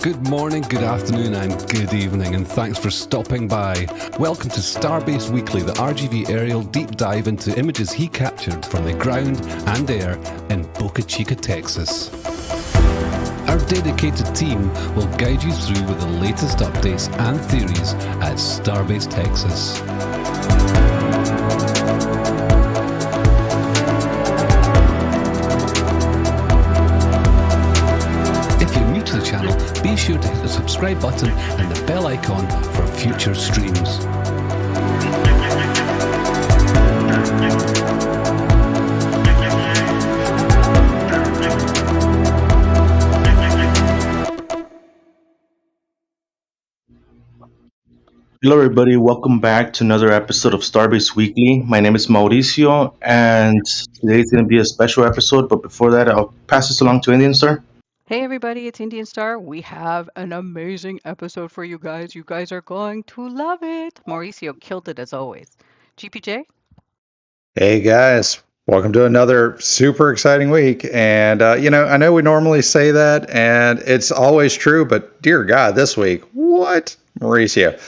Good morning, good afternoon, and good evening, and thanks for stopping by. Welcome to Starbase Weekly, the RGV aerial deep dive into images he captured from the ground and air in Boca Chica, Texas. Our dedicated team will guide you through with the latest updates and theories at Starbase, Texas. Channel, be sure to hit the subscribe button and the bell icon for future streams. Hello everybody, welcome back to another episode of Starbase Weekly. My name is Mauricio and today's going to be a special episode, but before that I'll pass this along to Indian Star. Hey everybody, it's Indian Star. We have an amazing episode for you guys. You guys are going to love it. Mauricio killed it as always. GPJ? Hey guys, welcome to another super exciting week. And, I know we normally say that and it's always true, but dear God, this week, what? Mauricio.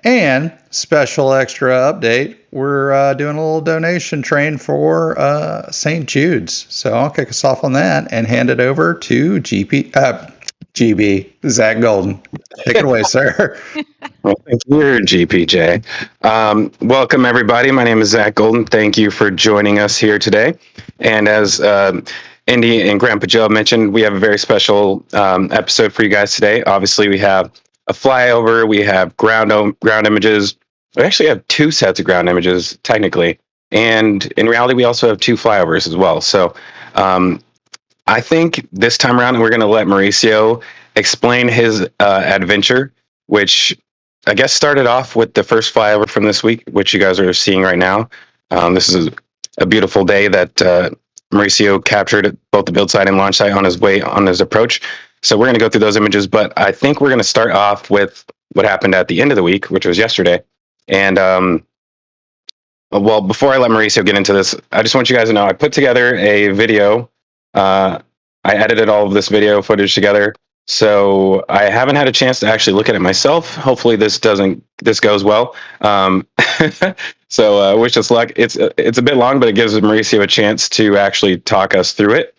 And special extra update, we're doing a little donation train for St. Jude's. So I'll kick us off on that and hand it over to GB, Zach Golden. Take it away, sir. Well, thank you, GPJ. Welcome, everybody. My name is Zach Golden. Thank you for joining us here today. And as Indy and Grandpa Joe mentioned, we have a very special episode for you guys today. Obviously, we have a flyover. We have ground images. We actually have two sets of ground images, technically. And in reality, we also have two flyovers as well. So I think this time around, we're going to let Mauricio explain his adventure, which I guess started off with the first flyover from this week, which you guys are seeing right now. This is a beautiful day that Mauricio captured at both the build site and launch site on his approach. So we're going to go through those images, but I think we're going to start off with what happened at the end of the week, which was yesterday. And well, before I let Mauricio get into this, I just want you guys to know I put together a video. I edited all of this video footage together. So I haven't had a chance to actually look at it myself. Hopefully this goes well. So wish us luck. It's a bit long, but it gives Mauricio a chance to actually talk us through it.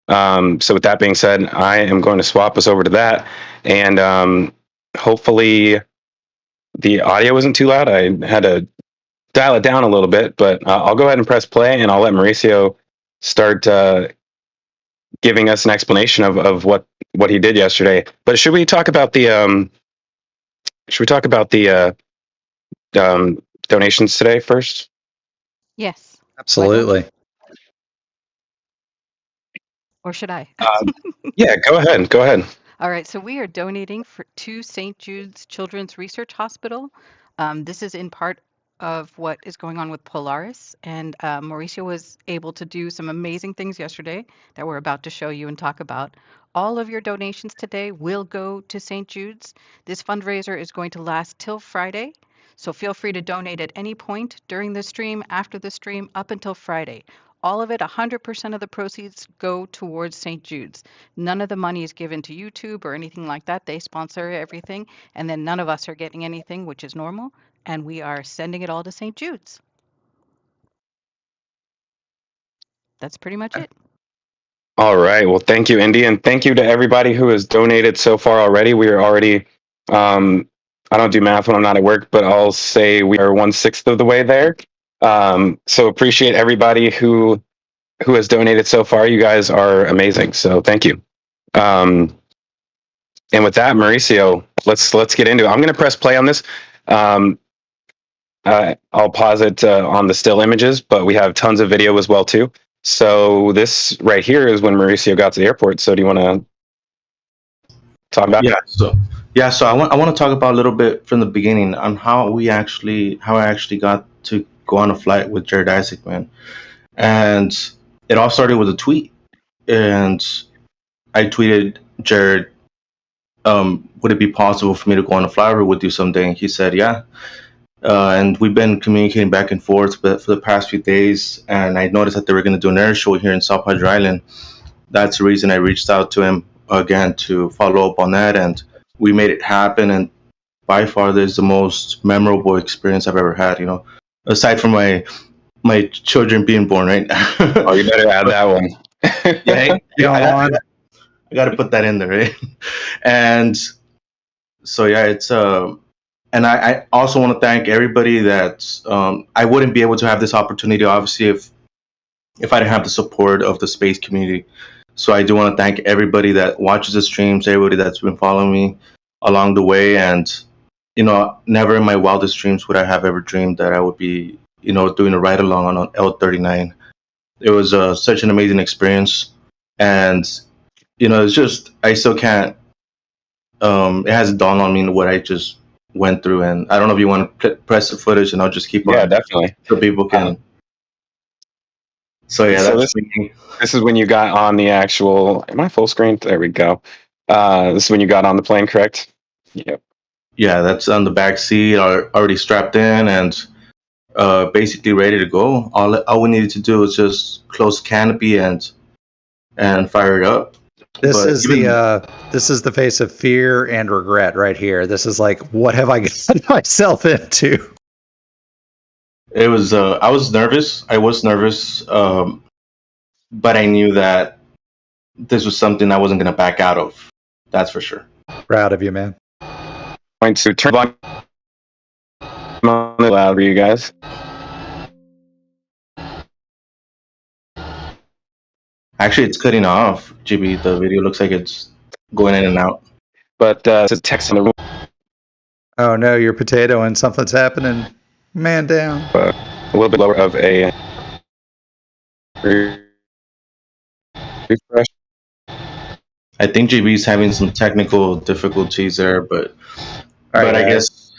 So with that being said, I am going to swap us over to that, and hopefully the audio isn't too loud. I had to dial it down a little bit, but I'll go ahead and press play, and I'll let Mauricio start giving us an explanation of what he did yesterday. But should we talk about the donations today first? Yes. Absolutely. Or should I? Yeah, go ahead. All right, so we are donating to St. Jude's Children's Research Hospital. This is in part of what is going on with Polaris, and Mauricio was able to do some amazing things yesterday that we're about to show you and talk about. All of your donations today will go to St. Jude's. This fundraiser is going to last till Friday, so feel free to donate at any point during the stream, after the stream, up until Friday. All of it, 100% of the proceeds go towards St. Jude's. None of the money is given to YouTube or anything like that. They sponsor everything, and then none of us are getting anything, which is normal, and we are sending it all to St. Jude's. That's pretty much it. All right. Well, thank you, Indy, and thank you to everybody who has donated so far already. We are already, I don't do math when I'm not at work, but I'll say we are 1/6 of the way there. So appreciate everybody who has donated so far. You guys are amazing. So thank you. And with that, Mauricio, let's get into it. I'm going to press play on this. I'll pause it on the still images, but we have tons of video as well too. So this right here is when Mauricio got to the airport. So do you want to talk about? So I want to talk about a little bit from the beginning on how I actually got to go on a flight with Jared Isaacman, and it all started with a tweet, and I tweeted Jared, would it be possible for me to go on a flyover with you someday? And he said, yeah. And we've been communicating back and forth for the past few days, and I noticed that they were going to do an air show here in South Padre Island. That's the reason I reached out to him again to follow up on that, and we made it happen. And by far, this is the most memorable experience I've ever had. You know, aside from my children being born, right? Oh, you better add that one. I got to put that in there, right? And so yeah, it's and I also want to thank everybody that I wouldn't be able to have this opportunity, obviously, if I didn't have the support of the space community. So I do want to thank everybody that watches the streams, everybody that's been following me along the way. And, you know, never in my wildest dreams would I have ever dreamed that I would be, you know, doing a ride along on an L39. It was such an amazing experience. And, you know, it's just, I still can't, it hasn't dawned on me what I just went through. And I don't know if you want to press the footage, and I'll just keep on. Yeah, definitely. So people can. So yeah, so this is when you got on the actual. Am I full screen? There we go. This is when you got on the plane, correct? Yep. Yeah, that's on the back seat, already strapped in, and basically ready to go. All we needed to do was just close the canopy and fire it up. This is the face of fear and regret right here. This is like, what have I gotten myself into? It was. I was nervous. But I knew that this was something I wasn't going to back out of. That's for sure. Proud of you, man. Going to turn on loud for you guys. Actually, it's cutting off, GB. The video looks like it's going in and out. But it's text in the room. Oh no, you're potato and something's happening. Man down. A little bit lower of a refresh. I think JB's having some technical difficulties there, but I guess.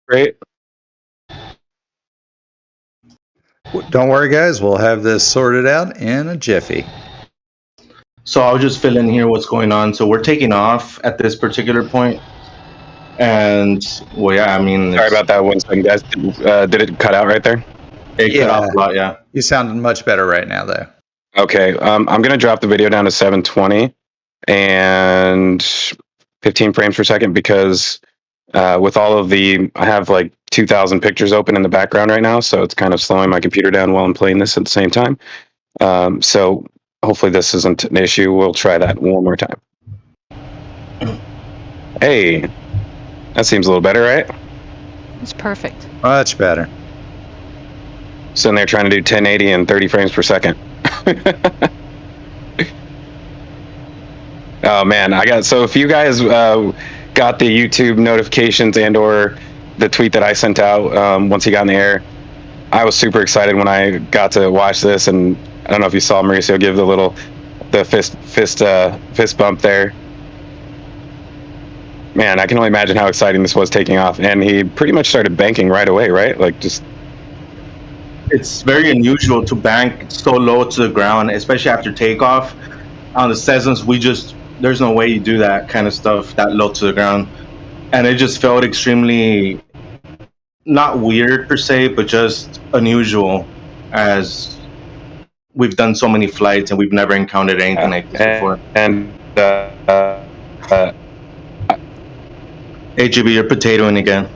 Great. Don't worry, guys. We'll have this sorted out in a jiffy. So I'll just fill in here what's going on. So we're taking off at this particular point. And, well, yeah, I mean... Sorry about that 1 second, guys. Did it cut out right there? It cut off a lot, yeah. You sounded much better right now, though. Okay, I'm going to drop the video down to 720 and 15 frames per second because with all of I have like 2,000 pictures open in the background right now, so it's kind of slowing my computer down while I'm playing this at the same time. So hopefully this isn't an issue. We'll try that one more time. Hey, that seems a little better, right? It's perfect. Much better. Sitting there trying to do 1080 and 30 frames per second. Oh man, so if you guys got the YouTube notifications and or the tweet that I sent out once he got in the air, I was super excited when I got to watch this, and I don't know if you saw Mauricio give the fist bump there. Man, I can only imagine how exciting this was taking off. And he pretty much started banking right away, right? Like just. It's very unusual to bank so low to the ground, especially after takeoff. On the Cessnas, there's no way you do that kind of stuff that low to the ground. And it just felt extremely, not weird per se, but just unusual, as we've done so many flights and we've never encountered anything like this before. And Hey, GB, you're potatoing again.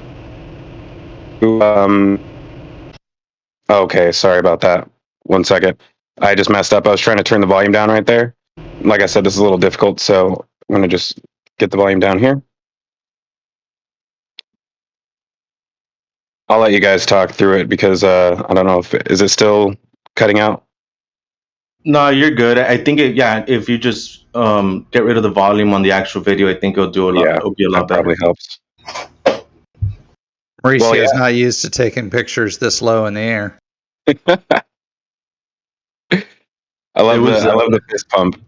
Okay, sorry about that. 1 second. I just messed up. I was trying to turn the volume down right there. Like I said, this is a little difficult, so I'm going to just get the volume down here. I'll let you guys talk through it because I don't know is it still cutting out? No, you're good. I think if you just get rid of the volume on the actual video, I think it'll do a lot. Yeah, it'll be a lot that better. probably helps. Mauricio's not used to taking pictures this low in the air. I love the fist pump.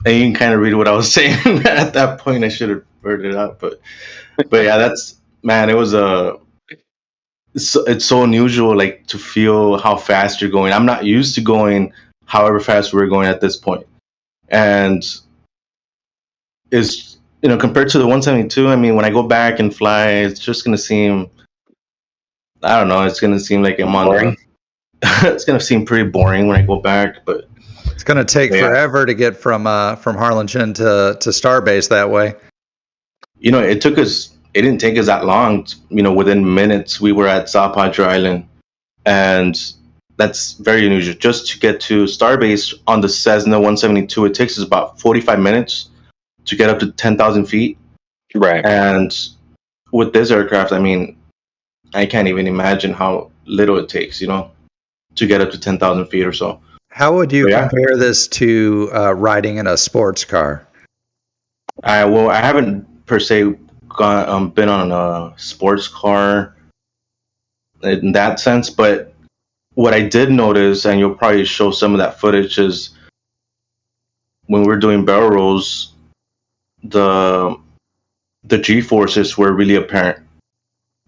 And you can kind of read what I was saying at that point. I should have heard it out, but yeah, it was it's so unusual, like, to feel how fast you're going. I'm not used to going however fast we're going at this point, and it's compared to the 172. I mean, when I go back and fly, it's just gonna seem, I don't know, it's gonna seem like I'm on. It's gonna seem pretty boring when I go back, but it's gonna take forever to get from Harlingen to Starbase that way. It didn't take us that long. Within minutes we were at South Padre Island, and that's very unusual. Just to get to Starbase on the Cessna 172, it takes us about 45 minutes to get up to 10,000 feet. Right. And with this aircraft, I mean, I can't even imagine how little it takes, to get up to 10,000 feet or so. How would you compare this to riding in a sports car? I haven't per se been on a sports car in that sense, but what I did notice, and you'll probably show some of that footage, is when we're doing barrel rolls, the G-forces were really apparent,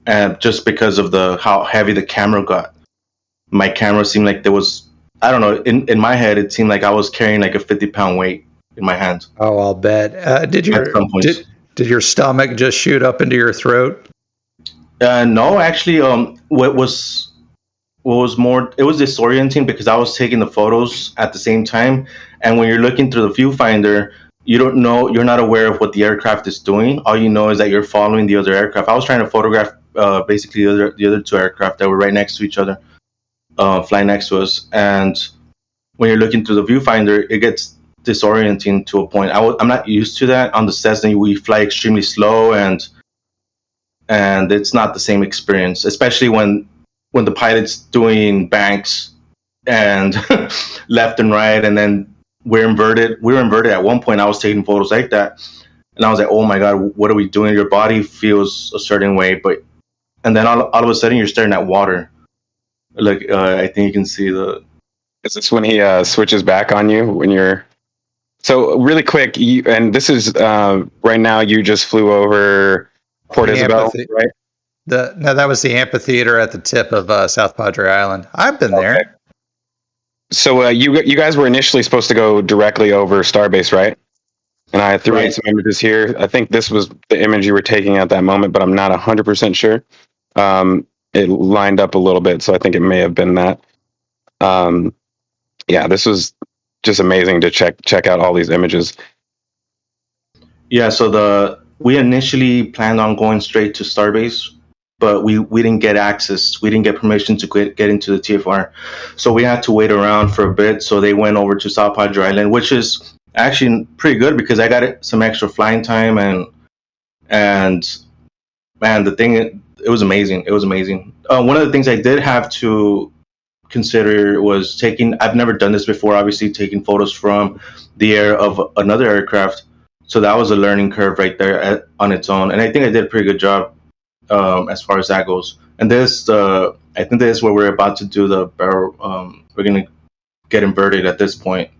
and just because of how heavy the camera got, my camera seemed like there was, I don't know, in my head it seemed like I was carrying like a 50-pound weight in my hands. Oh, I'll bet. Did your stomach just shoot up into your throat? No, actually, what was more, it was disorienting because I was taking the photos at the same time, and when you're looking through the viewfinder, you're not aware of what the aircraft is doing. All you know is that you're following the other aircraft. I was trying to photograph basically the other two aircraft that were right next to each other, flying next to us, and when you're looking through the viewfinder, it gets disorienting to a point. I'm not used to that. On the Cessna, we fly extremely slow, and it's not the same experience, especially when the pilot's doing banks and left and right, and then we're inverted. We were inverted at one point. I was taking photos like that, and I was like, "Oh my god, what are we doing?" Your body feels a certain way, and then all of a sudden you're staring at water. Like I think you can see the. Is this when he switches back on you when you're? So really quick, and this is right now. You just flew over Port Isabel, right? No, that was the amphitheater at the tip of South Padre Island. I've been there. So you guys were initially supposed to go directly over Starbase, right? And I threw in some images here. I think this was the image you were taking at that moment, but I'm not 100% sure. It lined up a little bit, so I think it may have been that. Yeah, this was just amazing to check out all these images. Yeah, so we initially planned on going straight to Starbase, but we didn't get access. We didn't get permission to get into the TFR, so we had to wait around for a bit. So they went over to South Padre Island, which is actually pretty good because I got some extra flying time, and man, it was amazing. It was amazing. One of the things I did have to consider was I've never done this before, obviously, taking photos from the air of another aircraft. So that was a learning curve right there on its own, and I think I did a pretty good job as far as that goes. And I think this is where we're about to do the barrel. We're gonna get inverted at this point.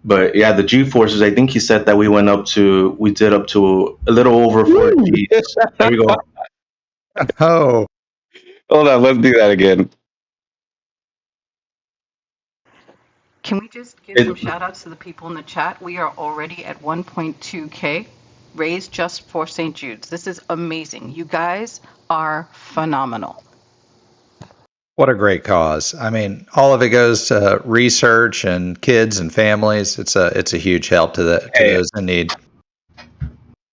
But yeah, the G forces. I think he said that we did up to a little over 40 Gs. There we go. Oh, Hold on, let's do that again. Can we just give some It, shout outs to the people in the chat? We are already at 1.2K raised just for St. Jude's. This is amazing. You guys are phenomenal. what a great cause. I mean, all of it goes to research and kids and families. It's a huge help to Hey, those in need.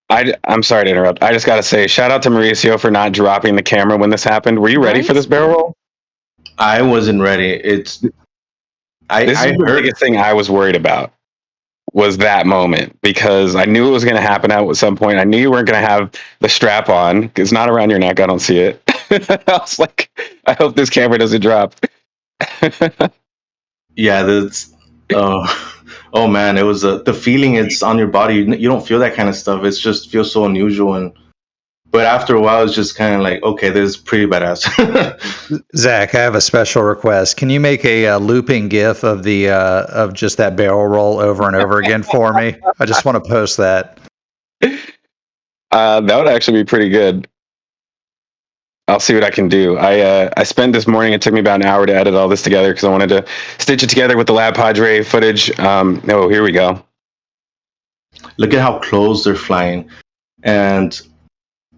I'm sorry to interrupt. I just got to say, shout out to Mauricio for not dropping the camera when this happened. Were you ready for Right? this barrel roll? I wasn't ready. This I is the heard. biggest thing I was worried about, was that moment, because I knew it was going to happen at some point. I knew you weren't going to have the strap on. It's not around your neck. I don't see it. I was like, I hope this camera doesn't drop. Yeah, that's. Oh man, it was the feeling. It's on your body. You don't feel that kind of stuff. It's just feels so unusual, but after a while, it's just kind of like, okay, this is pretty badass. Zach, I have a special request. Can you make a looping GIF of the of just that barrel roll over and over again for me? I just want to post that. That would actually be pretty good. I'll see what I can do. I spent this morning. It took me about an hour to edit all this together because I wanted to stitch it together with the Lab Padre footage. Oh, here we go. Look at how close they're flying, and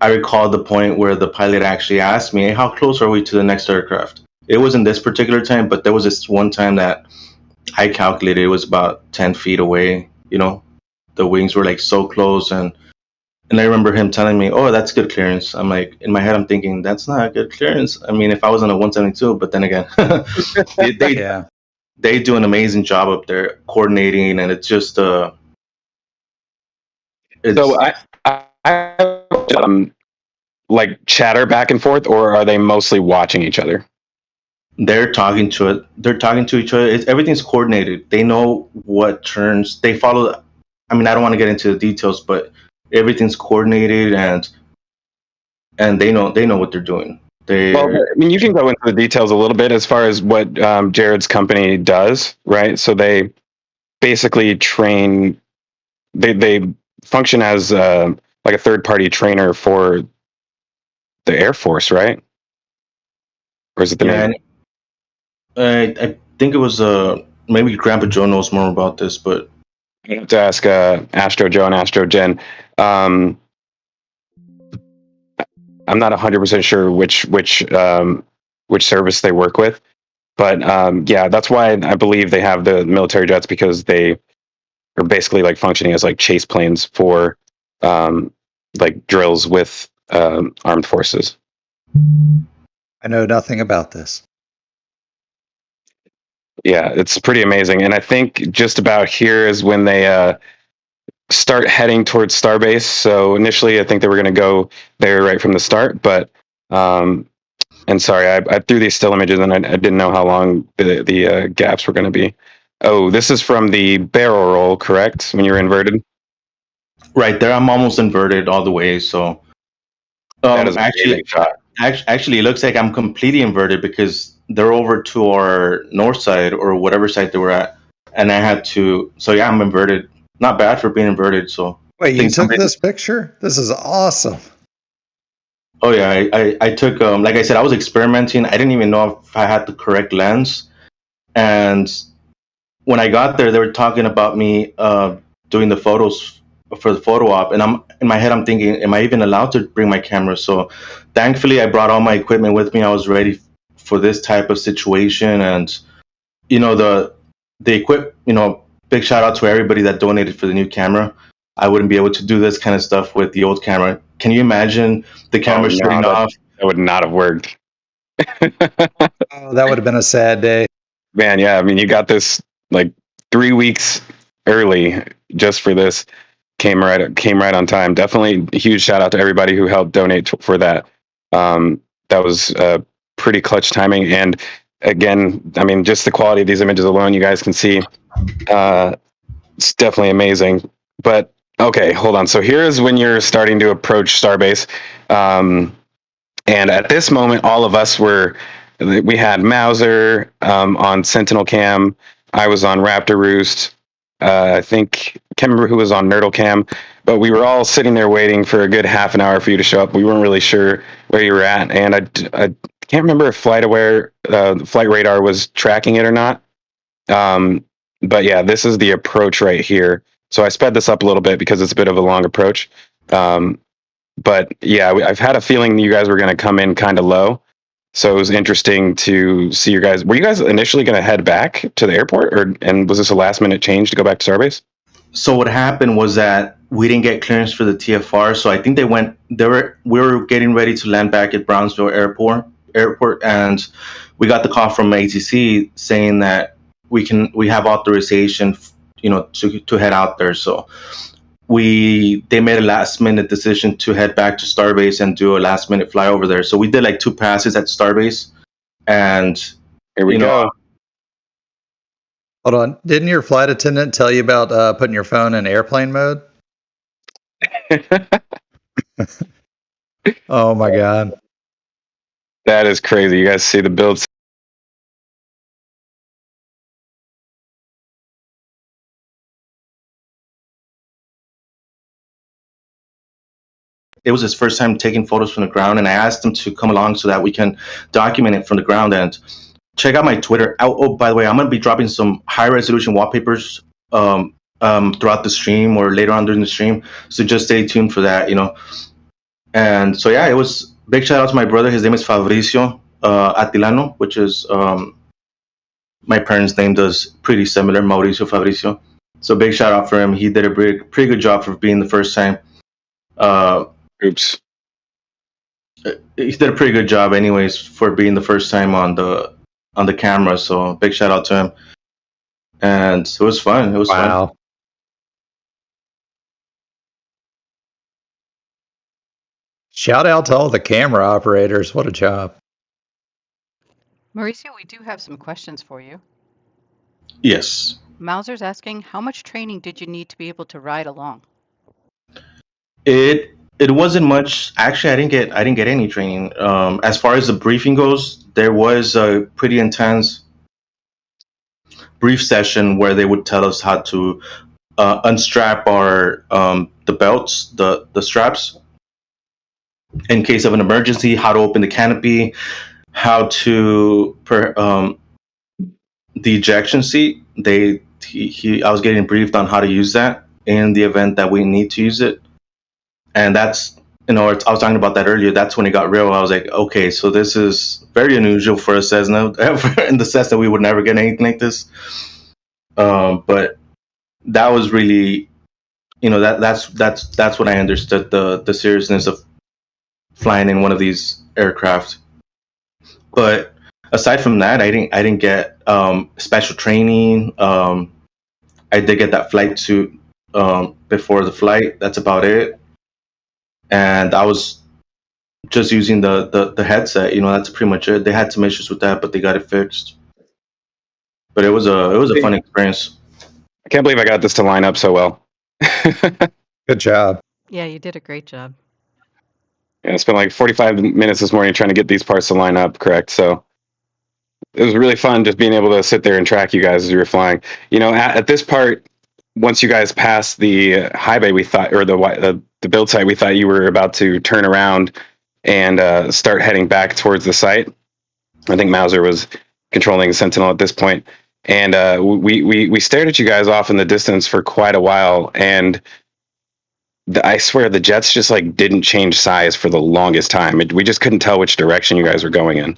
I recall the point where the pilot actually asked me, hey, how close are we to the next aircraft? It wasn't this particular time, but there was this one time that I calculated it was about 10 feet away. The wings were like so close, and I remember him telling me, oh, that's good clearance. I'm like, in my head, I'm thinking, that's not good clearance. I mean, if I was on a 172, but then again, they Yeah. they do an amazing job up there coordinating, and it's just So I like chatter back and forth, or are they mostly watching each other? they're talking to it. They're talking to each other. Everything's coordinated. They know what turns. They follow. I mean, I don't want to get into the details, but everything's coordinated, and they know what they're doing. Well, I mean, you can go into the details a little bit as far as what Jared's company does, right? So they basically train. They function as like a third party trainer for the Air Force, right? Or is it the Navy? I think it was maybe Grandpa Joe knows more about this, but I have to ask Astro Joe and Astro Jen. I'm not 100% sure which service they work with, but yeah, that's why I believe they have the military jets, because they are basically like functioning as like chase planes for like drills with armed forces. I know nothing about this. Yeah, it's pretty amazing, and I think just about here is when they start heading towards Starbase. So initially, I think they were going to go there right from the start, but and sorry, I threw these still images, and I didn't know how long the gaps were going to be. Oh, this is from the barrel roll, correct? When you're inverted. right there, I'm almost inverted all the way. So That is an amazing shot. actually, it looks like I'm completely inverted because they're over to our north side or whatever side they were at, and I had to. So yeah, I'm inverted. Not bad for being inverted. So Wait, you think took somebody- this picture? This is awesome. oh yeah, I took like I said, I was experimenting. I didn't even know if I had the correct lens, and when I got there, they were talking about me doing the photos for the photo op, and I'm in my head, I'm thinking, am I even allowed to bring my camera? So thankfully, I brought all my equipment with me. I was ready for this type of situation, and the equip. Big shout out to everybody that donated for the new camera. I wouldn't be able to do this kind of stuff with the old camera. Can you imagine the camera shutting off? That would not have worked. Oh, that would have been a sad day. Man, yeah. I mean, you got this like 3 weeks early just for this. Came right on time. Definitely a huge shout out to everybody who helped donate for that. That was pretty clutch timing. And again, I mean, just the quality of these images alone, you guys can see, it's definitely amazing. But okay, hold on. So here is when you're starting to approach Starbase. And at this moment, all of us we had Mauser on Sentinel Cam. I was on Raptor Roost. I can't remember who was on NerdleCam, but we were all sitting there waiting for a good half an hour for you to show up. We weren't really sure where you were at, and I can't remember if Flight Radar was tracking it or not. But yeah, this is the approach right here. So I sped this up a little bit because it's a bit of a long approach. But yeah, I've had a feeling you guys were going to come in kind of low. So it was interesting to see you guys. Were you guys initially going to head back to the airport, and was this a last minute change to go back to Starbase? So what happened was that we didn't get clearance for the TFR. So I think we were getting ready to land back at Brownsville Airport, and we got the call from ATC saying that we have authorization, to head out there. So they made a last minute decision to head back to Starbase and do a last minute flyover there. So we did like 2 passes at Starbase, and Here we go. Hold on. Didn't your flight attendant tell you about putting your phone in airplane mode? Oh my God. That is crazy. You guys see the builds. it was his first time taking photos from the ground, and I asked him to come along so that we can document it from the ground. And check out my Twitter. Oh, by the way, I'm going to be dropping some high resolution wallpapers throughout the stream or later on during the stream. So just stay tuned for that, And so, yeah, it was big shout out to my brother. His name is Fabricio Atilano, which is my parents' name does pretty similar, Mauricio Fabricio. So big shout out for him. He did a pretty good job for being the first time. Oops. He did a pretty good job, anyways, for being the first time on the camera. So big shout out to him. And it was fun. It was fun. Shout out to all the camera operators. What a job. Mauricio, we do have some questions for you. Yes. Mauser's asking, how much training did you need to be able to ride along? It wasn't much. Actually, I didn't get any training. As far as the briefing goes, there was a pretty intense brief session where they would tell us how to unstrap our the belts, the straps, in case of an emergency, how to open the canopy, how to the ejection seat. I was getting briefed on how to use that in the event that we need to use it. And that's, I was talking about that earlier. That's when it got real. I was like, okay, so this is very unusual for a Cessna. In the Cessna, we would never get anything like this. But that was really, that's when I understood the seriousness of flying in one of these aircraft. But aside from that, I didn't get special training. I did get that flight suit before the flight. That's about it. And I was just using the headset. That's pretty much it. They had some issues with that, but they got it fixed. But it was a fun experience. I can't believe I got this to line up so well. Good job. Yeah, you did a great job. Yeah, I spent like 45 minutes this morning trying to get these parts to line up correct. So it was really fun just being able to sit there and track you guys as you were flying. At this part, once you guys passed the high bay, we thought, or the build site, we thought you were about to turn around and start heading back towards the site. I think Mauser was controlling Sentinel at this point. And we stared at you guys off in the distance for quite a while. And I swear the jets just like didn't change size for the longest time. We just couldn't tell which direction you guys were going in.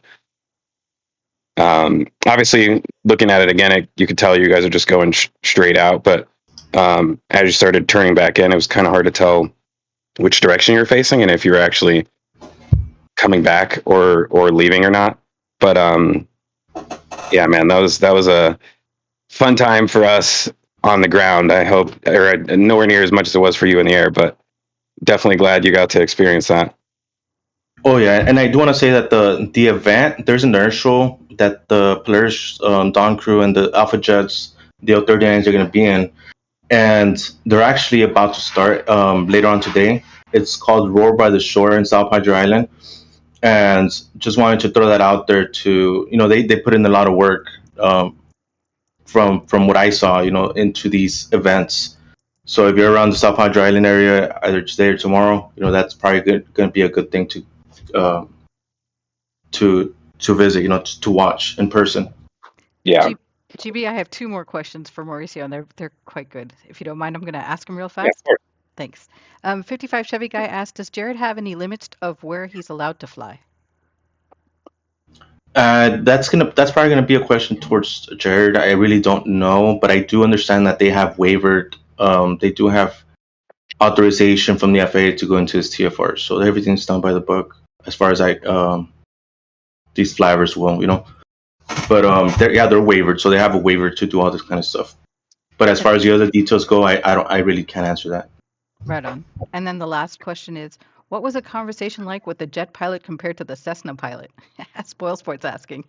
Obviously, looking at it again, you could tell you guys are just going straight out. But as you started turning back in, it was kind of hard to tell which direction you're facing and if you're actually coming back or leaving or not. But yeah, man, that was a fun time for us on the ground. I hope, or nowhere near as much as it was for you in the air, but definitely glad you got to experience that. Oh yeah, and I do want to say that the event, there's an inertial that the Polaris Dawn crew and the Alpha Jets, the L39s are going to be in, and they're actually about to start later on today. It's called Roar by the Shore in South Padre Island, and just wanted to throw that out there to, they put in a lot of work from what I saw, into these events. So if you're around the South Padre Island area, either today or tomorrow, that's probably going to be a good thing uh, to visit, to watch in person. Yeah. GB, I have two more questions for Mauricio, and they're quite good. If you don't mind, I'm going to ask them real Yeah, of fast. course. Thanks. 55 Chevy guy asked, does Jared have any limits of where he's allowed to fly? That's probably gonna be a question towards Jared. I really don't know, but I do understand that they have wavered. They do have authorization from the FAA to go into his TFR, so everything's done by the book as far as these flyovers will. But they're wavered, so they have a waiver to do all this kind of stuff. But as far as the other details go, I really can't answer that. Right on. And then the last question is, what was a conversation like with the jet pilot compared to the Cessna pilot? Spoil Sports asking.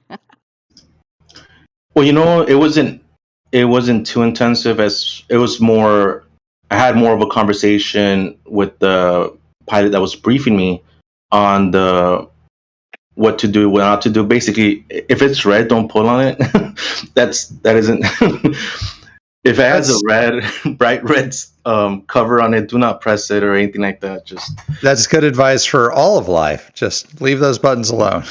Well, it wasn't too intensive, as it was more. I had more of a conversation with the pilot that was briefing me on the what to do, what not to do. Basically, if it's red, don't pull on it. That isn't. If it has a bright red cover on it, do not press it or anything like that. That's good advice for all of life. Just leave those buttons alone.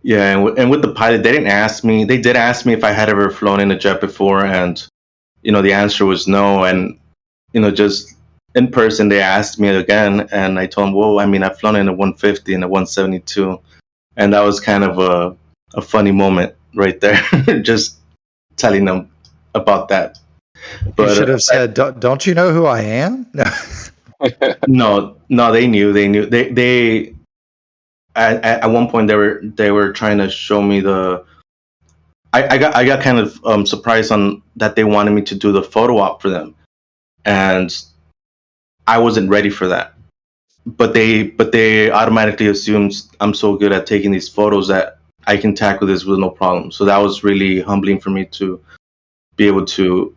Yeah, and with the pilot, they didn't ask me. They did ask me if I had ever flown in a jet before, and the answer was no. And just in person, they asked me again, and I told them, well, I mean, I've flown in a 150 and a 172, and that was kind of a funny moment right there, just telling them about that. But you should have said, "Don't you know who I am?" No, they knew. They at one point they were trying to show me the. I got kind of surprised on that they wanted me to do the photo op for them, and I wasn't ready for that. But they automatically assumed I'm so good at taking these photos that I can tackle this with no problem. So that was really humbling for me to be able to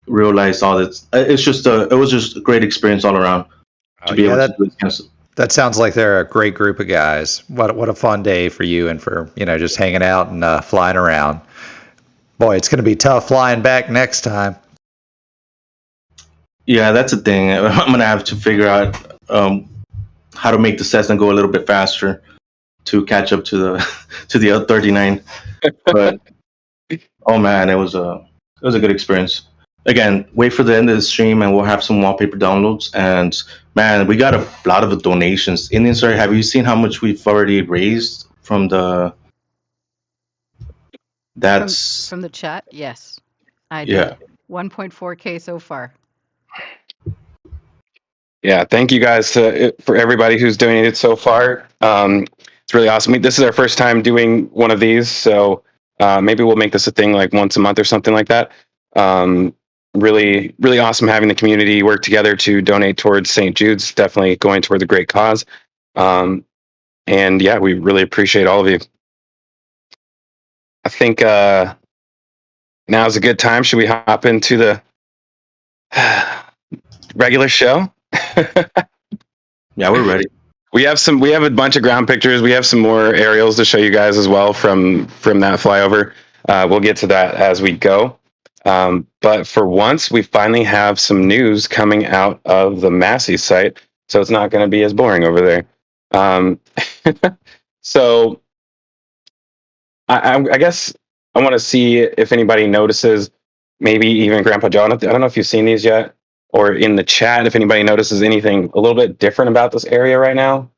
realize all this. It was just a great experience all around to be able to do this. That sounds like they're a great group of guys. What a fun day for you and for just hanging out and flying around. Boy, it's going to be tough flying back next time. Yeah, that's the thing. I'm going to have to figure out how to make the Cessna go a little bit faster to catch up to the L39. But oh man, it was a good experience. Again, wait for the end of the stream and we'll have some wallpaper downloads. And man, we got a lot of donations. Indian Star, have you seen how much we've already raised from the? That's from the chat. Yes, I did. Yeah. 1.4K so far. Yeah, thank you guys for everybody who's donated so far. It's really awesome. This is our first time doing one of these, so maybe we'll make this a thing like once a month or something like that. Really, really awesome having the community work together to donate towards St. Jude's. Definitely going toward the great cause. And yeah, we really appreciate all of you. I think now's a good time. Should we hop into the regular show? Yeah, we're ready. We have a bunch of ground pictures. We have some more aerials to show you guys as well from that flyover. We'll get to that as we go. But for once, we finally have some news coming out of the Masseys site, so it's not going to be as boring over there. So I guess I want to see if anybody notices, maybe even Grandpa John. I don't know if you've seen these yet, or in the chat, if anybody notices anything a little bit different about this area right now.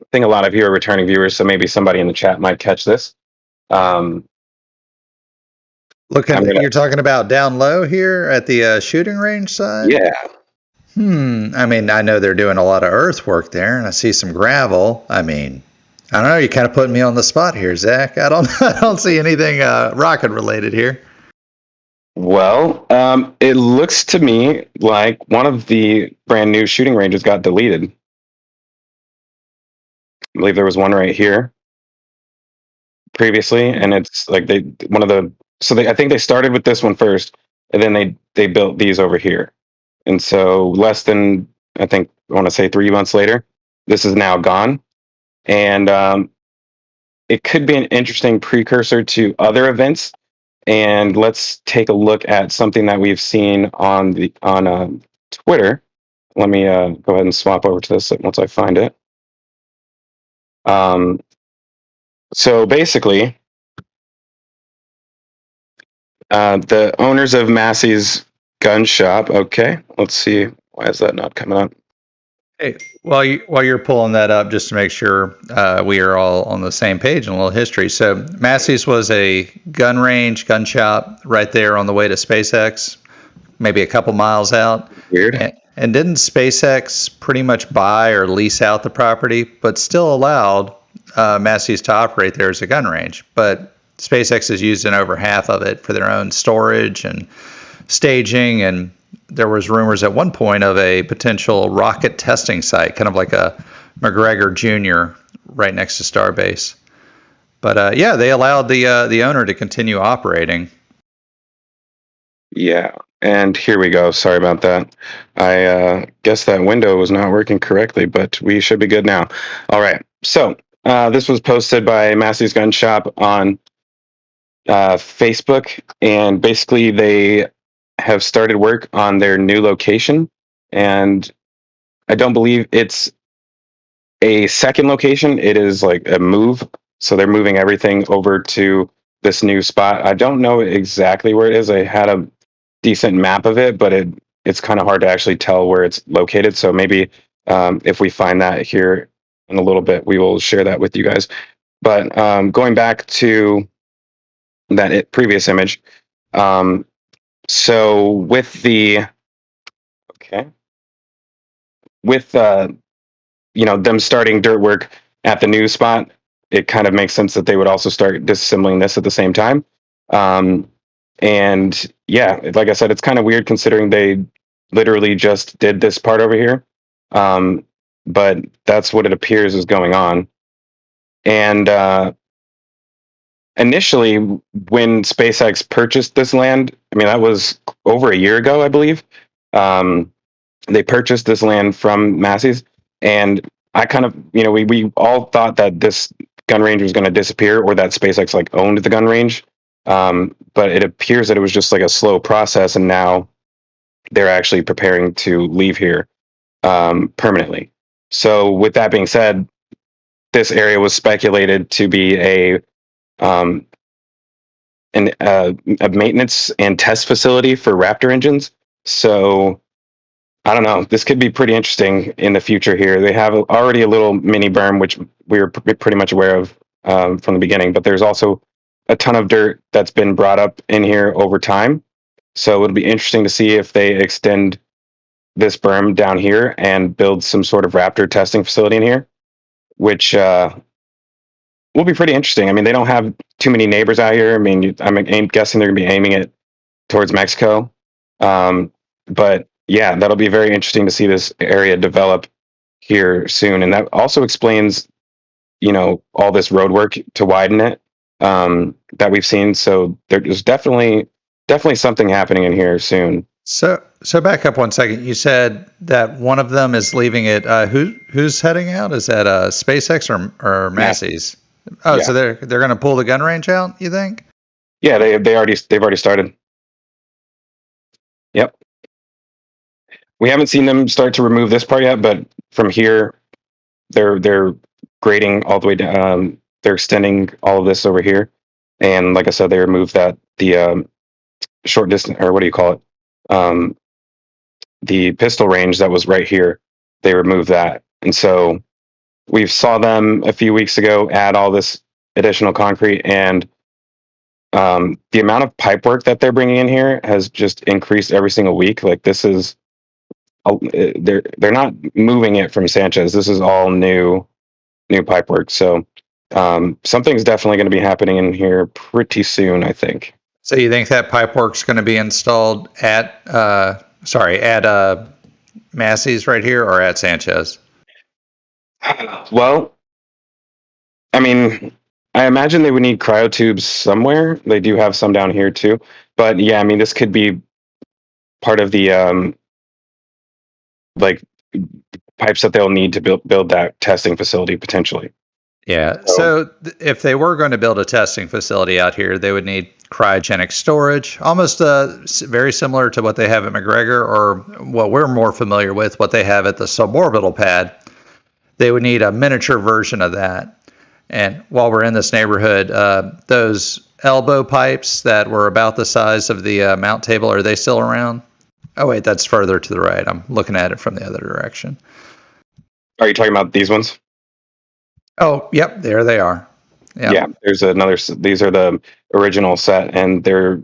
I think a lot of you are returning viewers, so maybe somebody in the chat might catch this. You're talking about down low here at the shooting range side? Yeah. I mean, I know they're doing a lot of earthwork there, and I see some gravel. I mean, I don't know. You're kind of putting me on the spot here, Zach. I don't see anything rocket related here. Well, it looks to me like one of the brand new shooting ranges got deleted. I believe there was one right here previously, and it's like I think they started with this one first, and then they built these over here. And so less than, I want to say 3 months later, this is now gone. And it could be an interesting precursor to other events. And let's take a look at something that we've seen on Twitter. Let me go ahead and swap over to this once I find it. So basically, the owners of Masseys gun shop. Okay, let's see. Why is that not coming up? Hey, while you're pulling that up, just to make sure we are all on the same page and a little history. So Masseys was a gun range, gun shop right there on the way to SpaceX, maybe a couple miles out. Weird. And didn't SpaceX pretty much buy or lease out the property, but still allowed Masseys to operate there as a gun range? But SpaceX is using over half of it for their own storage and staging, and there was rumors at one point of a potential rocket testing site, kind of like a McGregor Jr. right next to Starbase. But yeah, they allowed the owner to continue operating. Yeah, and here we go. Sorry about that. I guess that window was not working correctly, but we should be good now. All right. So this was posted by Massey's Gun Shop on Facebook, and basically they have started work on their new location, and I don't believe it's a second location. It is like a move. So they're moving everything over to this new spot. I don't know exactly where it is. I had a decent map of it, but it's kind of hard to actually tell where it's located. So maybe if we find that here in a little bit, we will share that with you guys. But going back to that previous image, so with the with them starting dirt work at the new spot, it kind of makes sense that they would also start disassembling this at the same time. And yeah, like I said, it's kind of weird considering they literally just did this part over here. But that's what it appears is going on. And initially, when SpaceX purchased this land, I mean, that was over a year ago, I believe. They purchased this land from Masseys, and I kind of, we all thought that this gun range was going to disappear, or that SpaceX like owned the gun range. But it appears that it was just like a slow process, and now they're actually preparing to leave here permanently. So, with that being said, this area was speculated to be a maintenance and test facility for Raptor engines. So, I don't know. This could be pretty interesting in the future here. They have already a little mini berm, which we were pretty much aware of from the beginning, but there's also a ton of dirt that's been brought up in here over time. So it'll be interesting to see if they extend this berm down here and build some sort of Raptor testing facility in here, which will be pretty interesting. I mean, they don't have too many neighbors out here. I mean, I'm guessing they're going to be aiming it towards Mexico. But yeah, that'll be very interesting to see this area develop here soon. And that also explains, all this road work to widen it that we've seen. So there's definitely something happening in here soon. So back up one second. You said that one of them is leaving it. Who's heading out? Is that SpaceX or Masseys? Oh, yeah. So they're going to pull the gun range out, you think? Yeah, they've already started. Yep. We haven't seen them start to remove this part yet, but from here, they're grading all the way down. They're extending all of this over here, and like I said, they removed the short distance, or what do you call it? The pistol range that was right here. They removed that, and so we saw them a few weeks ago add all this additional concrete, and the amount of pipe work that they're bringing in here has just increased every single week. Like this is. They're not moving it from Sanchez. This is all new pipe work. So something's definitely going to be happening in here pretty soon, I think. So you think that pipe work's going to be installed at Masseys right here, or at Sanchez? Well, I mean, I imagine they would need cryotubes somewhere. They do have some down here too. But yeah, I mean, this could be part of the like pipes that they'll need to build that testing facility potentially. Yeah. So if they were going to build a testing facility out here, they would need cryogenic storage, almost very similar to what they have at McGregor, or what we're more familiar with, what they have at the suborbital pad. They would need a miniature version of that. And while we're in this neighborhood, those elbow pipes that were about the size of the mount table, are they still around? Oh, wait, that's further to the right. I'm looking at it from the other direction. Are you talking about these ones? Oh, yep, there they are. Yep. Yeah, there's another. These are the original set, and there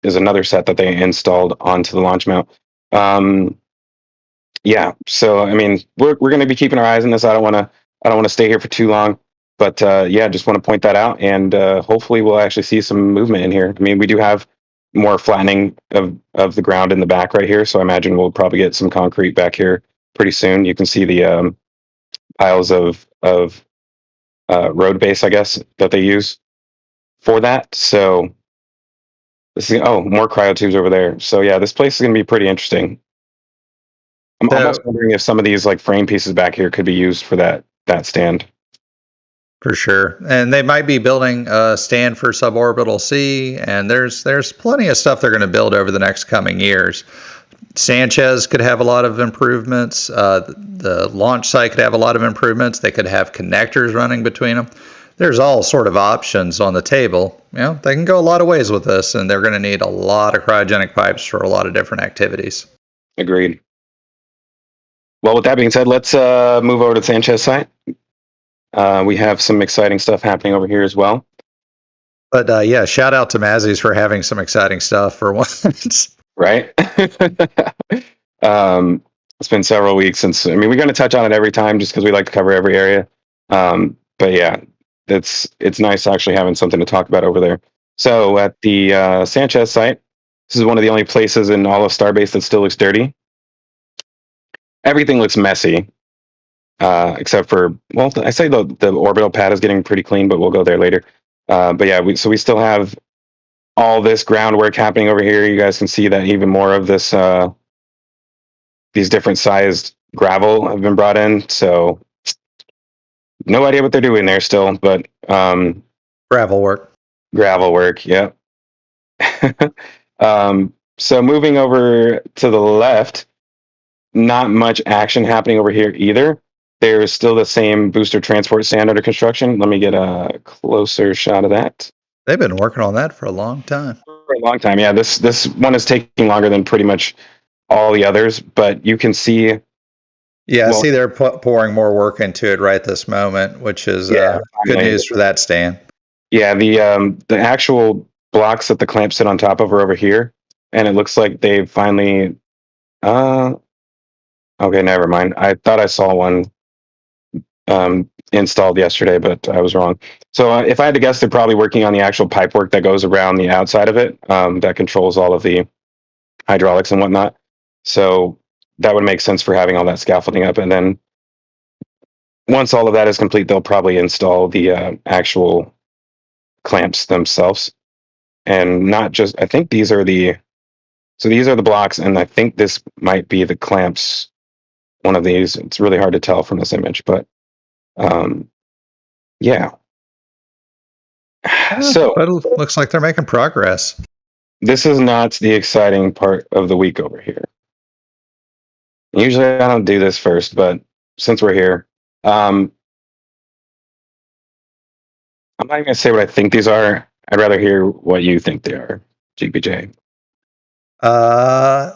is another set that they installed onto the launch mount. Yeah, so I mean, we're going to be keeping our eyes on this. I don't want to stay here for too long, but yeah, just want to point that out, and hopefully we'll actually see some movement in here. I mean, we do have more flattening of the ground in the back right here, so I imagine we'll probably get some concrete back here pretty soon. You can see the piles of road base, I guess, that they use for that. So this is more cryo tubes over there. So yeah, this place is going to be pretty interesting. I'm almost wondering if some of these like frame pieces back here could be used for that stand. For sure. And they might be building a stand for suborbital C, and there's plenty of stuff they're going to build over the next coming years. Sanchez could have a lot of improvements. The launch site could have a lot of improvements. They could have connectors running between them. There's all sort of options on the table. You know, they can go a lot of ways with this, and they're going to need a lot of cryogenic pipes for a lot of different activities. Agreed. Well, with that being said, let's move over to the Sanchez site. We have some exciting stuff happening over here as well. But yeah, shout out to Masseys for having some exciting stuff for once. Right? It's been several weeks since, I mean, we're going to touch on it every time just because we like to cover every area. But yeah, it's nice actually having something to talk about over there. So at the Sanchez site, this is one of the only places in all of Starbase that still looks dirty. Everything looks messy, except for, well, I say the orbital pad is getting pretty clean, but we'll go there later. But yeah, we still have all this groundwork happening over here. You guys can see that even more of this, these different sized gravel have been brought in. So no idea what they're doing there still, but Gravel work. Yeah. So moving over to the left, not much action happening over here either. There's still the same booster transport stand under construction. Let me get a closer shot of that. They've been working on that for a long time. For a long time, yeah. This one is taking longer than pretty much all the others, but you can see. Yeah, see, they're pouring more work into it right this moment, which is good news for that stand. Yeah, the actual blocks that the clamps sit on top of are over here, and it looks like they've finally. Okay, never mind. I thought I saw one installed yesterday, but I was wrong. So if I had to guess, they're probably working on the actual pipework that goes around the outside of it that controls all of the hydraulics and whatnot. So that would make sense for having all that scaffolding up. And then once all of that is complete, they'll probably install the actual clamps themselves. And not just, I think these are the blocks, and I think this might be the clamps. One of these. It's really hard to tell from this image, but yeah. So but it looks like they're making progress. This is not the exciting part of the week over here. Usually I don't do this first, but since we're here, I'm not even gonna say what I think these are. I'd rather hear what you think they are, GPJ.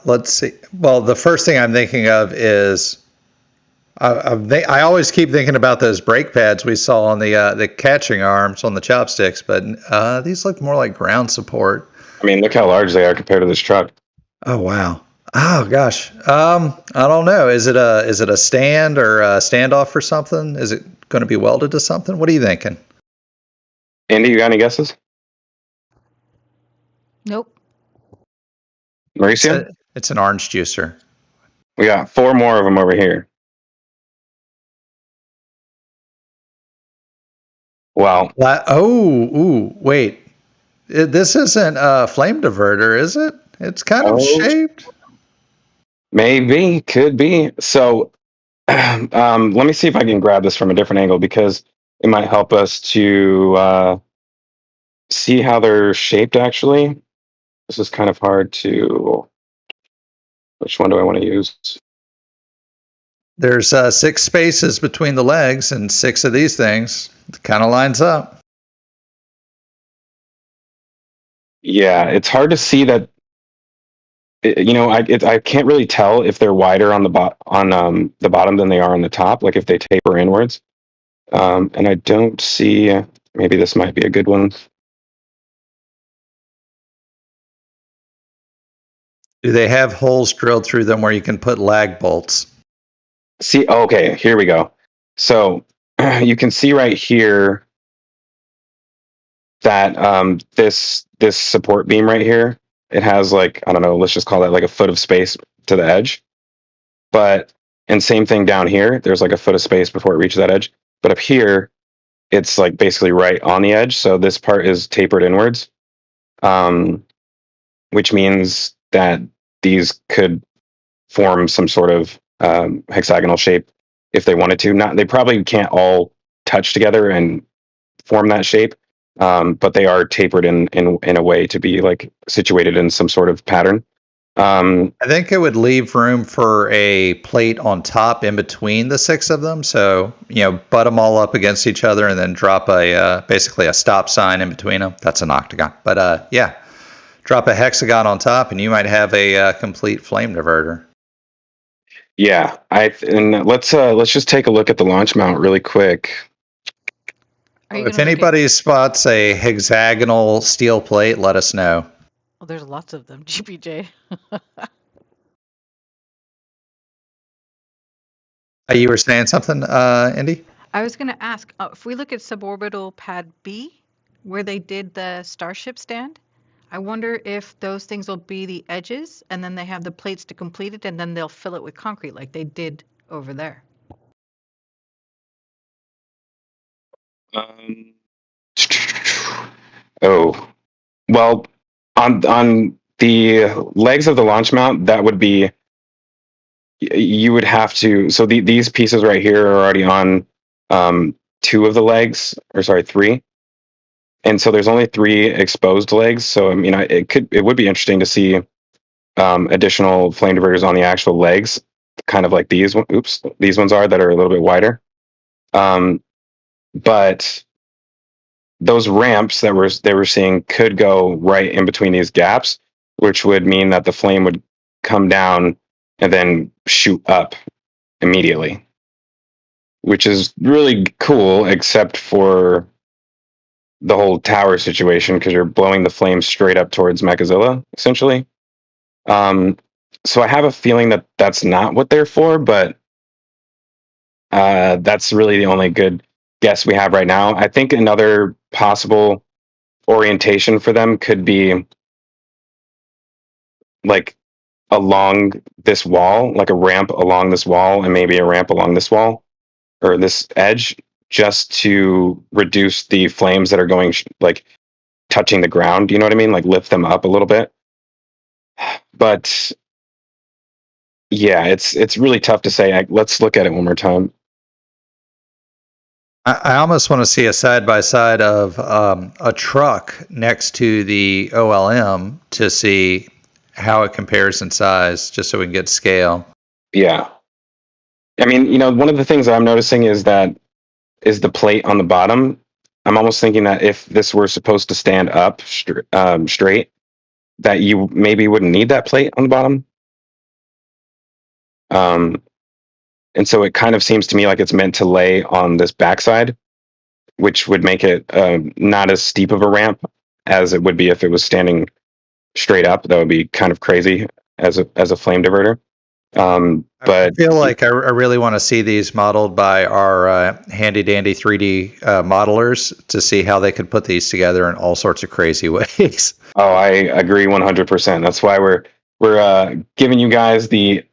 Let's see. Well, the first thing I'm thinking of is I always keep thinking about those brake pads we saw on the catching arms on the Chopsticks, but these look more like ground support. I mean, look how large they are compared to this truck. Oh wow. Oh gosh. I don't know. Is it a stand or a standoff for something? Is it going to be welded to something? What are you thinking? Andy, you got any guesses? Nope. Mauricio? It's an orange juicer. We got 4 more of them over here. Wow. Wait. This isn't a flame diverter, is it? It's kind of shaped. Maybe, could be. So let me see if I can grab this from a different angle, because it might help us to see how they're shaped, actually. This is kind of hard to... Which one do I want to use? There's 6 spaces between the legs, and 6 of these things. It kind of lines up. Yeah, it's hard to see that. I can't really tell if they're wider on the bottom than they are on the top, like if they taper inwards. And I don't see. Maybe this might be a good one. Do they have holes drilled through them where you can put lag bolts? See, okay, here we go. So you can see right here that this support beam right here, it has like, I don't know, let's just call that like a foot of space to the edge. And same thing down here, there's like a foot of space before it reaches that edge. But up here, it's like basically right on the edge. So this part is tapered inwards, which means that these could form some sort of hexagonal shape if they wanted to. Not, they probably can't all touch together and form that shape, but they are tapered in a way to be like situated in some sort of pattern. I think it would leave room for a plate on top in between the 6 of them. So, butt them all up against each other and then drop basically a stop sign in between them. That's an octagon. But yeah, drop a hexagon on top and you might have a complete flame diverter. Yeah, and let's just take a look at the launch mount really quick. If anybody spots a hexagonal steel plate, let us know. Well, there's lots of them, GPJ. You were saying something, Indy? I was going to ask, if we look at suborbital pad B, where they did the Starship stand, I wonder if those things will be the edges, and then they have the plates to complete it, and then they'll fill it with concrete like they did over there. Oh, well, on the legs of the launch mount, that would be, you would have to, so these pieces right here are already on 2 of the legs, or sorry, 3. And so there's only 3 exposed legs. So I mean, it would be interesting to see additional flame diverters on the actual legs, kind of like these ones are, that are a little bit wider. But those ramps that they were seeing could go right in between these gaps, which would mean that the flame would come down and then shoot up immediately, which is really cool, except for the whole tower situation, because you're blowing the flame straight up towards Mechazilla, essentially. So I have a feeling that that's not what they're for, but that's really the only good guess we have right now. I think another possible orientation for them could be like along this wall, like a ramp along this wall, and maybe a ramp along this wall or this edge, just to reduce the flames that are going like touching the ground. You know what I mean? Like lift them up a little bit. But yeah, it's really tough to say. Let's look at it one more time. I almost want to see a side-by-side of a truck next to the OLM to see how it compares in size, just so we can get scale. Yeah. I mean, one of the things that I'm noticing is the plate on the bottom. I'm almost thinking that if this were supposed to stand up straight, that you maybe wouldn't need that plate on the bottom. And so it kind of seems to me like it's meant to lay on this backside, which would make it not as steep of a ramp as it would be if it was standing straight up. That would be kind of crazy as a flame diverter. But I feel like I really want to see these modeled by our handy dandy 3D modelers to see how they could put these together in all sorts of crazy ways. Oh, I agree 100%. That's why we're giving you guys the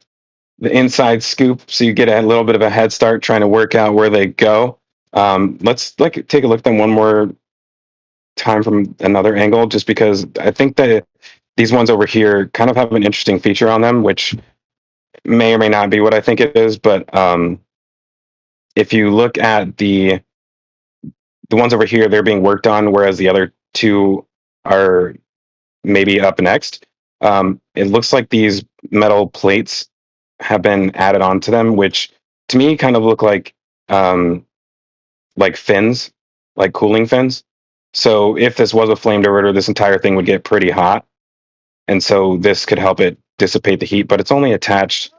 inside scoop, so you get a little bit of a head start trying to work out where they go. Let's take a look at them one more time from another angle, just because I think that these ones over here kind of have an interesting feature on them, which may or may not be what I think it is. But if you look at the the ones over here, they're being worked on, whereas the other two are maybe up next. It looks like these metal plates have been added onto them, which to me kind of look like fins, like cooling fins. So if this was a flame diverter, this entire thing would get pretty hot, and so this could help it dissipate the heat. But it's only attached.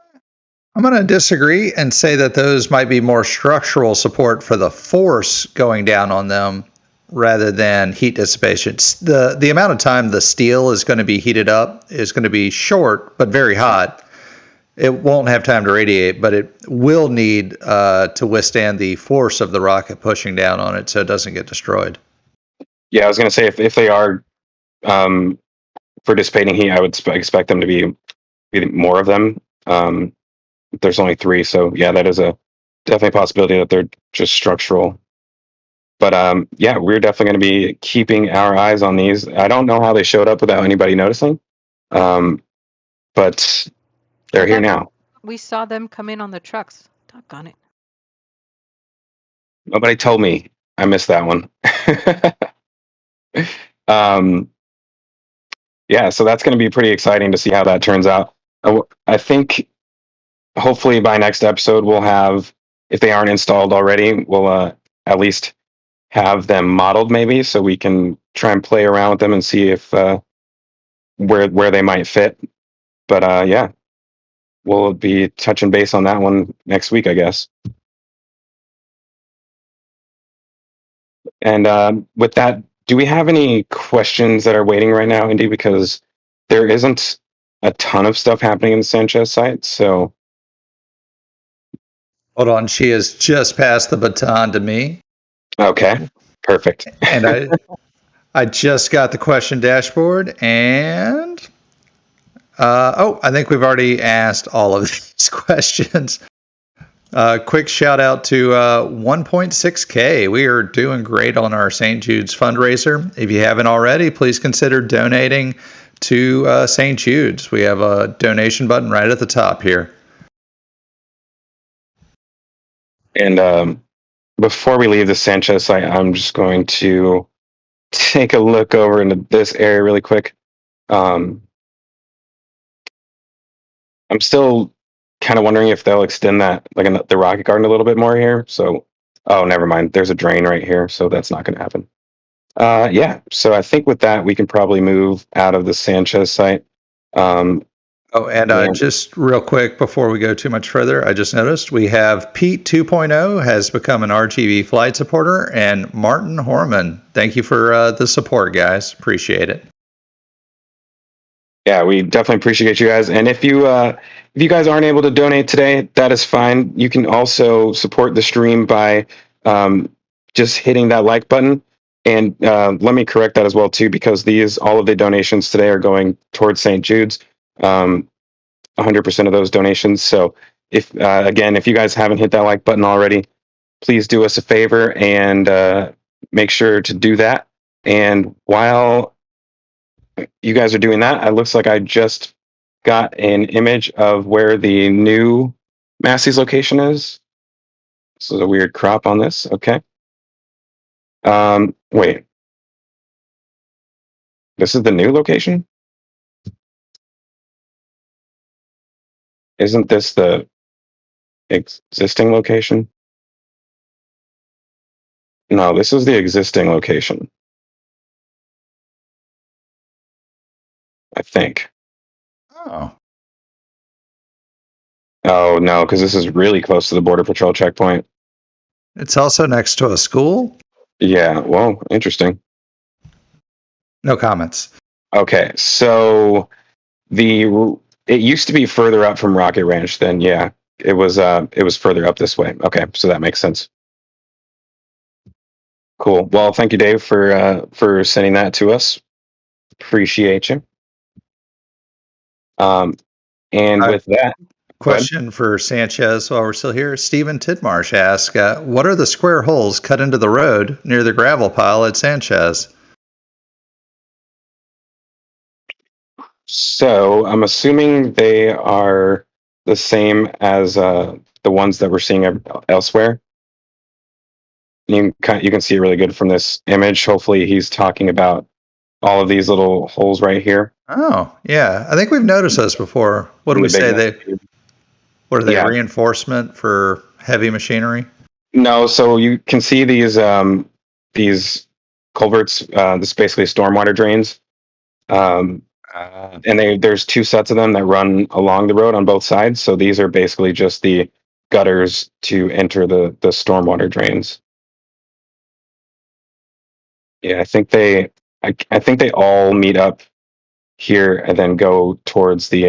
I'm going to disagree and say that those might be more structural support for the force going down on them rather than heat dissipation. The amount of time the steel is going to be heated up is going to be short but very hot. It won't have time to radiate, but it will need to withstand the force of the rocket pushing down on it so it doesn't get destroyed. Yeah, I was going to say if they are for dissipating heat, I would expect them to be more of them. There's only 3, so yeah, that is a definitely a possibility that they're just structural. But yeah, we're definitely going to be keeping our eyes on these. I don't know how they showed up without anybody noticing, but they're here now. We saw them come in on the trucks. Doggone it. Nobody told me. I missed that one. Yeah, so that's going to be pretty exciting to see how that turns out. I think hopefully by next episode we'll have, if they aren't installed already, we'll at least have them modeled maybe, so we can try and play around with them and see if where they might fit. But yeah, we'll be touching base on that one next week, I guess. And with that, do we have any questions that are waiting right now, Indy? Because there isn't a ton of stuff happening in the Sanchez site, so. Hold on, she has just passed the baton to me. Okay, perfect. And I just got the question dashboard, and I think we've already asked all of these questions. Quick shout out to 1.6K. We are doing great on our St. Jude's fundraiser. If you haven't already, please consider donating to St. Jude's. We have a donation button right at the top here. And before we leave the Sanchez site, I'm just going to take a look over into this area really quick. I'm still kind of wondering if they'll extend that, like the rocket garden, a little bit more here. So, oh, never mind. There's a drain right here, so that's not going to happen. Yeah. So I think with that, we can probably move out of the Sanchez site. Just real quick before we go too much further, I just noticed we have Pete 2.0 has become an RGV flight supporter, and Martin Horman. Thank you for the support, guys. Appreciate it. Yeah, we definitely appreciate you guys. And if you guys aren't able to donate today, that is fine. You can also support the stream by just hitting that like button. And let me correct that as well too, because all of the donations today are going towards St. Jude's. 100% of those donations. So if you guys haven't hit that like button already, please do us a favor and make sure to do that. And while you guys are doing that, it looks like I just got an image of where the new Masseys location is. This is a weird crop on this. Okay. Wait. This is the new location? Isn't this the existing location? No, this is the existing location. I think. Oh. Oh, no, because this is really close to the Border Patrol checkpoint. It's also next to a school? Yeah, well, interesting. No comments. Okay, so it used to be further up from Rocket Ranch then, yeah. It was further up this way. Okay, so that makes sense. Cool. Well, thank you, Dave, for sending that to us. Appreciate you. And with that, question for Sanchez while we're still here. Stephen Tidmarsh asks, what are the square holes cut into the road near the gravel pile at Sanchez? So I'm assuming they are the same as the ones that we're seeing elsewhere. you can see it really good from this image. Hopefully, he's talking about all of these little holes right here. Oh, yeah. I think we've noticed those before. What do we say? What are they? Yeah. Reinforcement for heavy machinery? No, so you can see these culverts. This is basically stormwater drains, and there's two sets of them that run along the road on both sides. So these are basically just the gutters to enter the stormwater drains. Yeah, I think they all meet up here and then go towards the.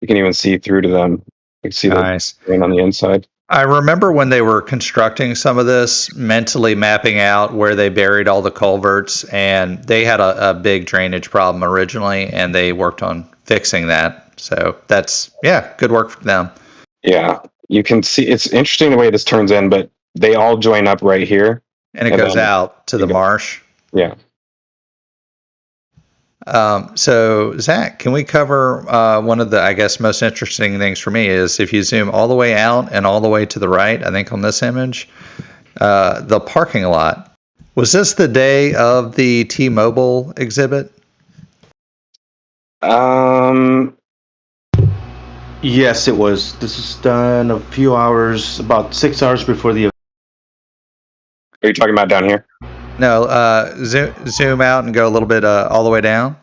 You can even see through to them. You can see Nice. the drain on the inside. I remember when they were constructing some of this, mentally mapping out where they buried all the culverts, and they had a big drainage problem originally, and they worked on fixing that. So that's, good work for them. Yeah, you can see it's interesting the way this turns in, but they all join up right here. And it goes out to the marsh. Yeah. So Zach, can we cover one of the, I guess, most interesting things for me is if you zoom all the way out and all the way to the right, I think on this image, the parking lot. Was this the day of the T-Mobile exhibit? Yes, it was. This is done a few hours, about 6 hours before the event. Are you talking about down here? No, zoom out and go a little bit all the way down.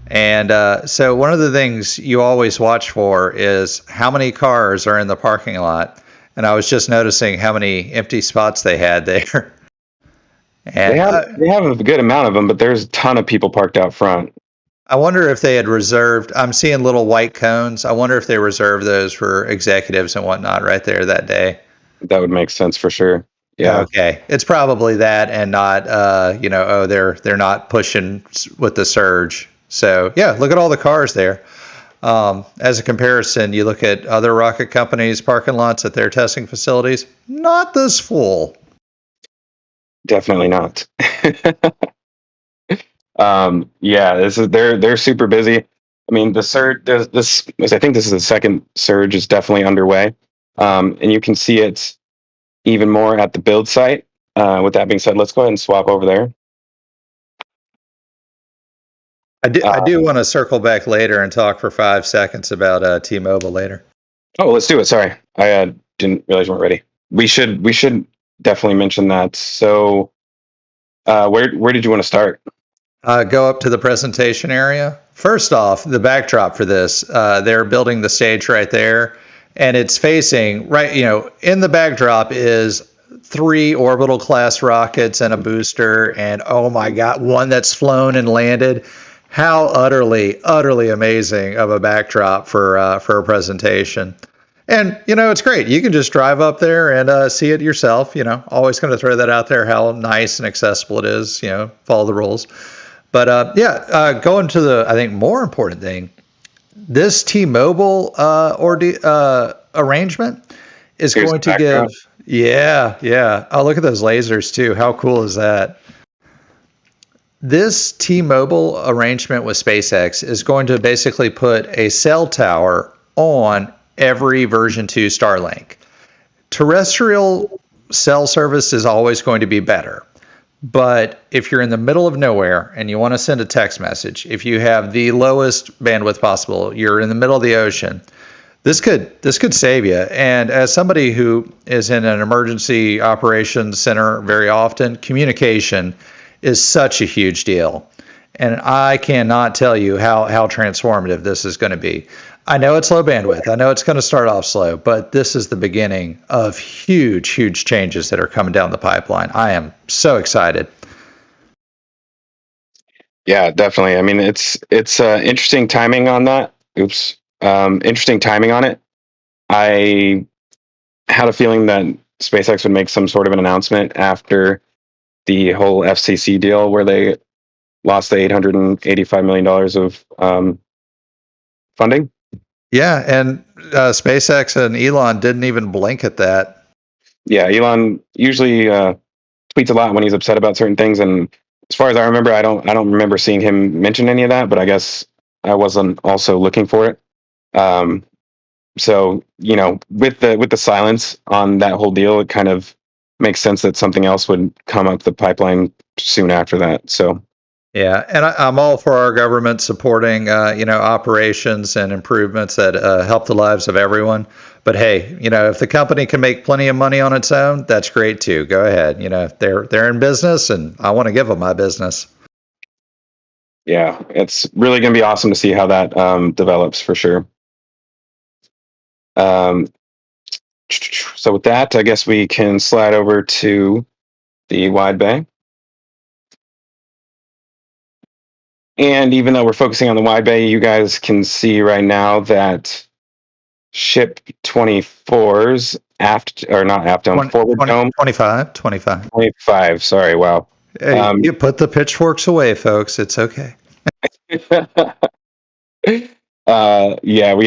And so one of the things you always watch for is how many cars are in the parking lot. And I was just noticing how many empty spots they had there. And they have a good amount of them, but there's a ton of people parked out front. I wonder if they had reserved, I'm seeing little white cones. I wonder if they reserved those for executives and whatnot right there that day. That would make sense for sure. Yeah. Okay. It's probably that and not, they're not pushing with the surge. So, look at all the cars there. As a comparison, you look at other rocket companies' parking lots at their testing facilities, not this full. Definitely not. They're super busy. I mean, the surge, I think this is the second surge is definitely underway. And you can see it even more at the build site. With that being said, let's go ahead and swap over there. I do want to circle back later and talk for 5 seconds about T-Mobile later. Oh, let's do it. Sorry, I didn't realize you weren't ready. We should definitely mention that. So, where did you want to start? Go up to the presentation area. First off, the backdrop for this, they're building the stage right there, and it's facing right. In the backdrop is 3 orbital class rockets and a booster, and oh my God, one that's flown and landed. How utterly amazing of a backdrop for a presentation. And, it's great. You can just drive up there and see it yourself. Always going to throw that out there, how nice and accessible it is, follow the rules. But, going to the, I think, more important thing, this T-Mobile arrangement is going to give... Yeah. Oh, look at those lasers, too. How cool is that? This T-Mobile arrangement with SpaceX is going to basically put a cell tower on every version 2 Starlink. Terrestrial cell service is always going to be better. But if you're in the middle of nowhere and you want to send a text message, if you have the lowest bandwidth possible, you're in the middle of the ocean, this could save you. And as somebody who is in an emergency operations center very often, communication is such a huge deal. And I cannot tell you how transformative this is going to be. I know it's low bandwidth. I know it's going to start off slow, but this is the beginning of huge changes that are coming down the pipeline. I am so excited. Yeah, definitely. I mean, it's interesting timing on that. Interesting timing on it. I had a feeling that SpaceX would make some sort of an announcement after the whole FCC deal where they lost the $885 million of funding. Yeah, and SpaceX and Elon didn't even blink at that. Yeah, Elon usually tweets a lot when he's upset about certain things, and as far as I remember, I don't remember seeing him mention any of that. But I guess I wasn't also looking for it. So with the silence on that whole deal, it kind of makes sense that something else would come up the pipeline soon after that. So Yeah, and I'm all for our government supporting, operations and improvements that help the lives of everyone. But hey, if the company can make plenty of money on its own, that's great too. Go ahead. They're in business, and I want to give them my business. yeah, it's really going to be awesome to see how that develops for sure. So with that, I guess we can slide over to the wide bay. And even though we're focusing on the wide bay, you guys can see right now that ship 24's aft, or not aft dome, 20, forward 20, dome 25. 25. Sorry, wow. Hey, you put the pitchforks away, folks. It's okay. Yeah, we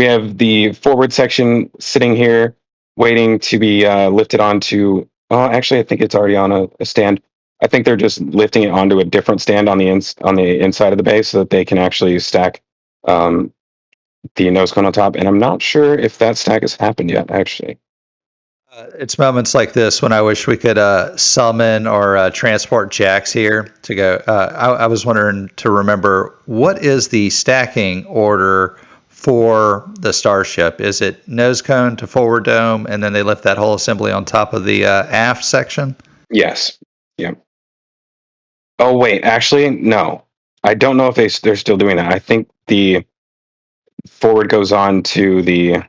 have the forward section sitting here waiting to be lifted onto. Oh, actually, I think it's already on a stand. I think they're just lifting it onto a different stand on the inside of the base so that they can actually stack the nose cone on top. And I'm not sure if that stack has happened yet, actually. It's moments like this when I wish we could summon or transport Jax here to go. I was wondering to remember, what is the stacking order for the Starship? Is it nose cone to forward dome, and then they lift that whole assembly on top of the aft section? Yes. Yeah. Oh, wait. Actually, no. I don't know if they're still doing that. I think the forward goes on to the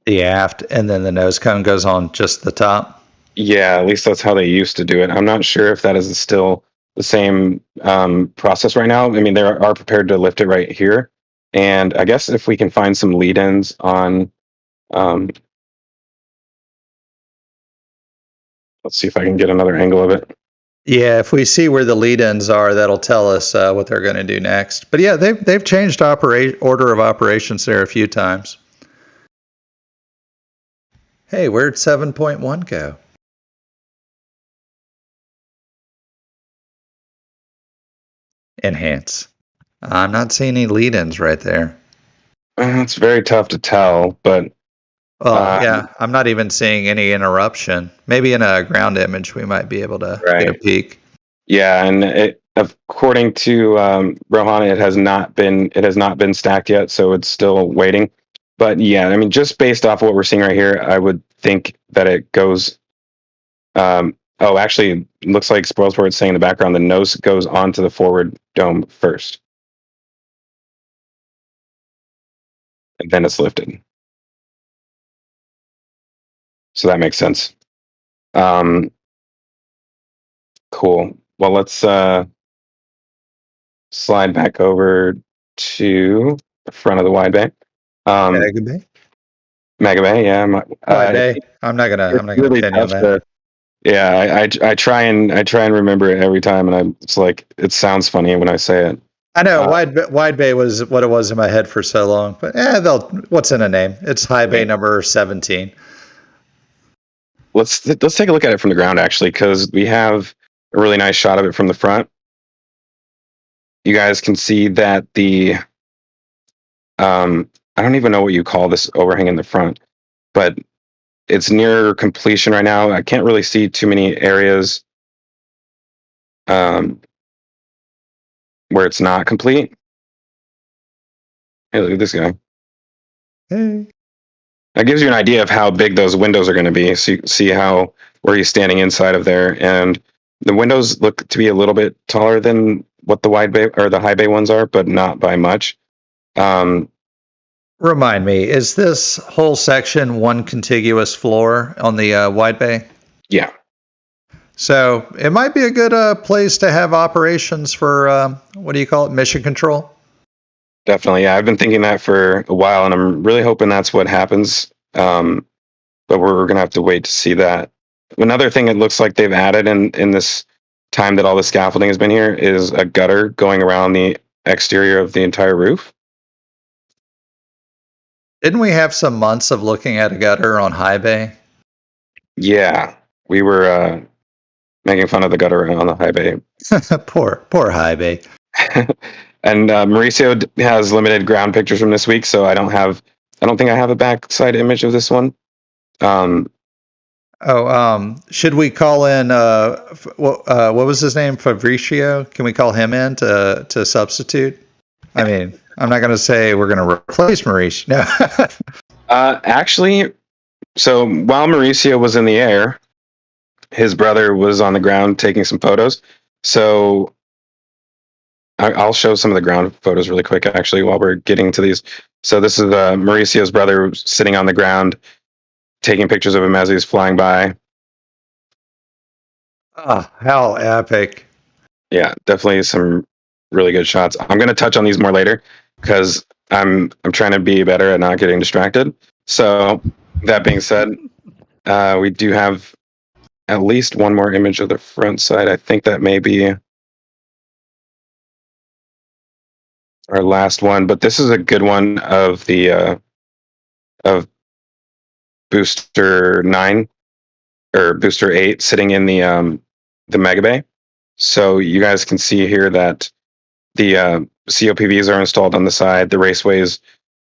aft, and then the nose cone goes on just the top. Yeah, at least that's how they used to do it. I'm not sure if that is still the same process right now. I mean, they are prepared to lift it right here, and I guess if we can find some lead ins on, let's see if I can get another angle of it. Yeah, if we see where the lead ins are, that'll tell us what they're going to do next. But yeah, they've changed order of operations there a few times. Hey, where'd 7.1 go? Enhance. I'm not seeing any lead ins right there. It's very tough to tell, but yeah, I'm not even seeing any interruption. Maybe in a ground image, we might be able to get a peek. Yeah, and according to Rohan, it has not been stacked yet, so it's still waiting. But yeah, I mean, just based off of what we're seeing right here, I would think that it goes. Oh, actually, it looks like Spoilsport is saying in the background the nose goes onto the forward dome first, and then it's lifted. So that makes sense. Cool. Well, let's slide back over to the front of the wide bay. Mega Bay? Mega Bay, yeah. Wide Bay. I'm not gonna really pin you on that. Yeah, I try and remember it every time, and it's like it sounds funny when I say it. I know Wide Bay was what it was in my head for so long, but what's in a name? It's High Bay number 17. Let's take a look at it from the ground, actually, because we have a really nice shot of it from the front. You guys can see that the I don't even know what you call this overhang in the front, but it's near completion right now. I can't really see too many areas where it's not complete. Hey, look at this guy. Hey. That gives you an idea of how big those windows are going to be. So you see where he's standing inside of there, and the windows look to be a little bit taller than what the wide bay or the high bay ones are, but not by much. Remind me, is this whole section one contiguous floor on the wide bay? Yeah. So it might be a good place to have operations for, what do you call it, mission control? Definitely, yeah. I've been thinking that for a while, and I'm really hoping that's what happens. But we're going to have to wait to see that. Another thing it looks like they've added in this time that all the scaffolding has been here is a gutter going around the exterior of the entire roof. Didn't we have some months of looking at a gutter on High Bay? Yeah, we were making fun of the gutter on the High Bay. Poor High Bay. And Mauricio has limited ground pictures from this week, so I don't have I don't think I have a backside image of this one. Should we call in, what was his name? Fabricio? Can we call him in to substitute? I mean, I'm not going to say we're going to replace Mauricio. No. Actually, so while Mauricio was in the air, his brother was on the ground taking some photos. So I'll show some of the ground photos really quick, actually, while we're getting to these. So this is Mauricio's brother sitting on the ground, taking pictures of him as he's flying by. Oh, how epic. Yeah, definitely some really good shots. I'm going to touch on these more later because I'm trying to be better at not getting distracted. So that being said, we do have at least one more image of the front side. I think that may be our last one, but this is a good one of the of Booster 9 or Booster 8 sitting in the Mega Bay. So you guys can see here that the COPVs are installed on the side. The raceways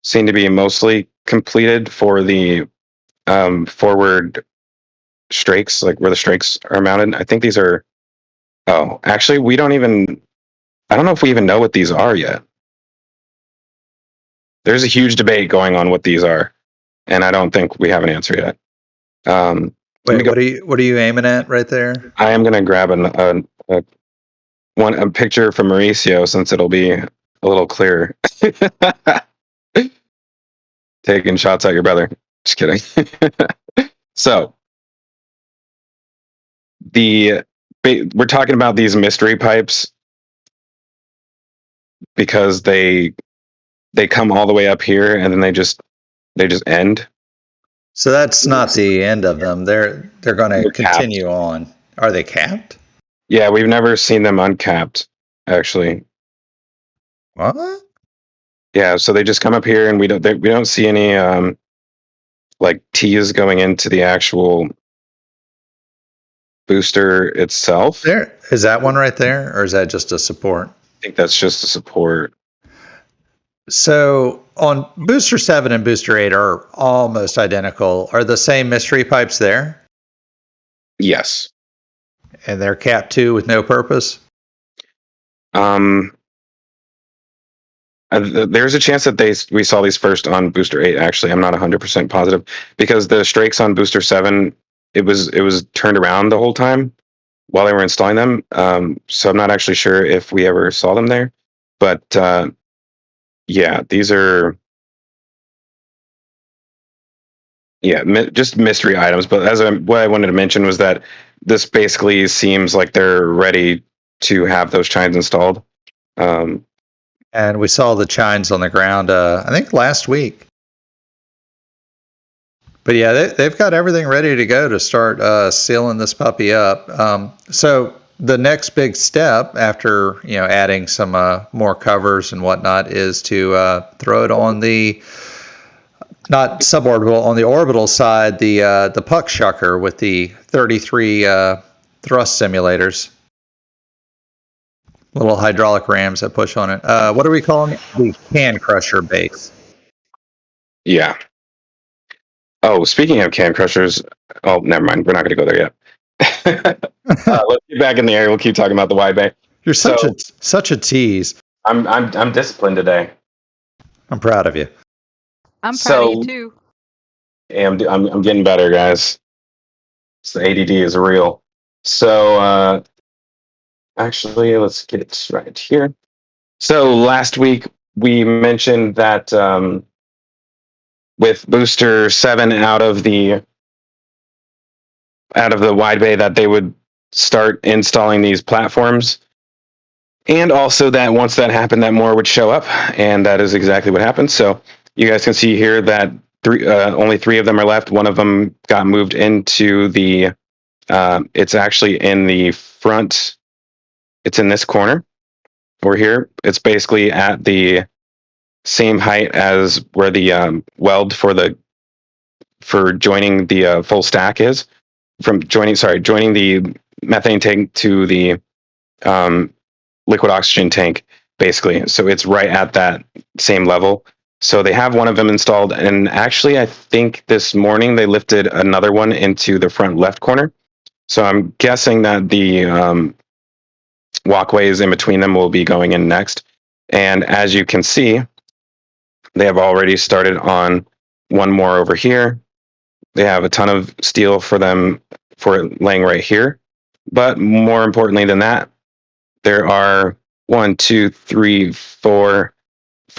seem to be mostly completed for the forward strakes, like where the strakes are mounted. I think these are. Oh, actually, I don't know if we even know what these are yet. There's a huge debate going on what these are, and I don't think we have an answer yet. Wait, what are you aiming at right there? I am going to grab a picture from Mauricio since it'll be a little clearer. Taking shots at your brother. Just kidding. So we're talking about these mystery pipes because they come all the way up here and then they just end. So that's not the end of them. They're going to They're continue on. Are they capped? Yeah, we've never seen them uncapped, actually. What? Yeah, so they just come up here and we don't see any like T's going into the actual booster itself. There is that one right there, or is that just a support? I think that's just a support. So on Booster 7 and Booster 8 are almost identical. Are the same mystery pipes there? Yes. And they're capped too with no purpose? There's a chance that we saw these first on Booster 8. Actually, I'm not 100% positive because the strakes on Booster 7, it was turned around the whole time while they were installing them. So I'm not actually sure if we ever saw them there. But yeah, these are just mystery items. But what I wanted to mention was that this basically seems like they're ready to have those chines installed. And we saw the chines on the ground, I think last week. But yeah, they've got everything ready to go to start sealing this puppy up. So the next big step after adding some more covers and whatnot is to throw it on the not suborbital, on the orbital side, the puck shucker with the 33 thrust simulators. Little hydraulic rams that push on it. What are we calling it? The can crusher base. Yeah. Oh, speaking of can crushers, oh, never mind. We're not going to go there yet. Let's get back in the air. We'll keep talking about the wide bay. You're such a tease. I'm disciplined today. I'm proud of you. I'm proud of you too. Yeah, I'm getting better, guys. So the ADD is real. So actually, let's get right here. So last week we mentioned that with Booster 7 out of the wide bay that they would start installing these platforms, and also that once that happened, that more would show up, and that is exactly what happened. So you guys can see here that only 3 of them are left. One of them got moved into the. It's actually in the front. It's in this corner over here. It's basically at the same height as where the weld for joining the full stack is. Joining the methane tank to the liquid oxygen tank, basically. So it's right at that same level. So they have one of them installed, and actually, I think this morning they lifted another one into the front left corner. So I'm guessing that the walkways in between them will be going in next. And as you can see, they have already started on one more over here. They have a ton of steel for them for laying right here. But more importantly than that, there are 1, 2, 3, 4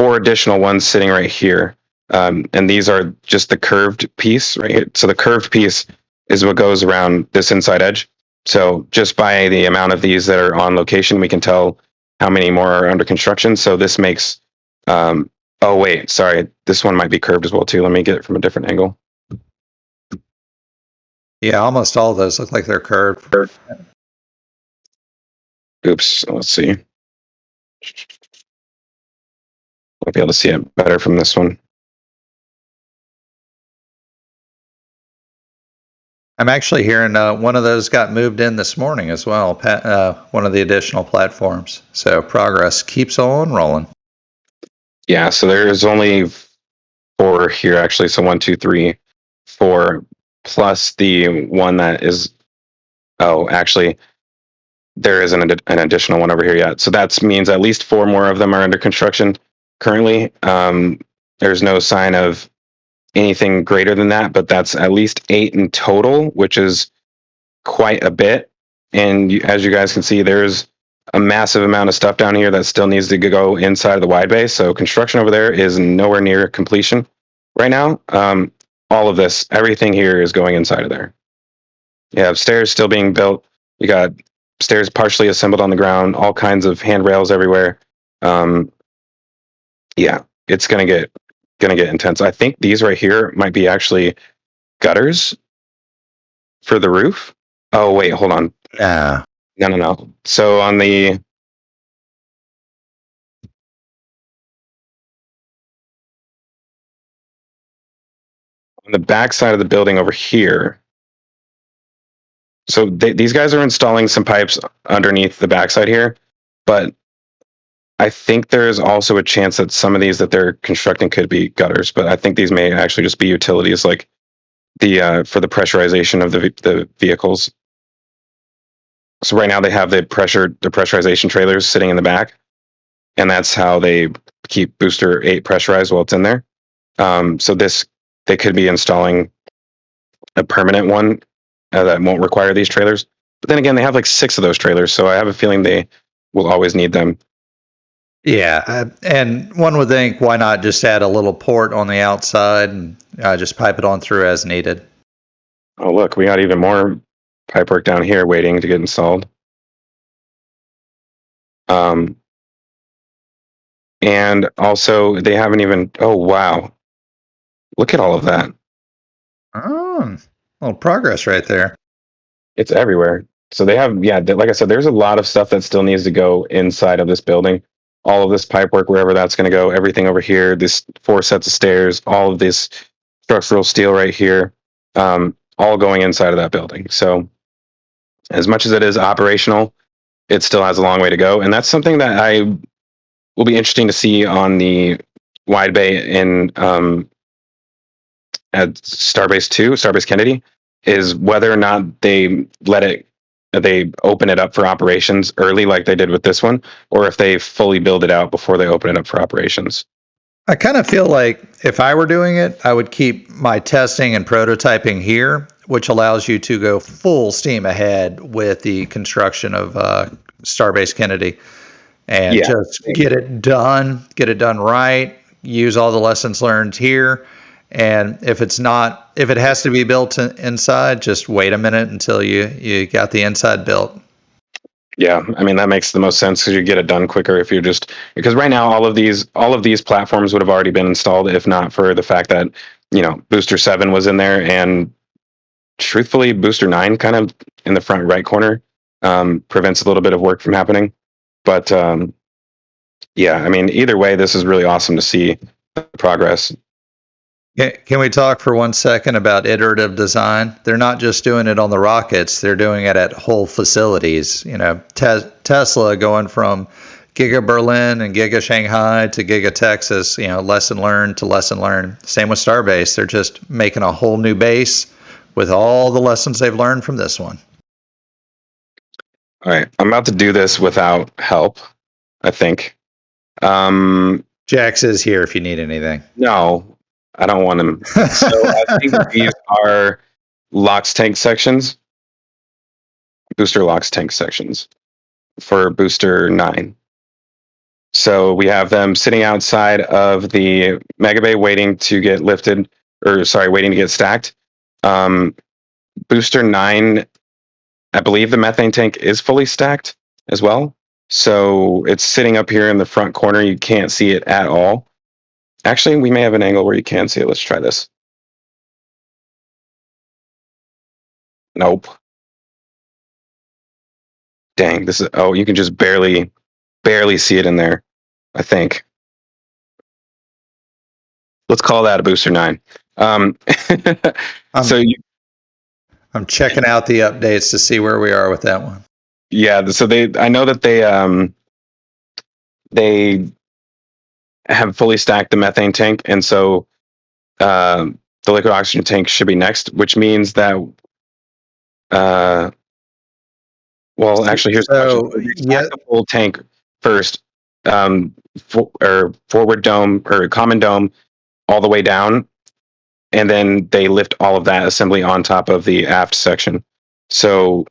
additional ones sitting right here. And these are just the curved piece right here. So the curved piece is what goes around this inside edge. So just by the amount of these that are on location, we can tell how many more are under construction. So this makes, oh wait, sorry, this one might be curved as well too. Let me get it from a different angle. Yeah, almost all of those look like they're curved. Oops, let's see. I'll be able to see it better from this one. I'm actually hearing one of those got moved in this morning as well, one of the additional platforms. So progress keeps on rolling. Yeah, so there's only 4 here actually. So 1, 2, 3, 4, plus the one that is. Oh, actually, there isn't an additional one over here yet. So that means at least 4 more of them are under construction currently. There's no sign of anything greater than that, but that's at least 8 in total, which is quite a bit. And as you guys can see, there's a massive amount of stuff down here that still needs to go inside of the wide bay. So construction over there is nowhere near completion right now. All of this, everything here is going inside of there. You have stairs still being built. You got stairs partially assembled on the ground, all kinds of handrails everywhere. Yeah, it's gonna get intense. I think these right here might be actually gutters for the roof. Oh wait, hold on. Yeah. No. So on the back side of the building over here. So these guys are installing some pipes underneath the backside here, but I think there's also a chance that some of these that they're constructing could be gutters, but I think these may actually just be utilities, like the for the pressurization of the vehicles. So right now they have the pressurization trailers sitting in the back, and that's how they keep booster 8 pressurized while it's in there. So they could be installing a permanent one that won't require these trailers. But then again, they have like 6 of those trailers, so I have a feeling they will always need them. Yeah, and one would think, why not just add a little port on the outside and just pipe it on through as needed? Oh, look, we got even more pipework down here waiting to get installed. And also, they haven't even. Oh, wow! Look at all of that. Oh, a little progress right there. It's everywhere. So they have, yeah, like I said, there's a lot of stuff that still needs to go inside of this building. All of this pipework, wherever that's going to go, everything over here, this 4 sets of stairs, all of this structural steel right here, all going inside of that building. So as much as it is operational, it still has a long way to go. And that's something that will be interesting to see on the wide bay in at Starbase Kennedy, is whether or not they open it up for operations early like they did with this one, or if they fully build it out before they open it up for operations. I kind of feel like if I were doing it, I would keep my testing and prototyping here, which allows you to go full steam ahead with the construction of Starbase Kennedy and just get it done right, use all the lessons learned here. And if it has to be built inside, just wait a minute until you got the inside built. Yeah, I mean, that makes the most sense because you get it done quicker if you're just, because right now all of these platforms would have already been installed if not for the fact that, Booster 7 was in there, and truthfully Booster 9 kind of in the front right corner prevents a little bit of work from happening. But yeah, I mean, either way, this is really awesome to see the progress. Can we talk for 1 second about iterative design? They're not just doing it on the rockets, they're doing it at whole facilities. Tesla going from Giga Berlin and Giga Shanghai to Giga Texas, lesson learned to lesson learned. Same with Starbase. They're just making a whole new base with all the lessons they've learned from this one. All right, I'm about to do this without help, I think. Jax is here if you need anything. No, I don't want him. So I think these are LOX tank sections, booster LOX tank sections for booster 9. So we have them sitting outside of the Mega Bay waiting to get lifted, waiting to get stacked. Booster 9, I believe the methane tank is fully stacked as well. So it's sitting up here in the front corner. You can't see it at all. Actually, we may have an angle where you can see it. Let's try this. Nope. Dang, this is, you can just barely see it in there, I think. Let's call that a booster 9. I'm checking out the updates to see where we are with that one. Yeah, so I know that they have fully stacked the methane tank, and so the liquid oxygen tank should be next, which means that actually, here's the question. The full tank first, forward dome or common dome all the way down, and then they lift all of that assembly on top of the aft section. So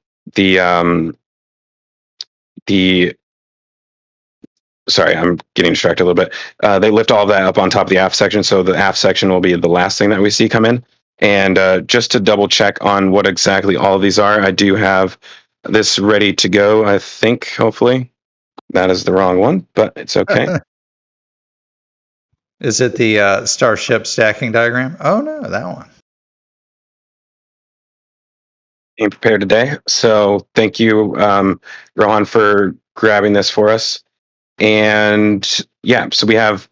sorry, I'm getting distracted a little bit. They lift all of that up on top of the aft section, so the aft section will be the last thing that we see come in. And just to double check on what exactly all of these are, I do have this ready to go, I think, hopefully. That is the wrong one, but it's okay. Is it the Starship stacking diagram? Oh, no, that one. Being prepared today. So thank you, Rohan, for grabbing this for us. And yeah, so we have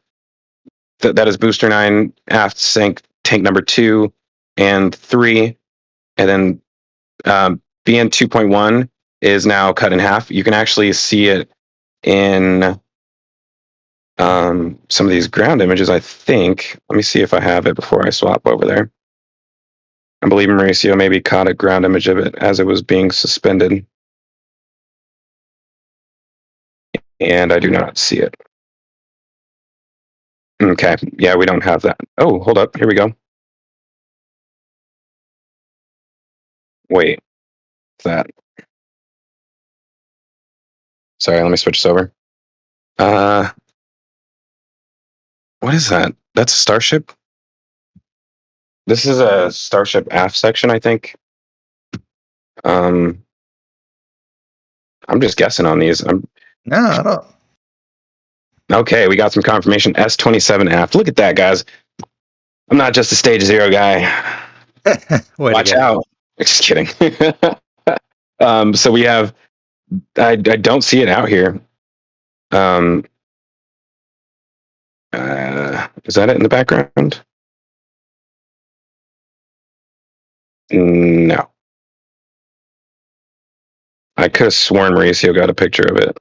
that is booster 9 aft tank number 2 and 3, and then BN 2.1 is now cut in half. You can actually see it in some of these ground images, I think. Let me see if I have it before I swap over there. I believe Mauricio maybe caught a ground image of it as it was being suspended. And I do not see it. Okay, yeah, we don't have that. Oh, hold up, here we go. Wait, that. Sorry, let me switch this over. What is that? That's a Starship? This is a Starship aft section, I think. I'm just guessing on these. No, I don't. Okay, we got some confirmation. S27 aft. Look at that, guys. I'm not just a stage 0 guy. Watch out. Just kidding. So we have, I don't see it out here. Is that it in the background? No. I could have sworn Mauricio got a picture of it.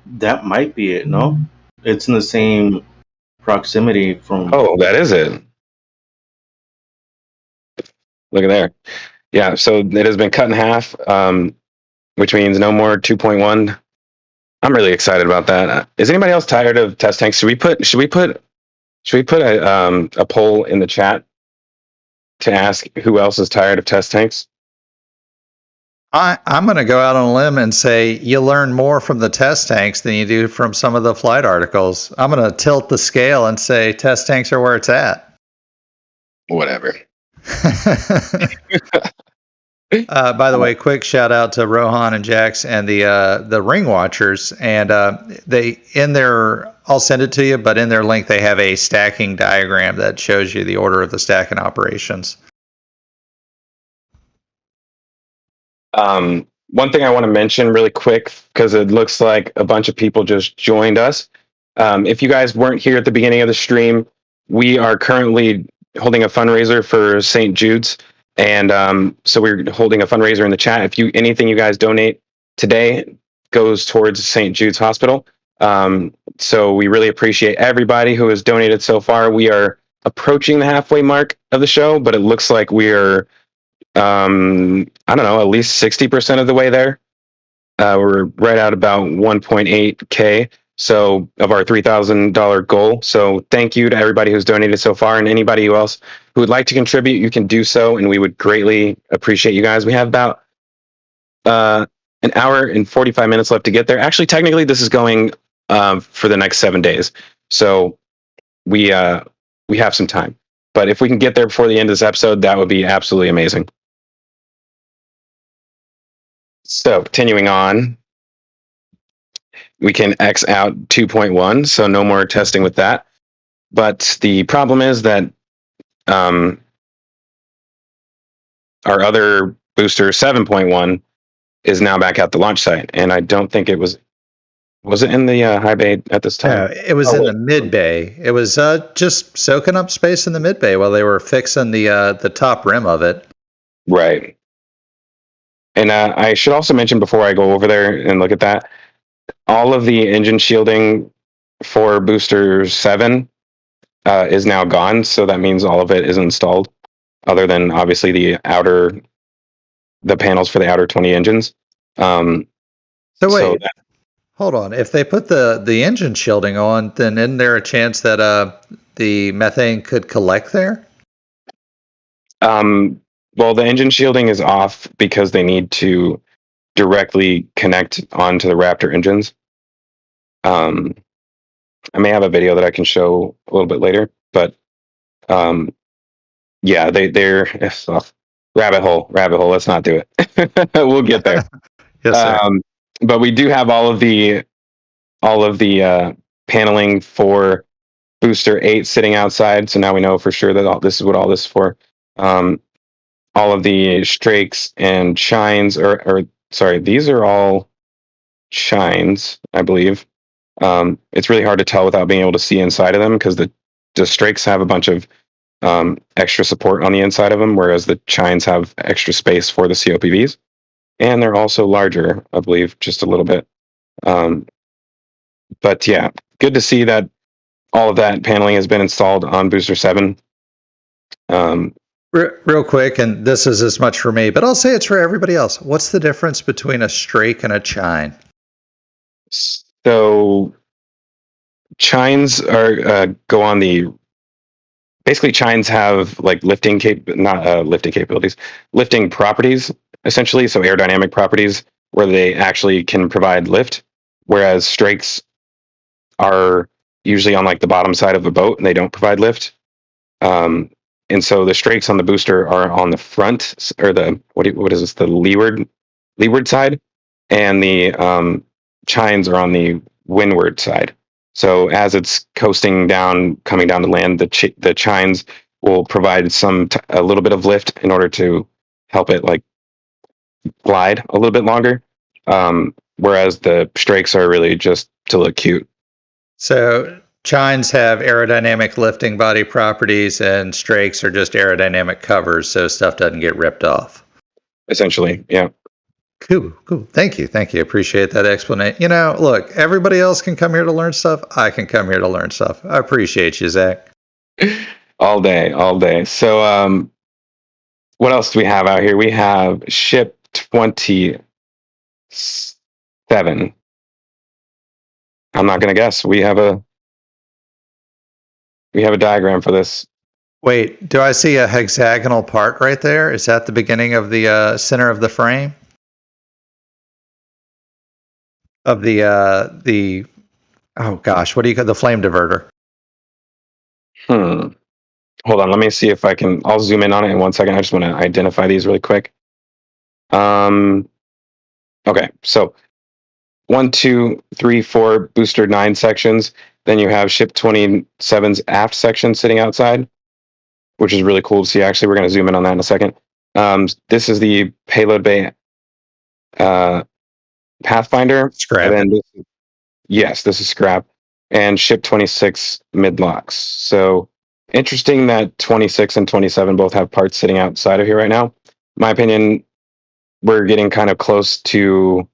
That might be it, no? It's in the same proximity from... Oh, that is it. Look at there. Yeah, so it has been cut in half, which means no more 2.1. I'm really excited about that. Is anybody else tired of test tanks? Should we put a poll in the chat to ask who else is tired of test tanks? I'm going to go out on a limb and say you learn more from the test tanks than you do from some of the flight articles. I'm going to tilt the scale and say test tanks are where it's at. Whatever. By the way, quick shout out to Rohan and Jax and the Ring Watchers, and they in their, I'll send it to you, but in their link they have a stacking diagram that shows you the order of the stacking operations. One thing I want to mention really quick, because it looks like a bunch of people just joined us. If you guys weren't here at the beginning of the stream, we are currently holding a fundraiser for St. Jude's. And so we're holding a fundraiser in the chat. If anything you guys donate today goes towards St. Jude's Hospital. So we really appreciate everybody who has donated so far. We are approaching the halfway mark of the show, but it looks like we're, I don't know, at least 60% of the way there. We're right at about 1.8K. So of our $3,000 goal. So thank you to everybody who's donated so far, and anybody else who would like to contribute, you can do so, and we would greatly appreciate you guys. We have about an hour and 45 minutes left to get there. Actually, technically, this is going for the next 7 days. So we have some time. But if we can get there before the end of this episode, that would be absolutely amazing. So continuing on, we can X out 2.1, so no more testing with that. But the problem is that our other booster 7.1 is now back at the launch site, and I don't think it was it in the high bay at this time? No, it was in the mid bay. It was just soaking up space in the mid bay while they were fixing the top rim of it. Right. And I should also mention before I go over there and look at that, all of the engine shielding for booster 7 is now gone, so that means all of it is installed, other than obviously the panels for the outer 20 engines. So wait, hold on. If they put the engine shielding on, then isn't there a chance that the methane could collect there? Well, the engine shielding is off because they need to directly connect onto the Raptor engines. I may have a video that I can show a little bit later, but yeah, they're rabbit hole. Let's not do it. We'll get there. Yes, sir. But we do have all of the paneling for booster 8 sitting outside, so now we know for sure that this is what all this is for. All of the strakes and chines, or sorry, these are all chines, I believe. It's really hard to tell without being able to see inside of them because the strakes have a bunch of extra support on the inside of them, whereas the chines have extra space for the COPVs. And they're also larger, I believe, just a little bit. But yeah, good to see that all of that paneling has been installed on Booster 7. Real quick, and this is as much for me, but I'll say it's for everybody else. What's the difference between a strake and a chine? So chines are go on the. Basically, chines have like lifting capabilities, lifting properties essentially. So aerodynamic properties where they actually can provide lift, whereas strakes are usually on like the bottom side of a boat and they don't provide lift. And so the strakes on the booster are on the front, or the what is this? The leeward side, and the chines are on the windward side. So as it's coasting down, coming down to land, the chines will provide a little bit of lift in order to help it like glide a little bit longer. Whereas the strakes are really just to look cute. So chines have aerodynamic lifting body properties, and strakes are just aerodynamic covers, so stuff doesn't get ripped off. Essentially, yeah. Cool. Thank you. Appreciate that explanation. Look, everybody else can come here to learn stuff. I can come here to learn stuff. I appreciate you, Zach. All day. So, what else do we have out here? We have ship 27. I'm not going to guess. We have a diagram for this. Wait, do I see a hexagonal part right there? Is that the beginning of the center of the frame? Of the oh gosh, what do you call the flame diverter? Hold on, let me see if I can. I'll zoom in on it in 1 second. I just want to identify these really quick. Okay, so 1, 2, 3, 4 booster 9 sections. Then you have ship 27's aft section sitting outside, which is really cool to see. Actually, we're going to zoom in on that in a second. This is the payload bay Pathfinder. Scrap. And then this is scrap. And ship 26 mid-locks. So interesting that 26 and 27 both have parts sitting outside of here right now. My opinion, we're getting kind of close to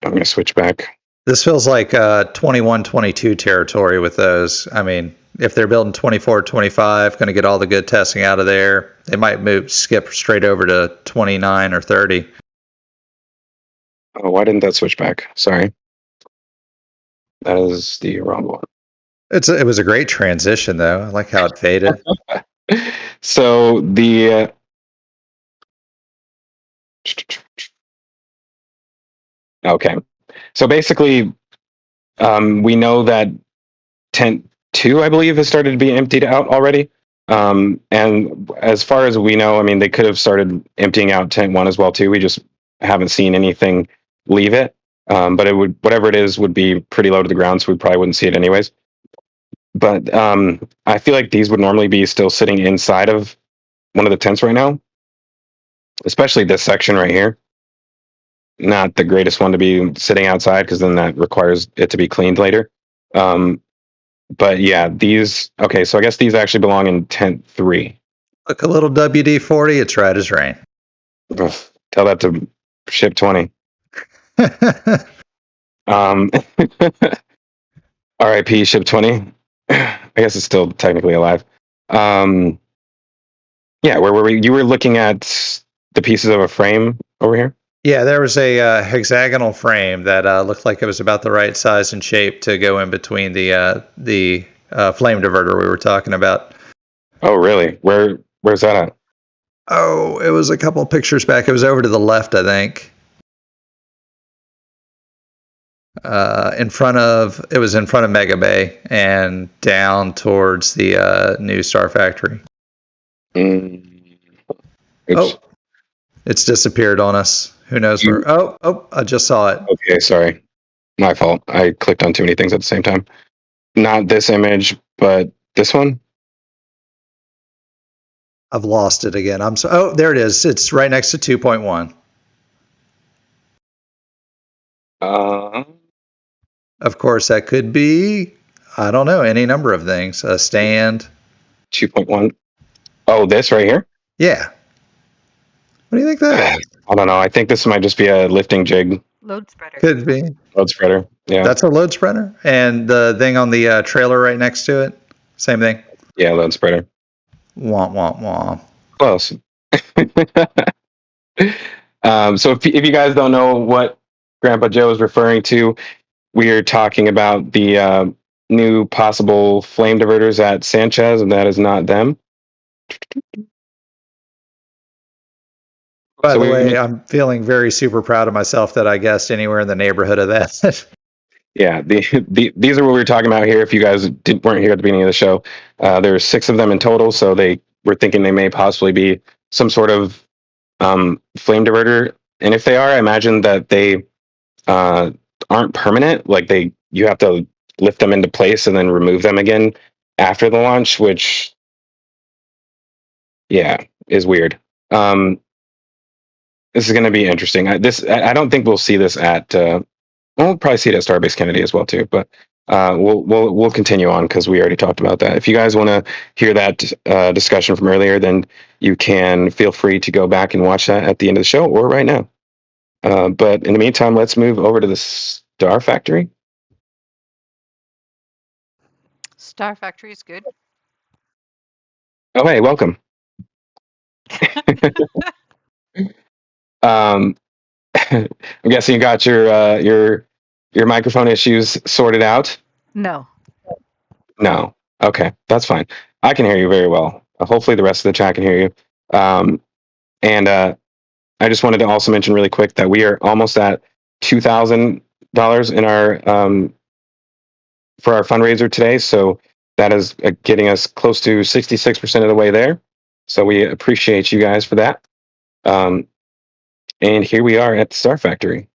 I'm going to switch back. This feels like 21-22 territory with those. I mean, if they're building 24-25, going to get all the good testing out of there, they might skip straight over to 29 or 30. Oh, why didn't that switch back? Sorry. That is the wrong one. It was a great transition, though. I like how it faded. So the okay. So basically, we know that tent 2, I believe, has started to be emptied out already. And as far as we know, I mean, they could have started emptying out tent 1 as well too. We just haven't seen anything leave it. But it would, whatever it is, would be pretty low to the ground, so we probably wouldn't see it anyways. But I feel like these would normally be still sitting inside of one of the tents right now, especially this section right here. Not the greatest one to be sitting outside, because then that requires it to be cleaned later. But yeah, these, okay, so I guess these actually belong in tent 3. Look, a little WD-40, it's right as rain. Ugh, tell that to ship 20. RIP ship 20. I guess it's still technically alive. Yeah, where were we? You were looking at the pieces of a frame over here? Yeah, there was a hexagonal frame that looked like it was about the right size and shape to go in between the flame diverter we were talking about. Oh, really? Where's that at? Oh, it was a couple pictures back. It was over to the left, I think. It was in front of Mega Bay and down towards the new Starfactory. Oops. Oh, it's disappeared on us. Who knows where? Oh, I just saw it. Okay, sorry. My fault. I clicked on too many things at the same time. Not this image, but this one. I've lost it again. Oh, there it is. It's right next to 2.1. Of course, that could be, I don't know, any number of things. A stand. 2.1. Oh, this right here? Yeah. What do you think that is? I don't know. I think this might just be a lifting jig. Load spreader. Could be. Load spreader. Yeah. That's a load spreader. And the thing on the trailer right next to it, same thing. Yeah, load spreader. Womp, womp, womp. Close. So if you guys don't know what Grandpa Joe is referring to, we are talking about the new possible flame diverters at Sanchez, and that is not them. By the way, I'm feeling very super proud of myself that I guessed anywhere in the neighborhood of that. Yeah, these are what we were talking about here. If you guys weren't here at the beginning of the show, there are 6 of them in total, so they were thinking they may possibly be some sort of flame diverter. And if they are, I imagine that they aren't permanent. Like you have to lift them into place and then remove them again after the launch, which, yeah, is weird. This is going to be interesting. I don't think we'll see this at. We'll probably see it at Starbase Kennedy as well too. But we'll continue on because we already talked about that. If you guys want to hear that discussion from earlier, then you can feel free to go back and watch that at the end of the show or right now. But in the meantime, let's move over to the Starfactory. Starfactory is good. Oh, hey, welcome. I'm guessing you got your microphone issues sorted out. No. No. Okay, that's fine. I can hear you very well. Hopefully, the rest of the chat can hear you. And I just wanted to also mention really quick that we are almost at $2,000 in our for our fundraiser today. So that is getting us close to 66% of the way there. So we appreciate you guys for that. And here we are at the Starfactory.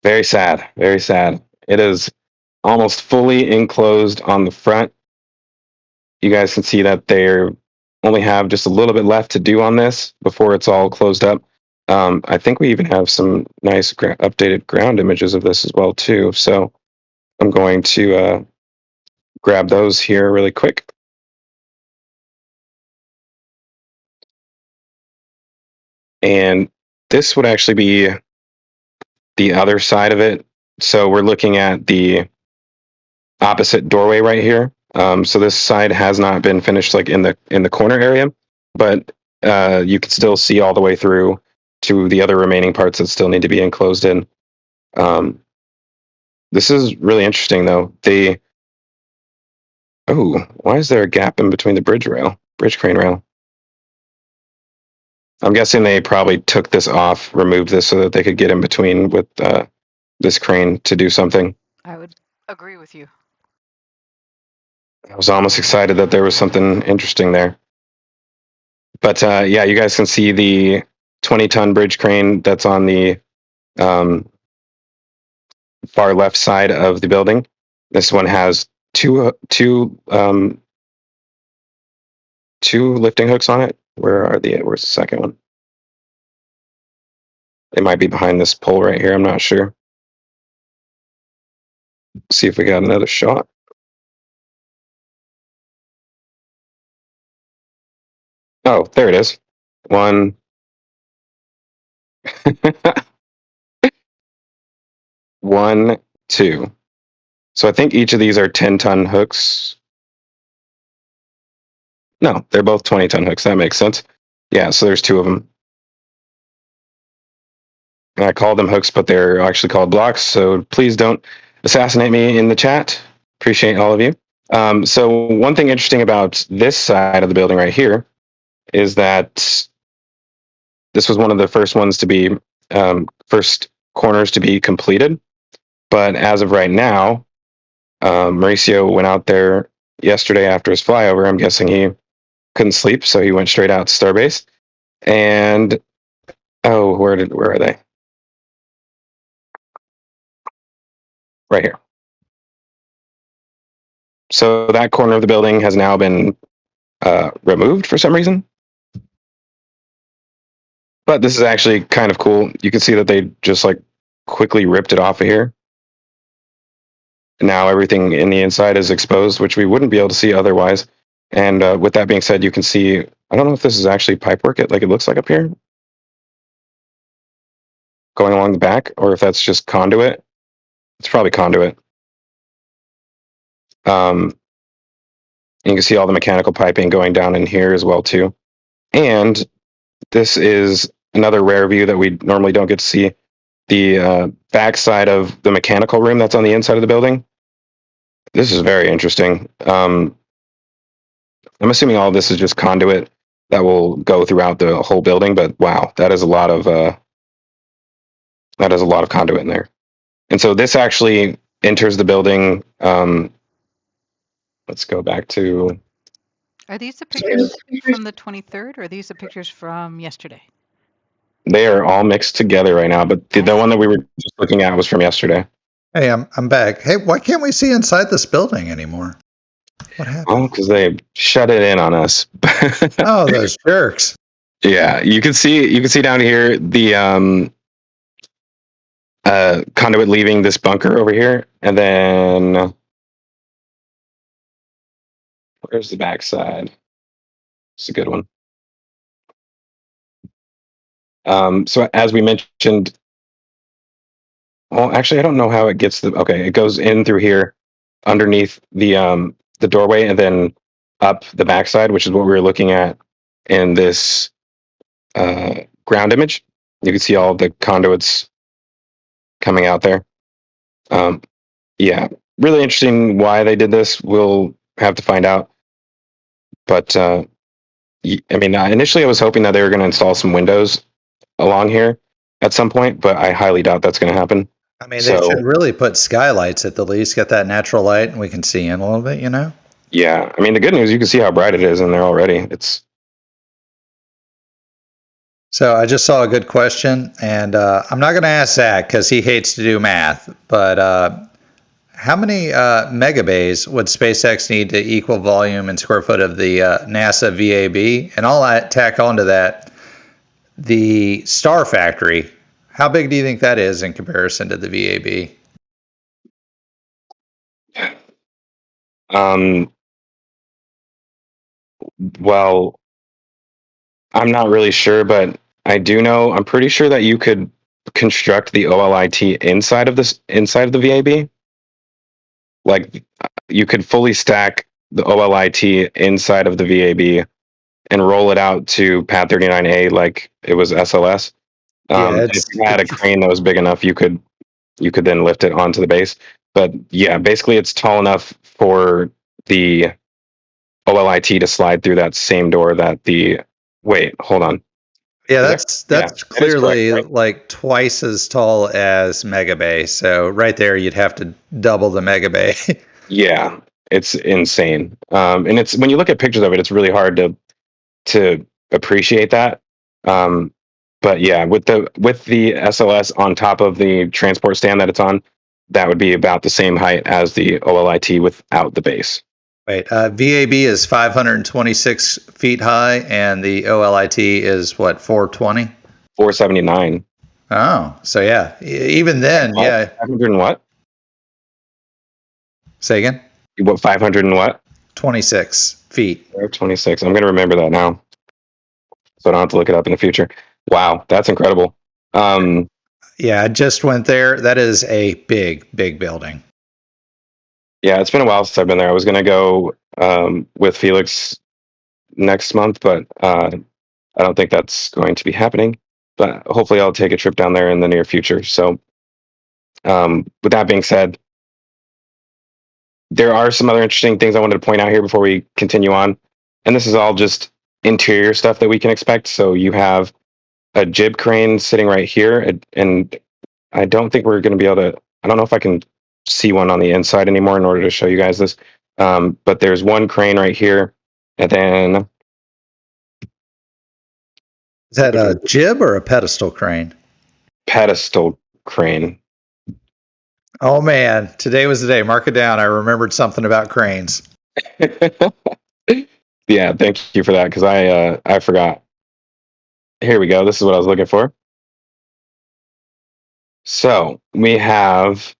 Very sad, very sad. It is almost fully enclosed on the front. You guys can see that they only have just a little bit left to do on this before it's all closed up. I think we even have some nice updated ground images of this as well too. So I'm going to grab those here really quick. And this would actually be the other side of it. So we're looking at the opposite doorway right here. So this side has not been finished, like in the corner area, but you can still see all the way through to the other remaining parts that still need to be enclosed in. This is really interesting, though. Why is there a gap in between the bridge crane rail? I'm guessing they probably took this off, removed this so that they could get in between with this crane to do something. I would agree with you. I was almost excited that there was something interesting there. But yeah, you guys can see the 20-ton bridge crane that's on the far left side of the building. This one has two lifting hooks on it. Where's the second one? It might be behind this pole right here. I'm not sure. See if we got another shot. Oh, there it is. One. 1, 2. So I think each of these are 10-ton hooks. No, they're both 20-ton hooks. That makes sense. Yeah, so there's 2 of them. And I call them hooks, but they're actually called blocks. So please don't assassinate me in the chat. Appreciate all of you. So one thing interesting about this side of the building right here is that this was one of the first ones to be first corners to be completed. But as of right now, Mauricio went out there yesterday after his flyover. I'm guessing he couldn't sleep, so he went straight out to Starbase. And where are they? Right here. So that corner of the building has now been removed for some reason. But this is actually kind of cool. You can see that they just like quickly ripped it off of here. Now everything in the inside is exposed, which we wouldn't be able to see otherwise. And with that being said, you can see, I don't know if this is actually pipework, like it looks like up here, going along the back, or if that's just conduit. It's probably conduit. You can see all the mechanical piping going down in here as well too. And this is another rare view that we normally don't get to see. The back side of the mechanical room that's on the inside of the building. This is very interesting. I'm assuming all of this is just conduit that will go throughout the whole building, but wow, that is a lot of conduit in there. And so this actually enters the building. Let's go back to. Are these the pictures from the 23rd, or are these the pictures from yesterday? They are all mixed together right now, but the one that we were just looking at was from yesterday. Hey, I'm back. Hey, why can't we see inside this building anymore? What happened? Oh, because they shut it in on us. Oh, those jerks. Yeah, you can see down here the conduit leaving this bunker over here, and then where's the backside? It's a good one. So as we mentioned, well, actually, I don't know how it gets okay, it goes in through here, underneath the doorway, and then up the backside, which is what we were looking at in this ground image. You can see all the conduits coming out there. Yeah, really interesting why they did this. We'll have to find out. But I mean, initially I was hoping that they were going to install some windows along here at some point, but I highly doubt that's going to happen. I mean, they should really put skylights at the least, get that natural light, and we can see in a little bit, you know? Yeah, I mean, the good news, you can see how bright it is in there already. So I just saw a good question, and I'm not going to ask Zach because he hates to do math, but how many megabays would SpaceX need to equal volume and square foot of the NASA VAB? And I'll tack onto that the Starfactory. How big do you think that is in comparison to the VAB? Well, I'm not really sure, but I do know, I'm pretty sure that you could construct the OLIT inside of the VAB. Like you could fully stack the OLIT inside of the VAB and roll it out to Pad 39A like it was SLS. If you had a crane that was big enough, you could then lift it onto the base. But yeah, basically it's tall enough for the OLIT to slide through that same door that the hold on. Yeah, that's clearly correct, right? like twice as tall as Mega Bay. So right there, you'd have to double the Mega Bay. Yeah, it's insane. And it's when you look at pictures of it, it's really hard to appreciate that. But yeah, with the SLS on top of the transport stand that it's on, that would be about the same height as the OLIT without the base. Wait, VAB is 526 feet high, and the OLIT is what, 420? 479. Oh, so yeah, even then, What? yeah. 500 and what? Say again? What, 500 and what? 26 feet. 26. I'm going to remember that now, so I don't have to look it up in the future. Wow, that's incredible. Yeah, I just went there. That is a big, big building. Yeah, it's been a while since I've been there. I was going to go with Felix next month, but I don't think that's going to be happening. But hopefully I'll take a trip down there in the near future. So with that being said, there are some other interesting things I wanted to point out here before we continue on. And this is all just interior stuff that we can expect. So you have a jib crane sitting right here. And I don't think we're going to be able to, I don't know if I can see one on the inside anymore in order to show you guys this. But there's one crane right here. And then... Is that a jib or a pedestal crane? Pedestal crane. Oh man, today was the day. Mark it down. I remembered something about cranes. Yeah, thank you for that, because I forgot. Here we go. This is what I was looking for. So we have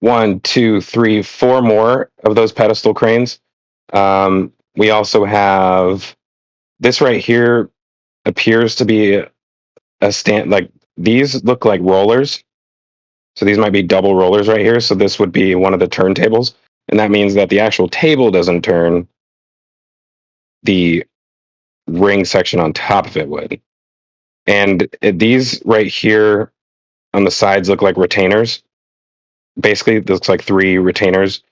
1, 2, 3, 4 more of those pedestal cranes. We also have this right here appears to be a stand. Like these look like rollers. So these might be double rollers right here. So this would be one of the turntables. And that means that the actual table doesn't turn. The ring section on top of it would. And these right here on the sides look like retainers. Basically, it looks like 3 retainers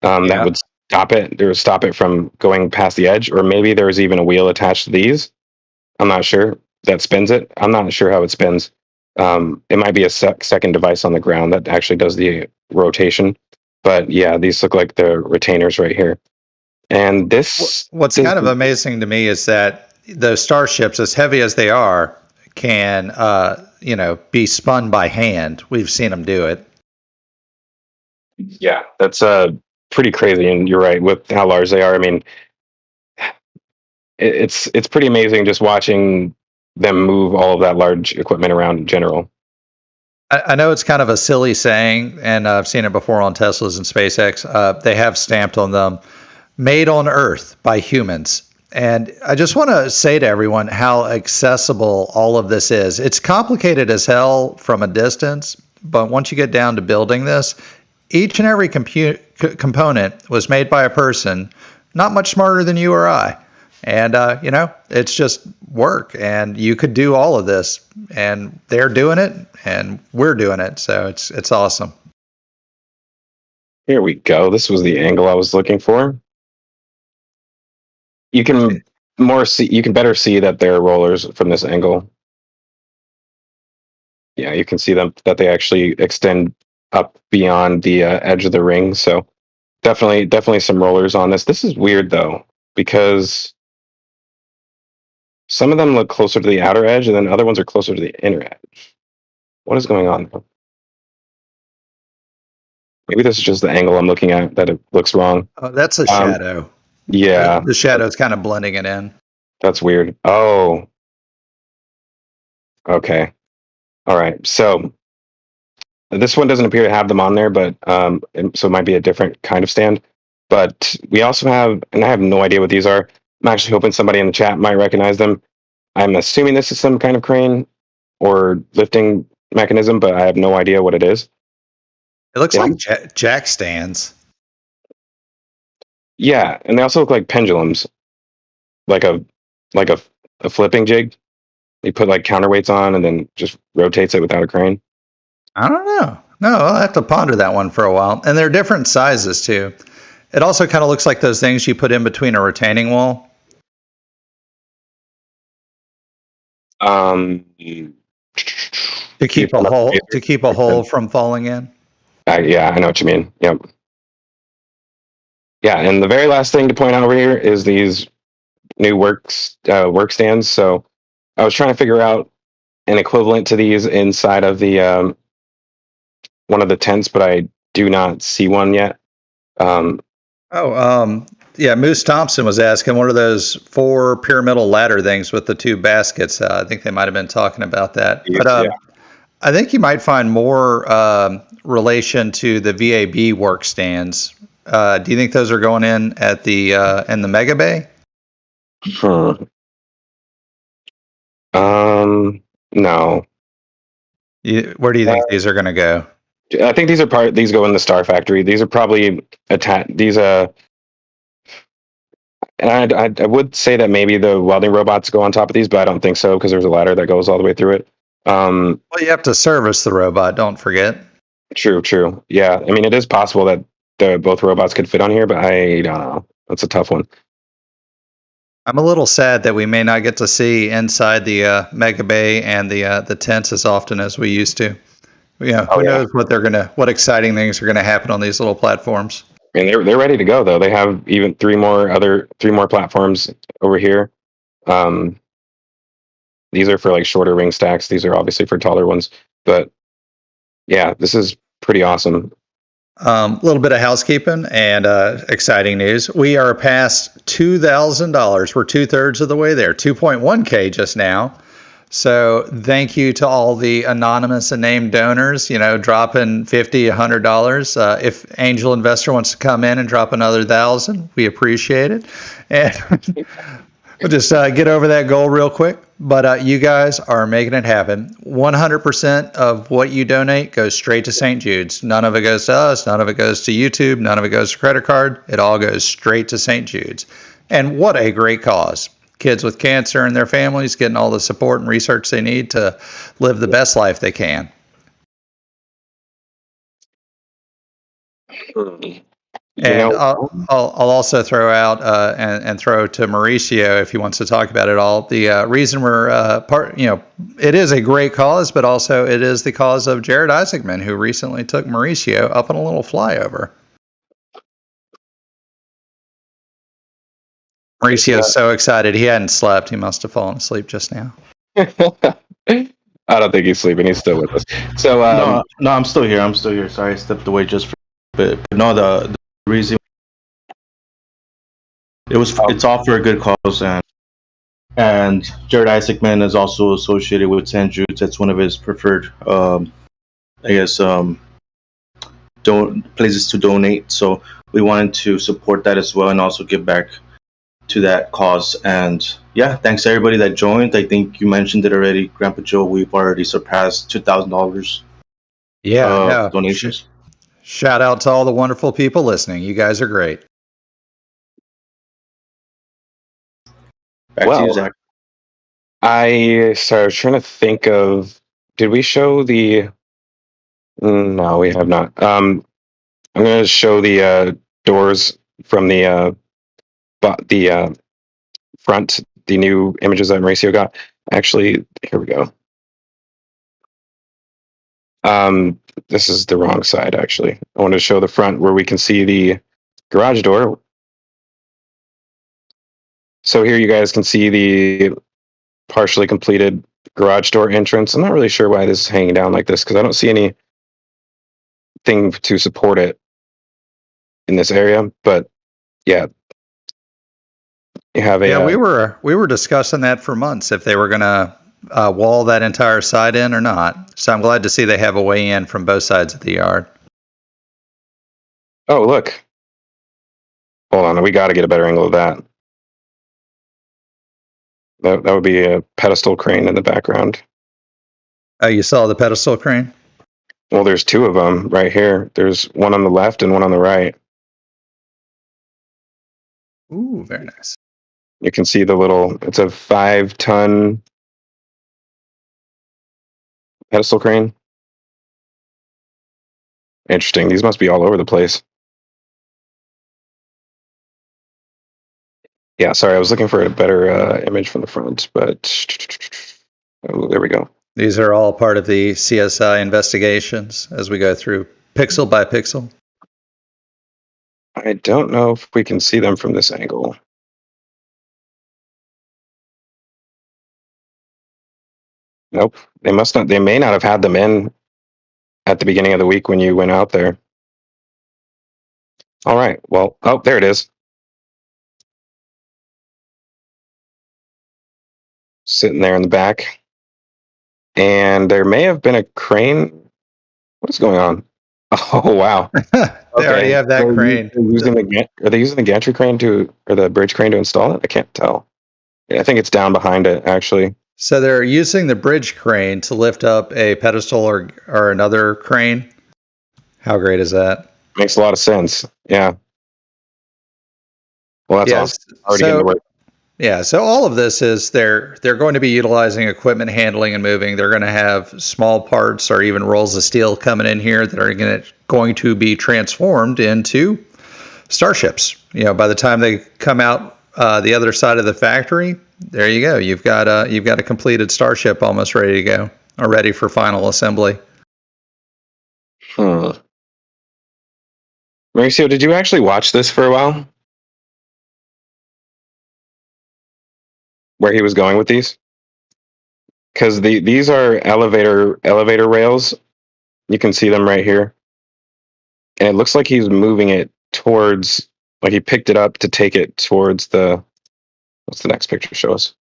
that would stop it from going past the edge. Or maybe there's even a wheel attached to these. I'm not sure. That spins it. I'm not sure how it spins. It might be a second device on the ground that actually does the rotation. But yeah, these look like the retainers right here. And what's kind of amazing to me is that those starships, as heavy as they are, can be spun by hand. We've seen them do it. Yeah, that's pretty crazy. And you're right with how large they are. I mean, it's pretty amazing just watching them move all of that large equipment around in general. I know it's kind of a silly saying, and I've seen it before on Teslas and SpaceX. They have stamped on them, "Made on Earth by humans." And I just want to say to everyone how accessible all of this is. It's complicated as hell from a distance, but once you get down to building this, each and every component was made by a person not much smarter than you or I. And, it's just work. And you could do all of this. And they're doing it, and we're doing it. So it's awesome. Here we go. This was the angle I was looking for. You can better see that they're rollers from this angle. Yeah, you can see them that they actually extend up beyond the edge of the ring. So definitely some rollers on this. This is weird though, because some of them look closer to the outer edge, and then other ones are closer to the inner edge. What is going on? Maybe this is just the angle I'm looking at that it looks wrong. Oh, that's a shadow. Yeah. The shadow's kind of blending it in. That's weird. Oh. Okay. All right. So this one doesn't appear to have them on there, but so it might be a different kind of stand. But we also have, and I have no idea what these are. I'm actually hoping somebody in the chat might recognize them. I'm assuming this is some kind of crane, or lifting mechanism, but I have no idea what it is. It looks Yeah. like jack stands. Yeah, and they also look like pendulums, like a flipping jig. You put like counterweights on and then just rotates it without a crane. I don't know. No, I'll have to ponder that one for a while. And they're different sizes too. It also kind of looks like those things you put in between a retaining wall. Um, To keep a hole from falling in. Yeah, I know what you mean. Yep. Yeah, and the very last thing to point out over here is these new work stands. So I was trying to figure out an equivalent to these inside of the one of the tents, but I do not see one yet. Yeah, Moose Thompson was asking, what are those 4 pyramidal ladder things with the 2 baskets? I think they might have been talking about that. But Yeah. I think you might find more relation to the VAB work stands. Do you think those are going in at the Mega Bay? No. Where do you think these are going to go? I think these go in the Starfactory. These are probably these and I would say that maybe the welding robots go on top of these, but I don't think so because there's a ladder that goes all the way through it. Well, you have to service the robot, don't forget. True. Yeah, I mean, it is possible that both robots could fit on here, but I don't know. That's a tough one. I'm a little sad that we may not get to see inside the Mega Bay and the tents as often as we used to. Who knows what exciting things are gonna happen on these little platforms. I mean, they're ready to go though. They have even three more platforms over here. These are for like shorter wing stacks. These are obviously for taller ones, but yeah, this is pretty awesome. A little bit of housekeeping and exciting news. We are past $2,000. We're 2/3 of the way there. 2.1K just now. So thank you to all the anonymous and named donors, dropping $50, $100. If Angel Investor wants to come in and drop another 1,000, we appreciate it. And we'll just get over that goal real quick. But you guys are making it happen. 100% of what you donate goes straight to St. Jude's. None of it goes to us. None of it goes to YouTube. None of it goes to credit card. It all goes straight to St. Jude's. And what a great cause. Kids with cancer and their families getting all the support and research they need to live the best life they can. And I'll also throw out and throw to Mauricio if he wants to talk about it all. The reason we're it is a great cause, but also it is the cause of Jared Isaacman, who recently took Mauricio up on a little flyover. Mauricio's so excited. He hadn't slept. He must have fallen asleep just now. I don't think he's sleeping. He's still with us. So no, I'm still here. Sorry, I stepped away just for a bit. But no, the reason it's all for a good cause, and Jared Isaacman is also associated with St. Jude's. That's one of his preferred, places to donate. So we wanted to support that as well, and also give back to that cause. And yeah, thanks to everybody that joined. I think you mentioned it already, Grandpa Joe. We've already surpassed $2,000. Yeah. Donations. Shout out to all the wonderful people listening. You guys are great. Back to you, Zach. I was trying to think of. Did we show the? No, we have not. I'm going to show the doors from the front. The new images that Mauricio got. Actually, here we go. This is the wrong side. Actually, I want to show the front where we can see the garage door. So here you guys can see the partially completed garage door entrance. I'm not really sure why this is hanging down like this because I don't see anything to support it in this area. But yeah, you have a. Yeah, we were discussing that for months if they were going to wall that entire side in or not. So I'm glad to see they have a way in from both sides of the yard. Oh, look. Hold on, we got to get a better angle of that. That would be a pedestal crane in the background. Oh, you saw the pedestal crane? Well, there's two of them right here. There's one on the left and one on the right. Ooh, very nice. You can see it's a 5-ton pedestal crane. Interesting. These must be all over the place. Yeah, sorry, I was looking for a better image from the front, but oh, there we go. These are all part of the CSI investigations as we go through pixel by pixel. I don't know if we can see them from this angle. Nope. They must not. They may not have had them in at the beginning of the week when you went out there. All right. Well, oh, there it is. Sitting there in the back. And there may have been a crane. What is going on? Oh, wow. They already have that crane. Are they using the gantry crane or the bridge crane to install it? I can't tell. Yeah, I think it's down behind it, actually. So they're using the bridge crane to lift up a pedestal or another crane. How great is that? Makes a lot of sense. Yeah. Well, that's awesome. Already getting to work. Yeah, so all of this is they're going to be utilizing equipment handling and moving. They're going to have small parts or even rolls of steel coming in here that are going to be transformed into starships. You know, by the time they come out the other side of the factory, there you go. You've got a completed starship almost ready to go, or ready for final assembly. Mauricio, did you actually watch this for a while? Where he was going with these? Because these are elevator rails. You can see them right here. And it looks like he's moving it towards, like he picked it up to take it towards what's the next picture show us?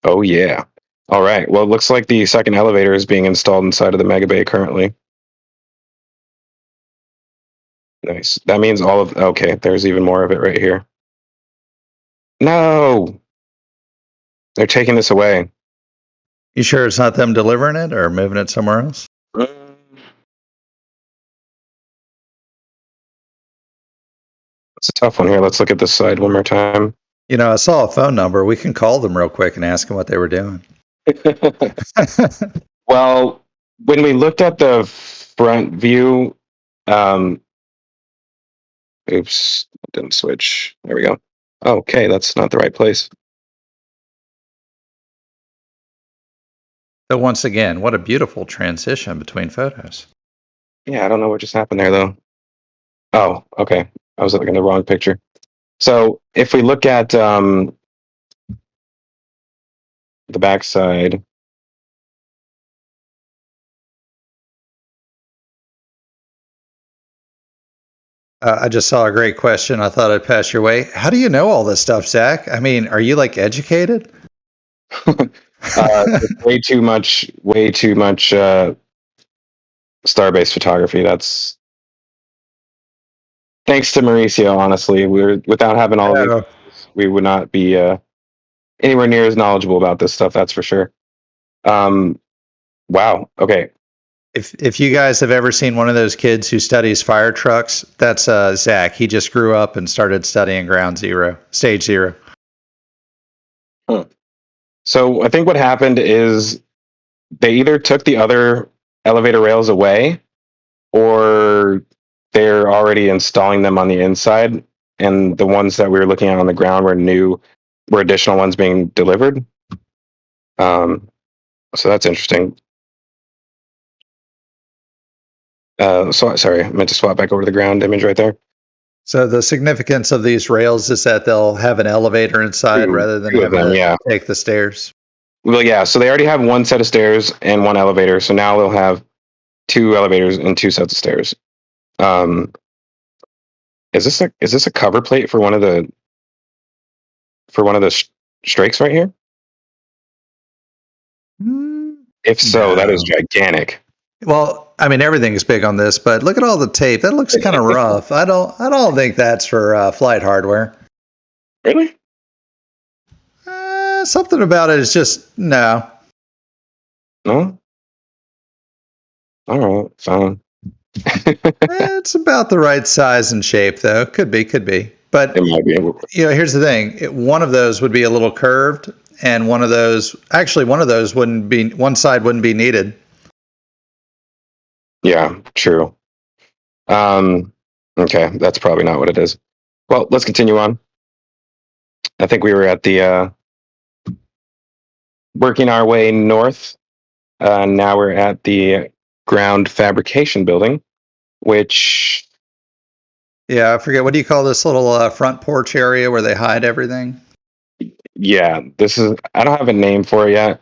Oh, yeah. All right. Well, it looks like the second elevator is being installed inside of the Mega Bay currently. Nice. That means okay, there's even more of it right here. No! They're taking this away. You sure it's not them delivering it or moving it somewhere else? It's a tough one here. Let's look at this side one more time. You know, I saw a phone number. We can call them real quick and ask them what they were doing. Well, when we looked at the front view, oops, didn't switch. There we go. Okay, that's not the right place. So once again, what a beautiful transition between photos. Yeah, I don't know what just happened there though. Oh, okay. I was looking at the wrong picture. So if we look at the backside, I just saw a great question. I thought I'd pass your way. How do you know all this stuff, Zach? I mean, are you like educated? way too much Starbase photography. That's thanks to Mauricio. Honestly, without having all of these, we would not be anywhere near as knowledgeable about this stuff. That's for sure. Wow. Okay. If you guys have ever seen one of those kids who studies fire trucks, that's Zach. He just grew up and started studying stage zero. Huh. So I think what happened is they either took the other elevator rails away or they're already installing them on the inside. And the ones that we were looking at on the ground were additional ones being delivered. So that's interesting. Sorry, I meant to swap back over to the ground image right there. So the significance of these rails is that they'll have an elevator inside rather than take the stairs. Well, yeah. So they already have one set of stairs and one elevator. So now they'll have two elevators and two sets of stairs. Is this a cover plate for one of the strakes right here? If so, that is gigantic. Well, I mean, everything is big on this, but look at all the tape. That looks kind of rough. I don't think that's for flight hardware. Really? Something about it is just no. No? All right, fine. It's about the right size and shape, though. Could be. But It might be. here's the thing: one of those would be a little curved, and one of those wouldn't be. One side wouldn't be needed. Yeah, true. Okay, that's probably not what it is. Well, let's continue on. I think we were at the working our way north. Now we're at the ground fabrication building, which Yeah, I forget, what do you call this little front porch area where they hide everything? yeah, this is. I don't have a name for it yet,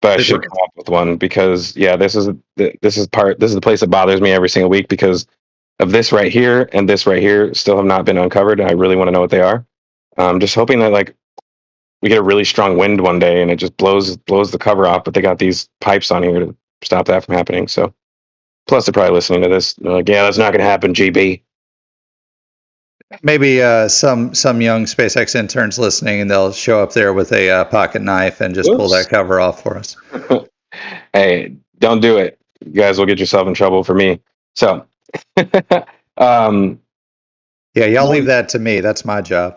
but I Is should it- come up with one because yeah, this is the place that bothers me every single week because of this right here and this right here still have not been uncovered, and I really want to know what they are. Just hoping that like we get a really strong wind one day and it just blows the cover off, but they got these pipes on here to stop that from happening. So plus they're probably listening to this. They're like, yeah, that's not going to happen, GB. Maybe some young SpaceX interns listening, and they'll show up there with a pocket knife and just pull Oops. that cover off for us. Hey, don't do it. You guys will get yourself in trouble for me. So, um, Yeah, y'all leave that to me. That's my job.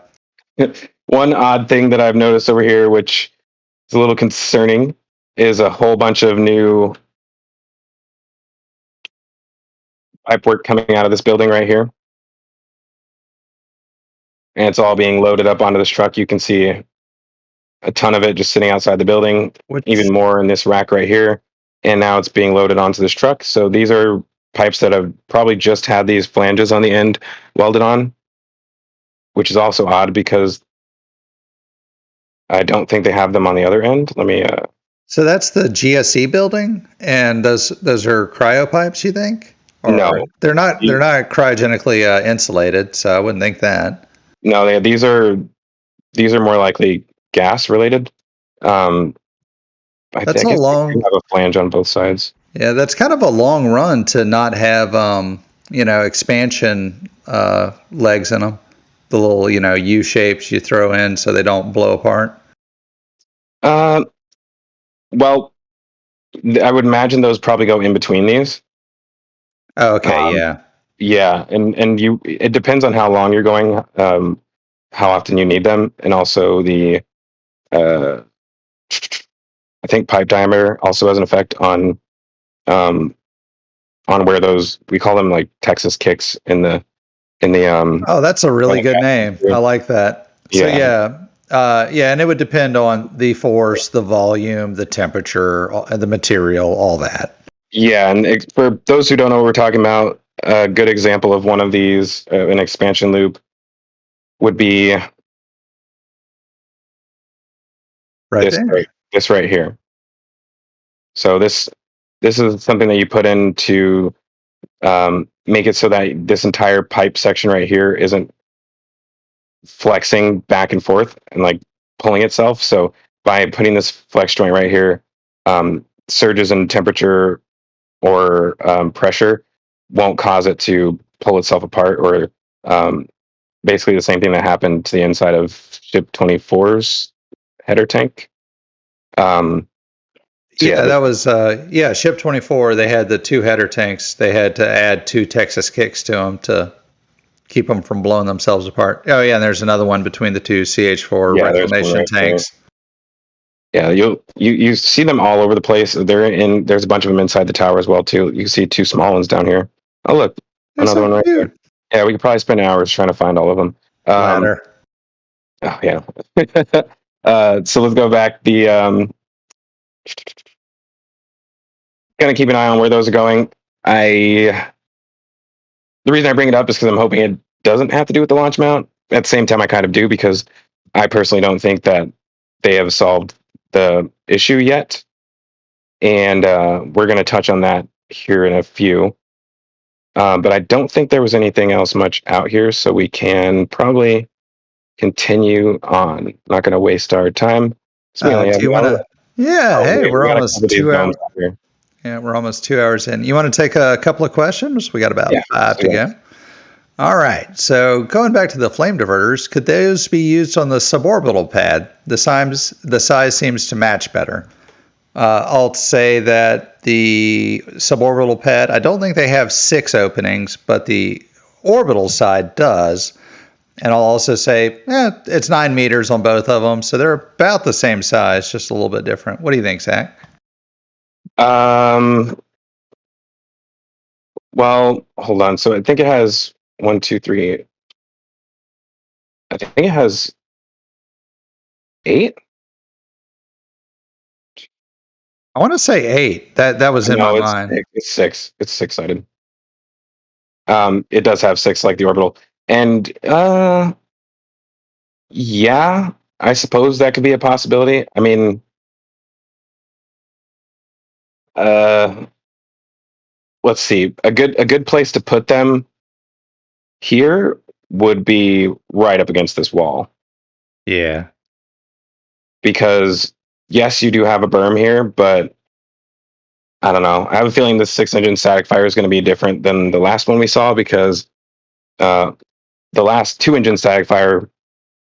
one odd thing that I've noticed over here, which is a little concerning, is a whole bunch of new pipework coming out of this building right here. And it's all being loaded up onto this truck. You can see a ton of it just sitting outside the building, even more in this rack right here. And now it's being loaded onto this truck. So these are pipes that have probably just had these flanges on the end welded on, which is also odd because I don't think they have them on the other end. Let me. So that's the GSE building, and those are cryo pipes, you think? Or No. they're not. They're not cryogenically insulated, so I wouldn't think that. No, these are more likely gas related. I That's think a they long. have a flange on both sides. Yeah, that's kind of a long run to not have, expansion legs in them. The little, U shapes you throw in so they don't blow apart. Well, I would imagine those probably go in between these. Oh, okay, yeah. Yeah, and it depends on how long you're going, how often you need them, and also the uh, I think pipe diameter also has an effect on where those, we call them like Texas kicks in the Oh, that's a really good name. I like that. So and it would depend on the force, the volume, the temperature, the material, all that. Yeah, and for those who don't know what we're talking about, a good example of one of these, an expansion loop, would be Right there. this right here. So this is something that you put in to make it so that this entire pipe section right here isn't flexing back and forth and like pulling itself. So by putting this flex joint right here, surges in temperature or pressure won't cause it to pull itself apart, or basically the same thing that happened to the inside of Ship 24's header tank. That was Ship 24. They had the two header tanks. They had to add 2 Texas kicks to them to keep them from blowing themselves apart. Oh yeah, and there's another one between the two CH4 reclamation tanks. Yeah, you see them all over the place. There's a bunch of them inside the tower as well too. You can see 2 small ones down here. Oh look, another one right there. Yeah, we could probably spend hours trying to find all of them. Ladder. Oh yeah. So let's go back. The gonna keep an eye on where those are going. The reason I bring it up is because I'm hoping it doesn't have to do with the launch mount. At the same time, I kind of do, because I personally don't think that they have solved the issue yet. And we're going to touch on that here in a few. But I don't think there was anything else much out here, so we can probably continue on. I'm not going to waste our time. Do you want to? Yeah, hey, we're almost 2 hours. Here. Yeah, we're almost 2 hours in. You want to take a couple of questions? We got about 5 to go. All right. So going back to the flame diverters, could those be used on the suborbital pad? The size seems to match better. I'll say that the suborbital pad, I don't think they have 6 openings, but the orbital side does. And I'll also say, it's 9 meters on both of them, so they're about the same size, just a little bit different. What do you think, Zach? Well, hold on. So I think it has 1, 2, 3. I think it has 8. I want to say 8. That was in my No, it's mind. 6. It's 6. It's 6-sided. It does have 6 like the orbital, and yeah, I suppose that could be a possibility. I mean, let's see. A good place to put them here would be right up against this wall, Yeah. because yes, you do have a berm here, but I don't know. I have a feeling this 6-engine static fire is going to be different than the last one we saw, because the last 2-engine static fire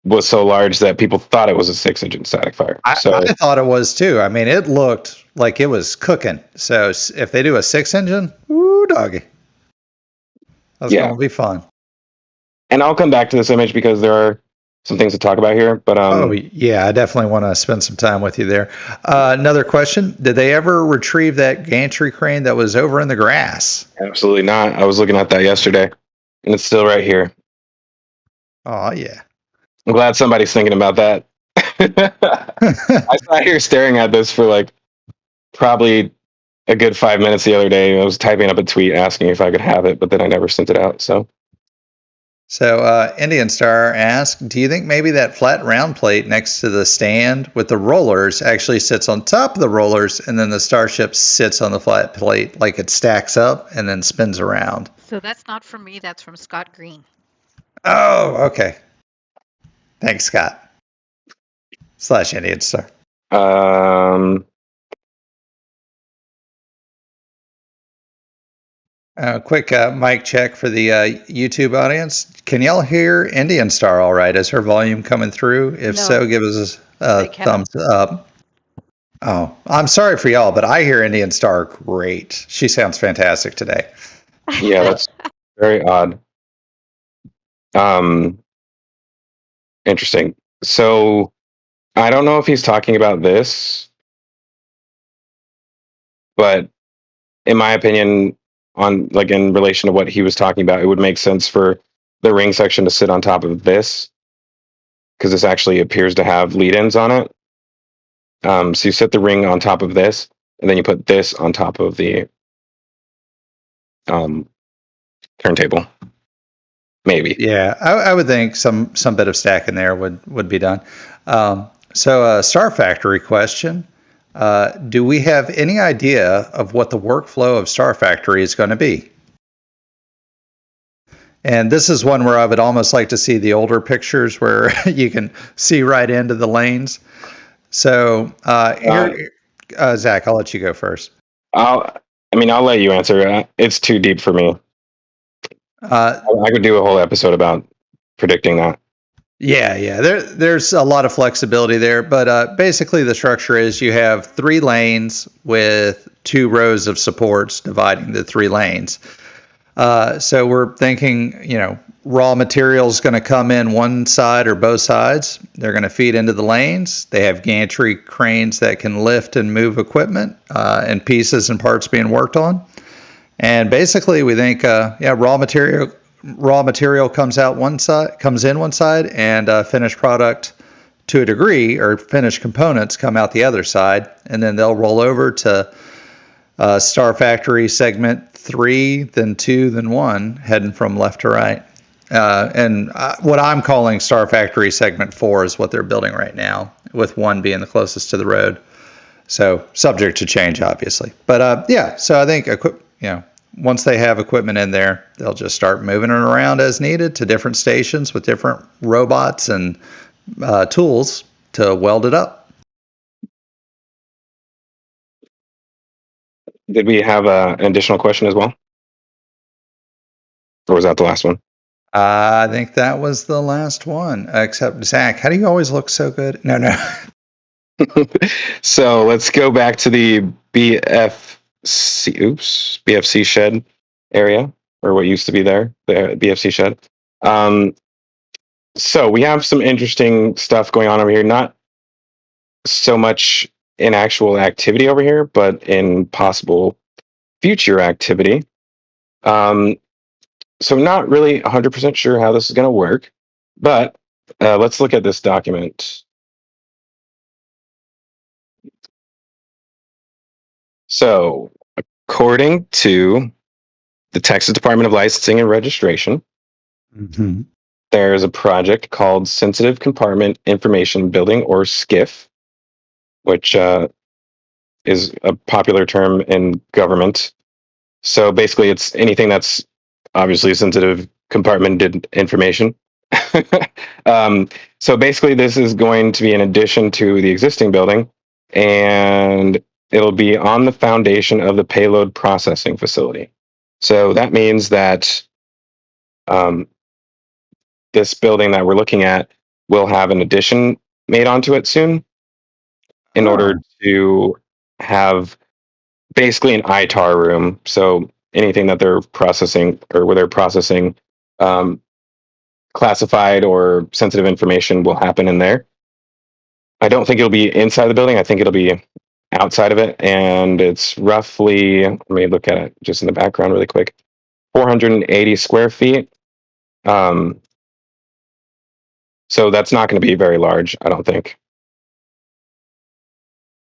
was so large that people thought it was a 6-engine static fire. I So thought it was too. I mean, it looked like it was cooking. So if they do a 6-engine, ooh, doggy. That's yeah, going to be fun. and I'll come back to this image because there are some things to talk about here. But Oh, yeah, I definitely want to spend some time with you there. Another question. Did they ever retrieve that gantry crane that was over in the grass? absolutely not. I was looking at that yesterday, and it's still right here. Oh, yeah. I'm glad somebody's thinking about that. I sat here staring at this for like probably a good 5 minutes the other day. I was typing up a tweet asking if I could have it, but then I never sent it out. So Indian Star asked, do you think maybe that flat round plate next to the stand with the rollers actually sits on top of the rollers, and then the Starship sits on the flat plate like it stacks up and then spins around? So that's not from me, that's from Scott Green. Oh, okay. Thanks, Scott. / Indian Star. Quick mic check for the YouTube audience. Can y'all hear Indian Star all right? Is her volume coming through? If No. so, give us a They cannot. thumbs up. Oh, I'm sorry for y'all, but I hear Indian Star great. She sounds fantastic today. yeah, that's very odd. Interesting. So I don't know if he's talking about this, but in my opinion, on like in relation to what he was talking about, it would make sense for the ring section to sit on top of this, because this actually appears to have lead-ins on it. So you set the ring on top of this, and then you put this on top of the turntable. Maybe. Yeah, I would think some bit of stack in there would be done. So, Starfactory question. Do we have any idea of what the workflow of Starfactory is going to be? And this is one where I would almost like to see the older pictures where you can see right into the lanes. So, Zach, I'll let you go first. I'll let you answer. It's too deep for me. I could do a whole episode about predicting that. Yeah. There's a lot of flexibility there, but basically the structure is you have 3 lanes with 2 rows of supports dividing the 3 lanes. So we're thinking, raw material is going to come in one side or both sides. They're going to feed into the lanes. They have gantry cranes that can lift and move equipment and pieces and parts being worked on. And basically, we think, raw material comes in one side, and finished product, to a degree, or finished components come out the other side, and then they'll roll over to Starfactory segment 3, then 2, then 1, heading from left to right. And what I'm calling Starfactory segment 4 is what they're building right now, with 1 being the closest to the road. So subject to change, obviously. But so I think once they have equipment in there, they'll just start moving it around as needed to different stations with different robots and tools to weld it up. Did we have an additional question as well? Or was that the last one? I think that was the last one, except Zach, how do you always look so good? No. So let's go back to the BFC shed area, or what used to be there, the BFC shed. So we have some interesting stuff going on over here. Not so much in actual activity over here, but in possible future activity. So not really 100% sure how this is going to work, but let's look at this document. So, according to the Texas Department of Licensing and Registration, Mm-hmm. there's a project called Sensitive Compartment Information Building, or SCIF, which is a popular term in government. So basically, it's anything that's obviously sensitive compartmented information. So basically, this is going to be in addition to the existing building, and it'll be on the foundation of the payload processing facility. So that means that um, this building that we're looking at will have an addition made onto it soon in order to have basically an ITAR room. So anything that they're processing, or where they're processing um, classified or sensitive information, will happen in there. I don't think it'll be inside the building. I think it'll be outside of it. And it's roughly, let me look at it just in the background really quick, 480 square feet. So that's not going to be very large, I don't think.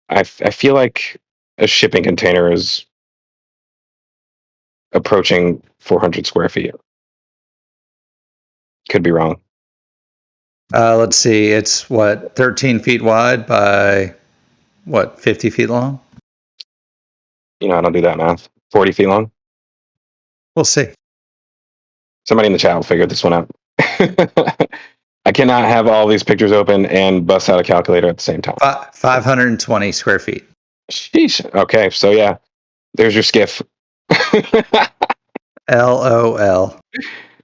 I feel like a shipping container is approaching 400 square feet. Could be wrong. Let's see. It's what, 13 feet wide by what, 50 feet long? You know, I don't do that math. 40 feet long. We'll see. Somebody in the chat will figure this one out. I cannot have all these pictures open and bust out a calculator at the same time. 520 square feet. Sheesh. Okay, so yeah, there's your skiff. LOL.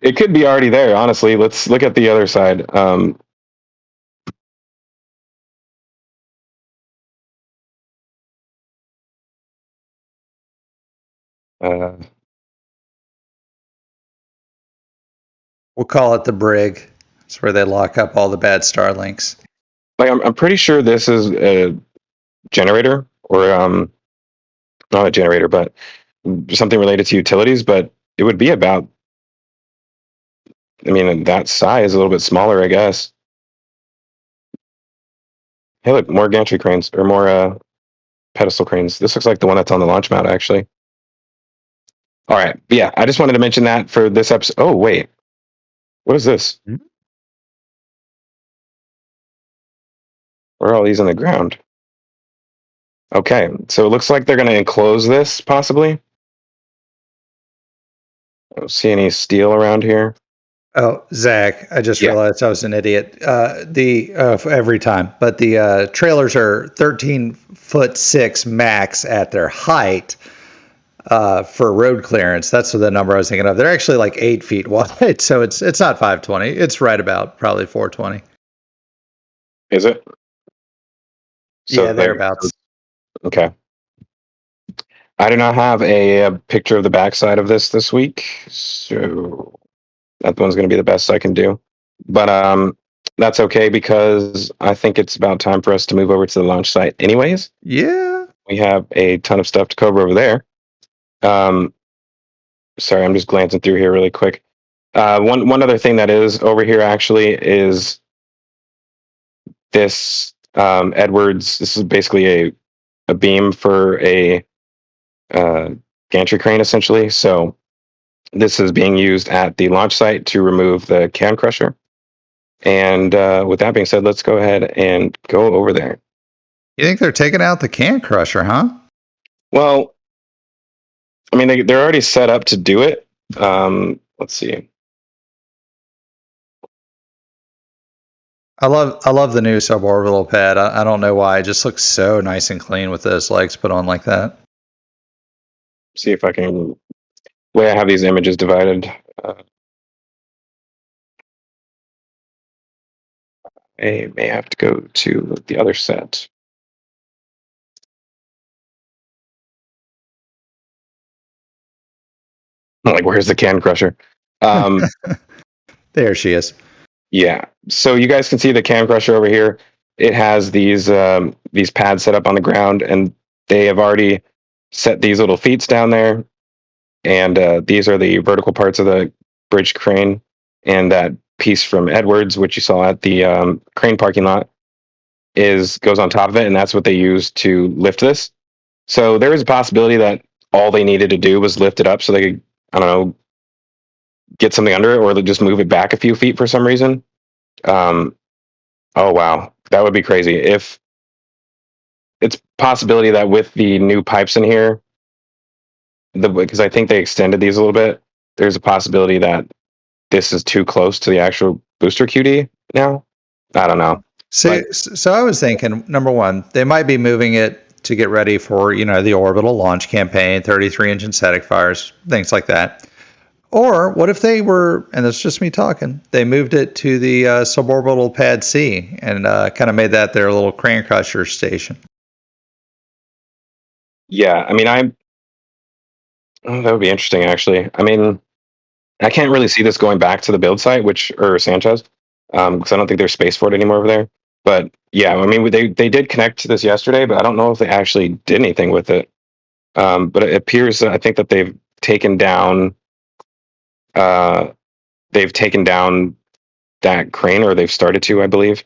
It could be already there, honestly. Let's look at the other side. We'll call it the brig. It's where they lock up all the bad Starlinks. Like I'm pretty sure this is a generator, or not a generator, but something related to utilities. But it would be about, I mean, that size, a little bit smaller, I guess. Hey, look, more gantry cranes, or more pedestal cranes. This looks like the one that's on the launch mount, actually. All right, yeah, I just wanted to mention that for this episode. Oh, wait, what is this? Where are all these on the ground? Okay, so it looks like they're going to enclose this, possibly. I don't see any steel around here. Oh, Zach, I just realized I was an idiot. Every time, but the trailers are 13'6" max at their height for road clearance. That's the number I was thinking of. They're actually like 8 feet wide, so it's not 520. It's right about probably 420. Is it? So yeah, thereabouts. Okay. I do not have a picture of the backside of this week, so that one's going to be the best I can do. But that's okay, because I think it's about time for us to move over to the launch site anyways. Yeah. We have a ton of stuff to cover over there. Sorry, I'm just glancing through here really quick. One other thing that is over here actually is this Edwards. This is basically a beam for a gantry crane, essentially. So this is being used at the launch site to remove the can crusher. And with that being said, let's go ahead and go over there. You think they're taking out the can crusher, huh? Well, I mean, they're already set up to do it. Let's see. I love the new suborbital pad. I don't know why. It just looks so nice and clean with those legs put on like that. See if I can. The way I have these images divided. I may have to go to the other set. Like, where's the can crusher? Um, There she is. yeah. So you guys can see the can crusher over here. It has these pads set up on the ground, and they have already set these little feet down there. And these are the vertical parts of the bridge crane, and that piece from Edwards, which you saw at the crane parking lot, goes on top of it, and that's what they use to lift this. So there is a possibility that all they needed to do was lift it up so they could, I don't know, get something under it, or they just move it back a few feet for some reason. Um, oh wow, that would be crazy. If it's possibility that with the new pipes in here, because I think they extended these a little bit, there's a possibility that this is too close to the actual booster QD now. I don't know. So I was thinking, number one, they might be moving it to get ready for, the Orbital launch campaign, 33-inch synthetic fires, things like that. Or what if they were, and it's just me talking, they moved it to the suborbital pad C and kind of made that their little crane crusher station. Yeah, I mean, that would be interesting, actually. I mean, I can't really see this going back to the build site, or Sanchez, because I don't think there's space for it anymore over there. But yeah, I mean, they did connect to this yesterday, but I don't know if they actually did anything with it. But it appears that I think that they've taken down that crane, or they've started to, I believe.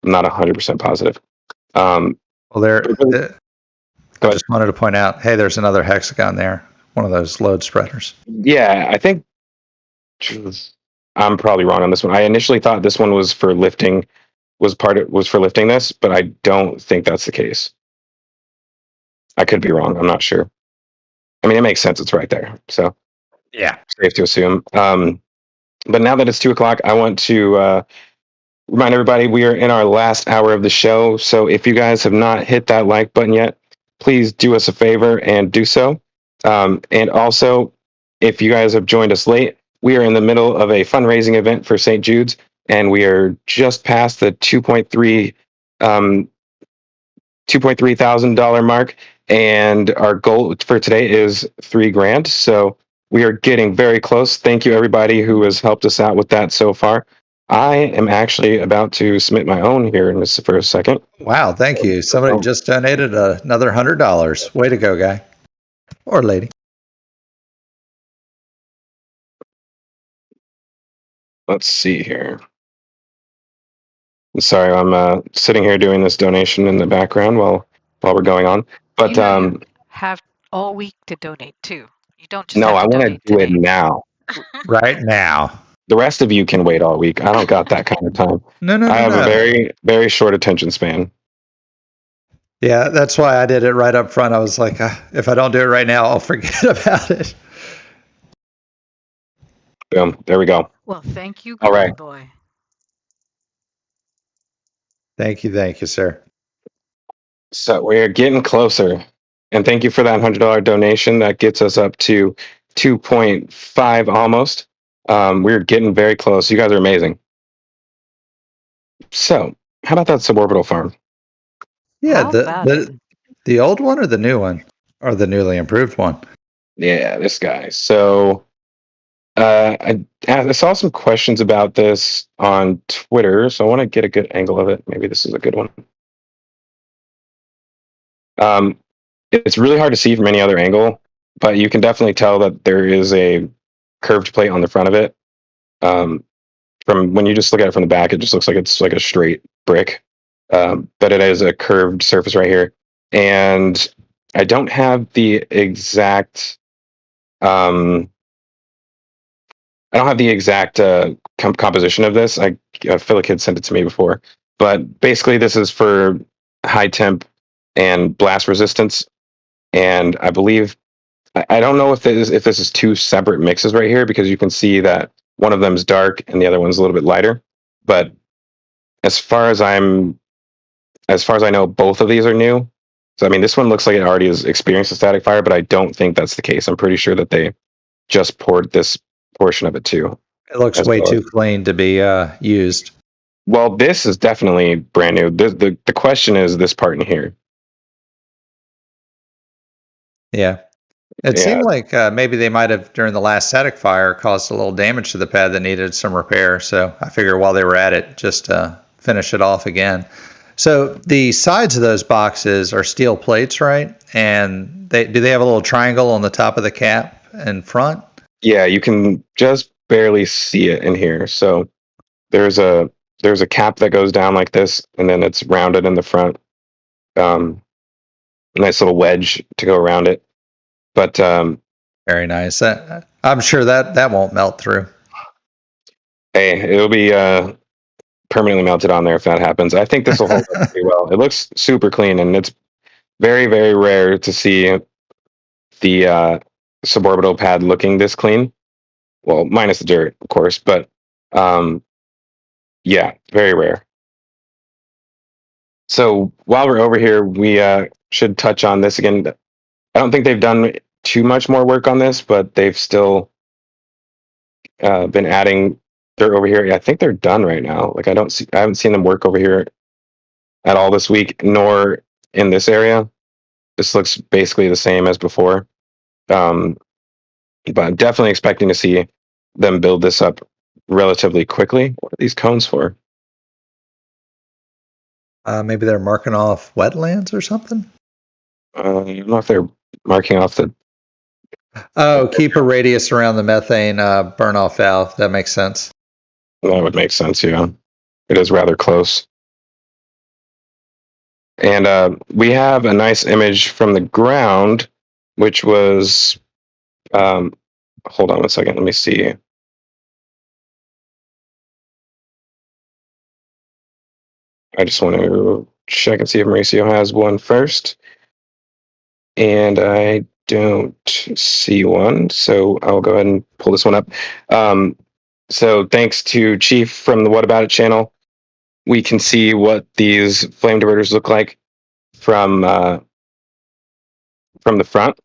I'm not 100% positive. Well, Go I ahead. just wanted to point out, hey, there's another hexagon there, one of those load spreaders. Yeah, I think I'm probably wrong on this one. I initially thought this one was for lifting, was for lifting this, but I don't think that's the case. I could be wrong. I'm not sure. I mean, it makes sense. It's right there, so Yeah. safe to assume. But now that it's 2:00, I want to remind everybody we are in our last hour of the show. So if you guys have not hit that like button yet, please do us a favor and do so. And also, if you guys have joined us late, we are in the middle of a fundraising event for St. Jude's, and we are just past the $2.3 thousand mark. And our goal for today is $3,000. So we are getting very close. Thank you, everybody who has helped us out with that so far. I am actually about to submit my own here in this for a second. Wow, thank you. Somebody just donated another $100. Way to go, guy. Or lady. Let's see here. I'm sorry, I'm sitting here doing this donation in the background while we're going on. But You have all week to donate too. You don't just no, have I to want to donate do it today. now. Right now. The rest of you can wait all week. I don't got that kind of time. No. I have a very, very short attention span. Yeah, that's why I did it right up front. I was like, if I don't do it right now, I'll forget about it. Boom. There we go. Well, thank you, All Golden right. Boy. Thank you, sir. So we're getting closer. And thank you for that $100 donation. That gets us up to 2.5 almost. We're getting very close. You guys are amazing. So, how about that suborbital farm? Yeah, How about it? the old one or the new one? Or the newly improved one? Yeah, this guy. So, I saw some questions about this on Twitter, so I want to get a good angle of it. Maybe this is a good one. It's really hard to see from any other angle, but you can definitely tell that there is a curved plate on the front of it. From when you just look at it from the back, it just looks like it's like a straight brick, but it has a curved surface right here. And I don't have the exact. I don't have the exact composition of this. I feel like had sent it to me before, but basically this is for high temp and blast resistance. And I believe I don't know if this is two separate mixes right here, because you can see that one of them is dark and the other one's a little bit lighter. But as far as I know, both of these are new. So I mean, this one looks like it already has experienced a static fire, but I don't think that's the case. I'm pretty sure that they just poured this portion of it too. It looks way too clean to be used. Well, this is definitely brand new. The question is this part in here. Yeah. It Yeah. seemed like maybe they might have, during the last static fire, caused a little damage to the pad that needed some repair. So I figure while they were at it, just finish it off again. So the sides of those boxes are steel plates, right? And do they have a little triangle on the top of the cap in front? Yeah, you can just barely see it in here. So there's a cap that goes down like this, and then it's rounded in the front. Nice little wedge to go around it. But Very nice. I'm sure that won't melt through. hey, it'll be permanently melted on there if that happens. I think this will hold up pretty well. It looks super clean, and it's very, very rare to see the suborbital pad looking this clean. Well, minus the dirt, of course, but yeah, very rare. So while we're over here, we should touch on this again. I don't think they've done too much more work on this, but they've still been adding dirt over here. Yeah, I think they're done right now. Like I haven't seen them work over here at all this week, nor in this area. This looks basically the same as before. But I'm definitely expecting to see them build this up relatively quickly. What are these cones for? Maybe they're marking off wetlands or something. I don't know if they're marking off the. Oh, keep a radius around the methane burn-off valve. That makes sense. That would make sense. Yeah, it is rather close. And we have a nice image from the ground, which was. Hold on 1 second. Let me see. I just want to check and see if Mauricio has one first. And I don't see one, so I'll go ahead and pull this one up. So thanks to Chief from the What About It channel, we can see what these flame diverters look like from the front,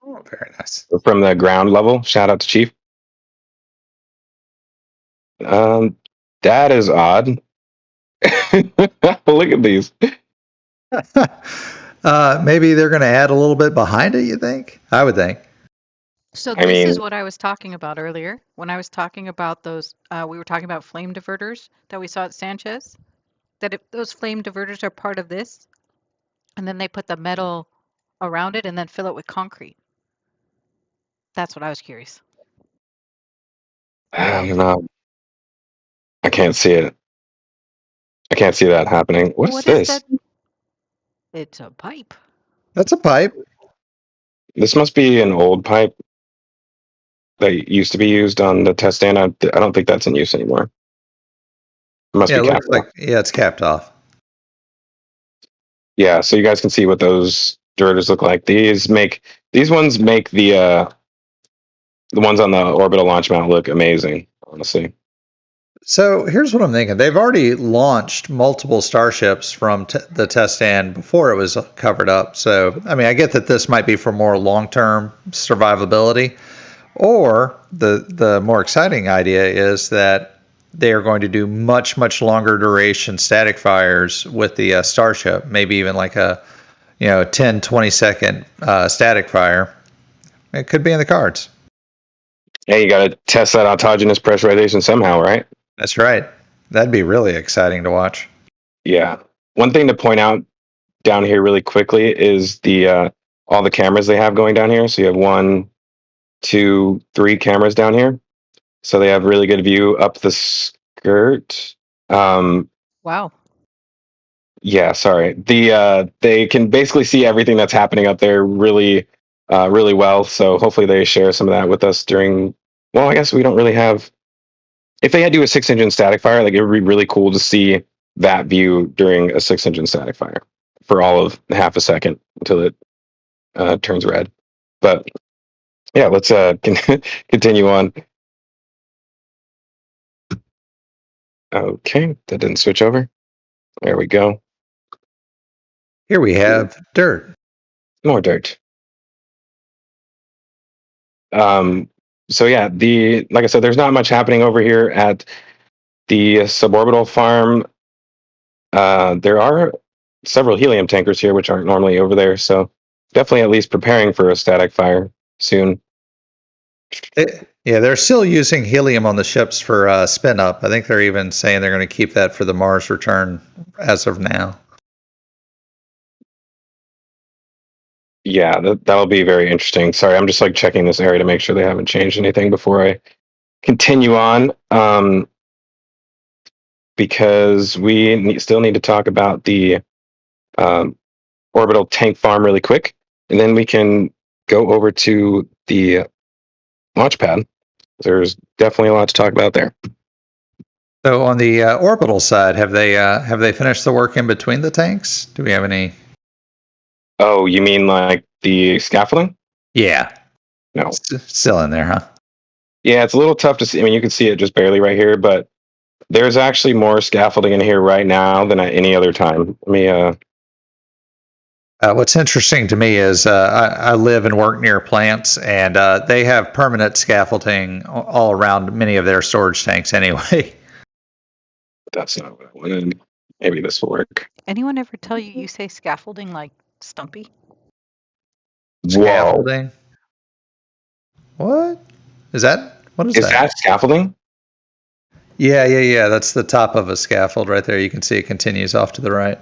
Oh, very nice. from the ground level. Shout out to Chief. That is odd. Look at these. Maybe they're going to add a little bit behind it, you think? I would think. So I this is mean, what I was talking about earlier when I was talking about those. We were talking about flame diverters that we saw at Sanchez. That if those flame diverters are part of this, and then they put the metal around it and then fill it with concrete. That's what I was curious. I don't know. I can't see it. I can't see that happening. What is What is this? that? It's a pipe. That's a pipe. This must be an old pipe that used to be used on the test stand. I don't think that's in use anymore. It must Yeah, be it looks capped off. like it's capped off. Yeah, so you guys can see what those diverters look like. These ones make the ones on the orbital launch mount look amazing, honestly. So here's what I'm thinking. They've already launched multiple starships from the test stand before it was covered up. So, I mean, I get that this might be for more long-term survivability. Or the more exciting idea is that they are going to do much, much longer duration static fires with the Starship, maybe even like a 10, 20-second static fire. It could be in the cards. Yeah, you got to test that autogenous pressurization somehow, right? That's right. That'd be really exciting to watch. Yeah. One thing to point out down here really quickly is the all the cameras they have going down here. So you have 1, 2, 3 cameras down here. So they have really good view up the skirt. Wow. Yeah, sorry. They can basically see everything that's happening up there really, really well. So hopefully they share some of that with us during. Well, I guess we don't really have. If they had to do a 6-engine static fire, like it would be really cool to see that view during a 6-engine static fire for all of half a second until it turns red. But yeah, let's continue on. Okay, that didn't switch over. There we go. Here we have dirt. More dirt. So yeah, like I said, there's not much happening over here at the suborbital farm. There are several helium tankers here, which aren't normally over there. So definitely at least preparing for a static fire soon. Yeah, they're still using helium on the ships for spin up. I think they're even saying they're going to keep that for the Mars return as of now. Yeah, that'll be very interesting. Sorry, I'm just like checking this area to make sure they haven't changed anything before I continue on. Because we still need to talk about the um, orbital tank farm really quick, and then we can go over to the launch pad. There's definitely a lot to talk about there. So on the orbital side, have they finished the work in between the tanks? Do we have any? Oh, you mean like the scaffolding? Yeah, No. still in there, huh? Yeah, it's a little tough to see. I mean, you can see it just barely right here, but there's actually more scaffolding in here right now than at any other time. Let me. What's interesting to me is I live and work near plants, and they have permanent scaffolding all around many of their storage tanks anyway. That's not what I wanted. Maybe this will work. Anyone ever tell you you say scaffolding like Stumpy? Whoa. Scaffolding? What? Is that? What is Is that? that scaffolding? Yeah. That's the top of a scaffold right there. You can see it continues off to the right.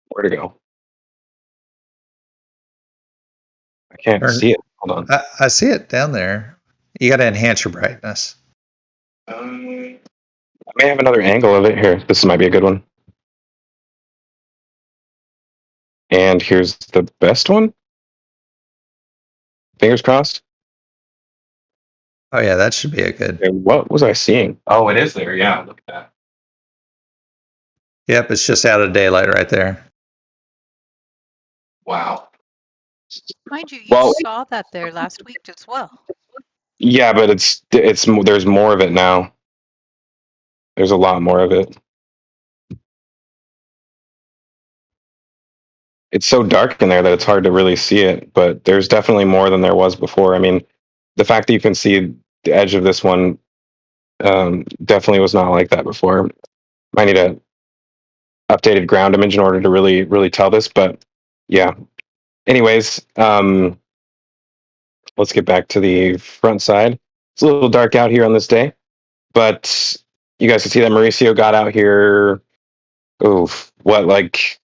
Where'd it go? I can't see it. Hold on. I see it down there. You got to enhance your brightness. I may have another angle of it here. This might be a good one. And here's the best one. Fingers crossed. Oh yeah, that should be a good. And what was I seeing? Oh, it is there. Yeah, look at that. Yep, it's just out of daylight right there. Wow. Mind you, you Well, saw that there last week as well. yeah, but it's there's more of it now. There's a lot more of it. It's so dark in there that it's hard to really see it, but there's definitely more than there was before. I mean, the fact that you can see the edge of this one definitely was not like that before. I need a updated ground image in order to really tell this, but yeah. Anyways, let's get back to the front side. It's a little dark out here on this day, but you guys can see that Mauricio got out here. Oof, what, like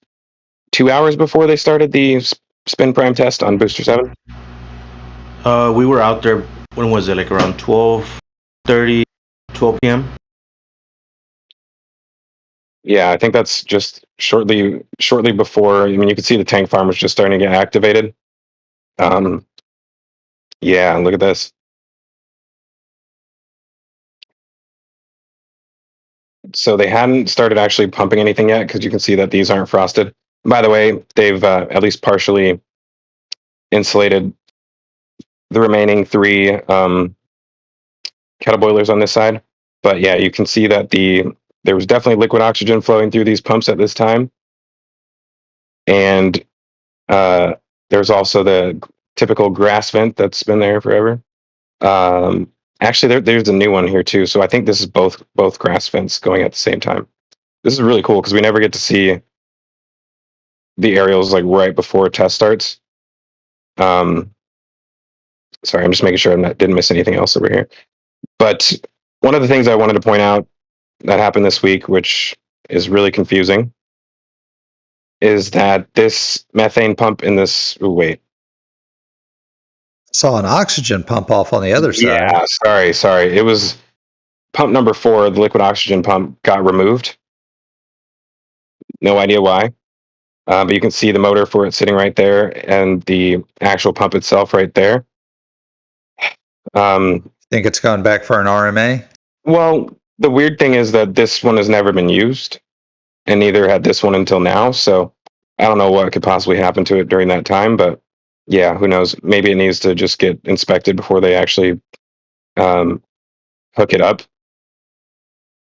2 hours before they started the spin prime test on Booster 7? We were out there, when was it? Like around 12:30, 12 p.m.? Yeah, I think that's just shortly before. I mean, you can see the tank farm was just starting to get activated. Yeah, look at this. So they hadn't started actually pumping anything yet because you can see that these aren't frosted. By the way, they've at least partially insulated the remaining three kettle boilers on this side. But yeah, you can see that there was definitely liquid oxygen flowing through these pumps at this time. And there's also the typical grass vent that's been there forever. Actually, there's a new one here too. So I think this is both grass vents going at the same time. This is really cool because we never get to see the aerials like right before test starts. Sorry, I'm just making sure I didn't miss anything else over here. But one of the things I wanted to point out that happened this week, which is really confusing, is that this methane pump in this. Ooh, wait. Saw an oxygen pump off on the other side. Yeah, sorry. It was pump number 4, the liquid oxygen pump, got removed. No idea why. But you can see the motor for it sitting right there and the actual pump itself right there. Think it's going back for an RMA? Well, the weird thing is that this one has never been used, and neither had this one until now. So I don't know what could possibly happen to it during that time, but yeah, who knows? Maybe it needs to just get inspected before they actually hook it up.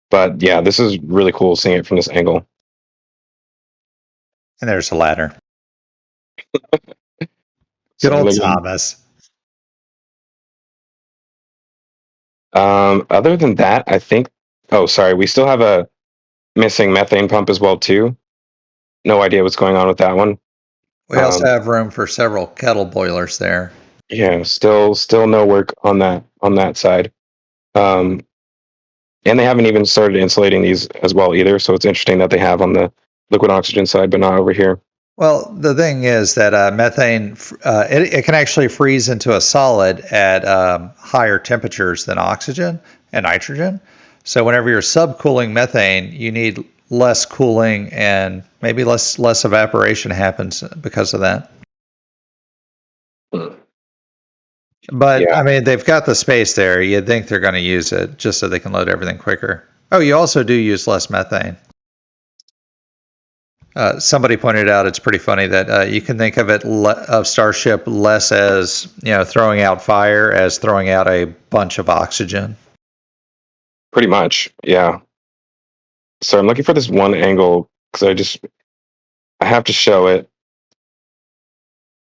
But yeah, this is really cool seeing it from this angle. And there's a ladder. Good old Thomas. Other than that, I think. Oh, sorry, we still have a missing methane pump as well too. No idea what's going on with that one. We also have room for several kettle boilers there. Yeah, still no work on that side. And they haven't even started insulating these as well either. So it's interesting that they have on the liquid oxygen side, but not over here. Well, the thing is that methane, it can actually freeze into a solid at higher temperatures than oxygen and nitrogen. So whenever you're subcooling methane, you need less cooling and maybe less evaporation happens because of that. But Yeah. I mean, they've got the space there. You'd think they're going to use it just so they can load everything quicker. Oh, you also do use less methane. Somebody pointed out it's pretty funny that you can think of it of Starship less as throwing out fire as throwing out a bunch of oxygen. Pretty much, yeah. So I'm looking for this one angle because I have to show it.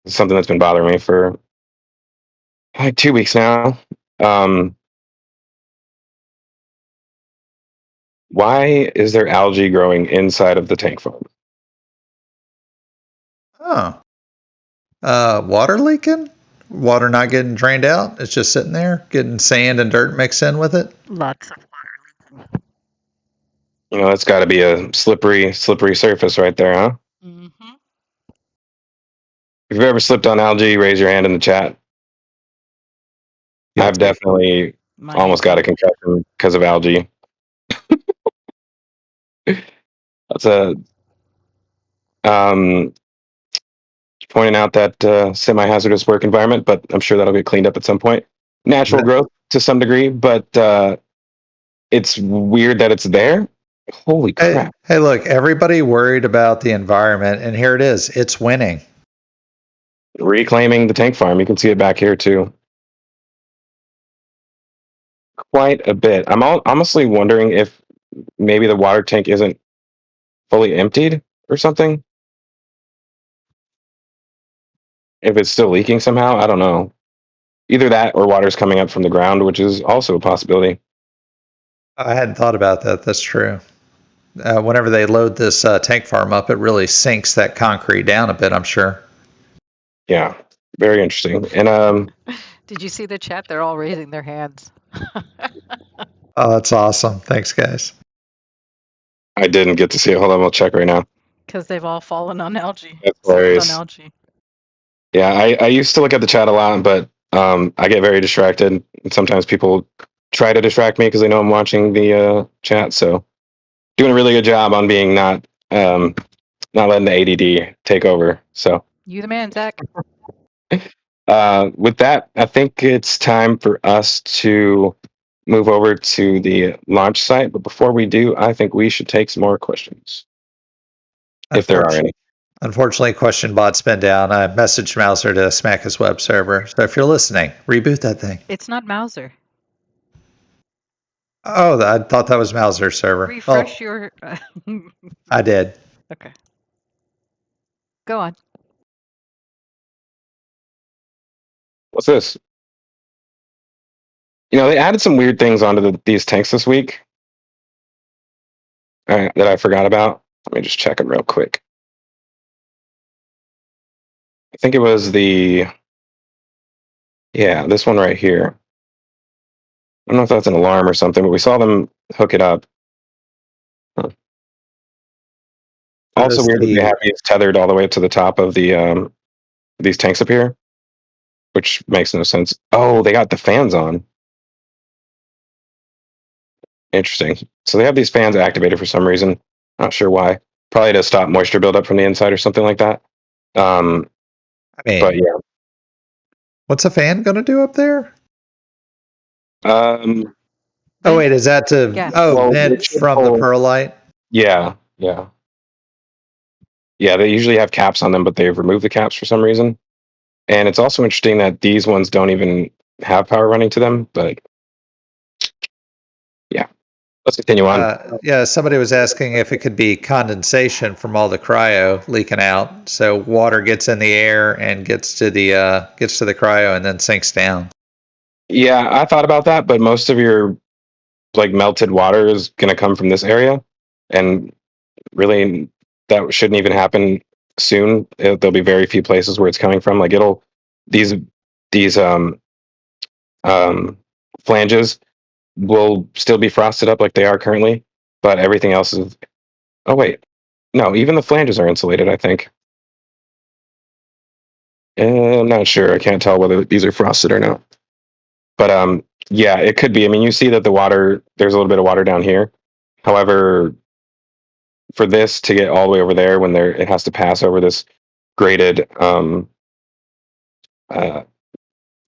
It's something that's been bothering me for like 2 weeks now. Why is there algae growing inside of the tank farm? Oh, water leaking? Water not getting drained out? It's just sitting there, getting sand and dirt mixed in with it? Lots of water. That's got to be a slippery surface right there, huh? Mm-hmm. If you've ever slipped on algae, raise your hand in the chat. Yeah, I've definitely almost got a concussion because of algae. That's a pointing out that semi-hazardous work environment, but I'm sure that'll get cleaned up at some point. Natural growth to some degree, but it's weird that it's there. Holy crap. Hey, look, everybody worried about the environment, and here it is. It's winning. Reclaiming the tank farm. You can see it back here too. Quite a bit. I'm honestly wondering if maybe the water tank isn't fully emptied or something. If it's still leaking somehow, I don't know. Either that or water's coming up from the ground, which is also a possibility. I hadn't thought about that. That's true. Whenever they load this tank farm up, it really sinks that concrete down a bit, I'm sure. Yeah, very interesting. And Did you see the chat? They're all raising their hands. Oh, that's awesome. Thanks, guys. I didn't get to see it. Hold on, I'll check right now. Because they've all fallen on algae. That's Slipped hilarious. on algae. Yeah, I used to look at the chat a lot, but I get very distracted. And sometimes people try to distract me because they know I'm watching the chat. So doing a really good job on being not letting the ADD take over. So You the man, Zach. with that, I think it's time for us to move over to the launch site. But before we do, I think we should take some more questions, if there are any. Unfortunately, Question Bot's been down. I messaged Mouser to smack his web server. So if you're listening, reboot that thing. It's not Mauser. Oh, I thought that was Mouser's server. Refresh your. I did. Okay. Go on. What's this? They added some weird things onto these tanks this week that I forgot about. Let me just check them real quick. I think it was this one right here. I don't know if that's an alarm or something, but we saw them hook it up. Huh. Also weird that they have these tethered all the way up to the top of the these tanks up here, which makes no sense. Oh, they got the fans on. Interesting. So they have these fans activated for some reason. Not sure why. Probably to stop moisture buildup from the inside or something like that. But yeah. What's a fan going to do up there? Oh wait, is that to vent from the perlite? Yeah. They usually have caps on them, but they've removed the caps for some reason. And it's also interesting that these ones don't even have power running to them. But yeah, let's continue on. Somebody was asking if it could be condensation from all the cryo leaking out, so water gets in the air and gets to the cryo and then sinks down. Yeah, I thought about that, but most of your melted water is going to come from this area, and really that shouldn't even happen soon. There'll be very few places where it's coming from. Like these flanges will still be frosted up like they are currently, but everything else is. Oh wait, no, even the flanges are insulated, I think. I'm not sure. I can't tell whether these are frosted or not. But yeah, it could be. I mean, you see that there's a little bit of water down here. However, for this to get all the way over there, it has to pass over this graded uh,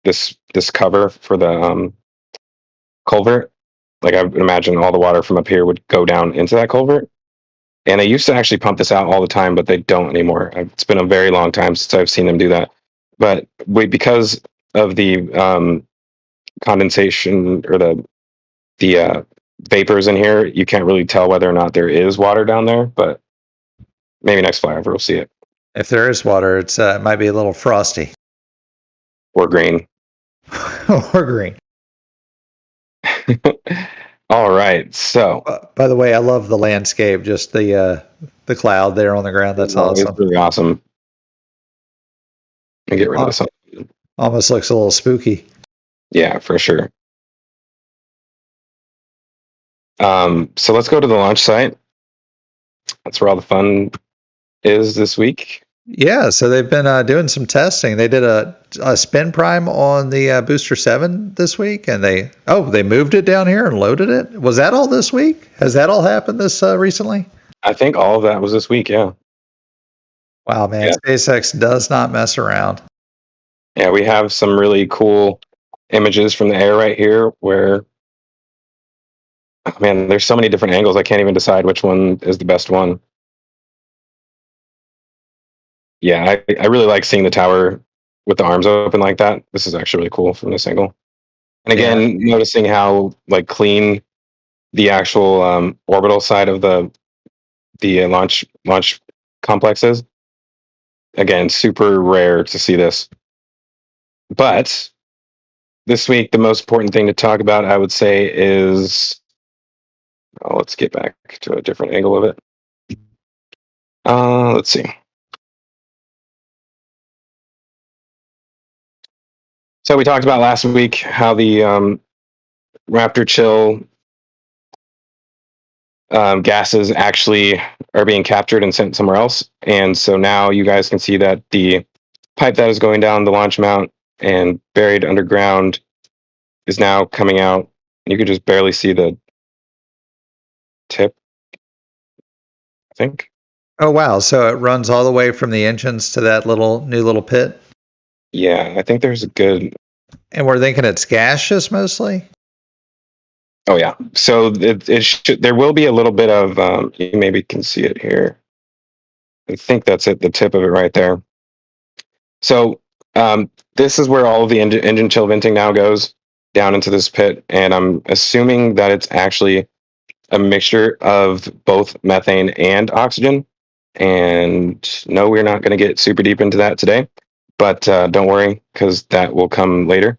this cover for the culvert. Like I would imagine all the water from up here would go down into that culvert. And they used to actually pump this out all the time, but they don't anymore. It's been a very long time since I've seen them do that. But because of the condensation or the vapors in here, you can't really tell whether or not there is water down there. But maybe next flyover we'll see it. If there is water, it might be a little frosty Or green. or green. All right. So By the way, I love the landscape, just the cloud there on the ground. That's awesome. It's really awesome. Let me get rid of this. Almost looks a little spooky. Yeah, for sure. So let's go to the launch site. That's where all the fun is this week. Yeah, so they've been doing some testing. They did a spin prime on the Booster 7 this week, and they moved it down here and loaded it. Was that all this week? Has that all happened this recently? I think all of that was this week, yeah. Wow, man, yeah. SpaceX does not mess around. Yeah, we have some really cool images from the air right here where, oh man, there's so many different angles. I can't even decide which one is the best one. Yeah, I really like seeing the tower with the arms open like that. This is actually really cool from this angle. And again, noticing how like clean the actual orbital side of the launch complex is. Again, super rare to see this. But this week, the most important thing to talk about, I would say, is let's get back to a different angle of it. Let's see. So we talked about last week how the Raptor chill gases actually are being captured and sent somewhere else. And so now you guys can see that the pipe that is going down the launch mount and buried underground is now coming out. You could just barely see the tip, I think. Oh, wow. So it runs all the way from the engines to that new little pit? Yeah, I think there's a good... And we're thinking it's gaseous mostly? Oh, yeah. So there will be a little bit of... you maybe can see it here. I think that's it, the tip of it right there. So this is where all of the engine chill venting now goes down into this pit. And I'm assuming that it's actually a mixture of both methane and oxygen. And no, we're not going to get super deep into that today. But don't worry, because that will come later.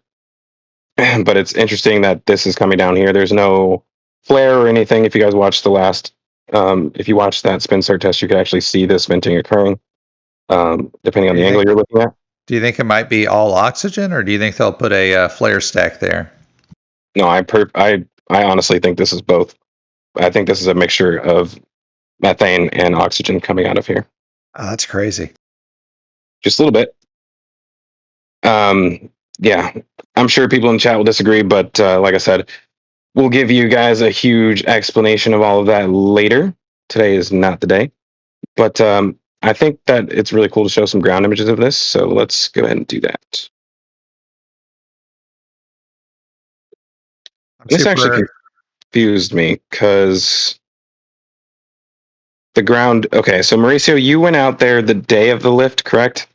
But it's interesting that this is coming down here. There's no flare or anything. If you guys watched if you watched that spin start test, you could actually see this venting occurring, depending on the angle you're looking at. Do you think it might be all oxygen, or do you think they'll put a flare stack there? No, I honestly think this is both. I think this is a mixture of methane and oxygen coming out of here. Oh, that's crazy. Just a little bit. Yeah, I'm sure people in chat will disagree, but like I said, we'll give you guys a huge explanation of all of that later. Today is not the day. But I think that it's really cool to show some ground images of this, so let's go ahead and do that. This actually confused me, because the ground... Okay, so Mauricio, you went out there the day of the lift, correct?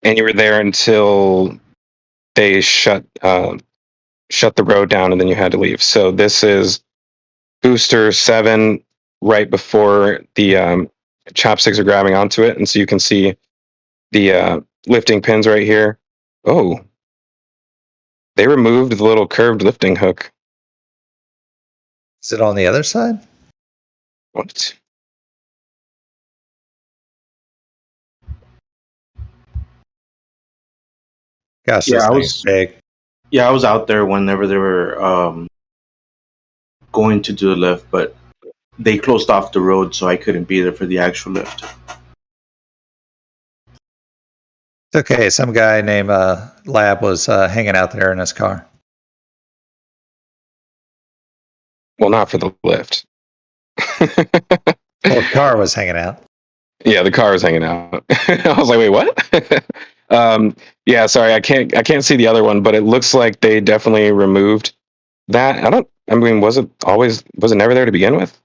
And you were there until they shut the road down, and then you had to leave. So this is Booster 7 right before the chopsticks are grabbing onto it. And so you can see the lifting pins right here. Oh, they removed the little curved lifting hook. Is it on the other side? What? Gosh, Yeah, this I thing is was. big. Yeah, I was out there whenever they were going to do the lift, but they closed off the road, so I couldn't be there for the actual lift. It's okay. Some guy named Lab was hanging out there in his car. Well, not for the lift. Well, the car was hanging out. Yeah, the car was hanging out. I was like, wait, what? Yeah, sorry, I can't see the other one, but it looks like they definitely removed that. I mean, was it never there to begin with?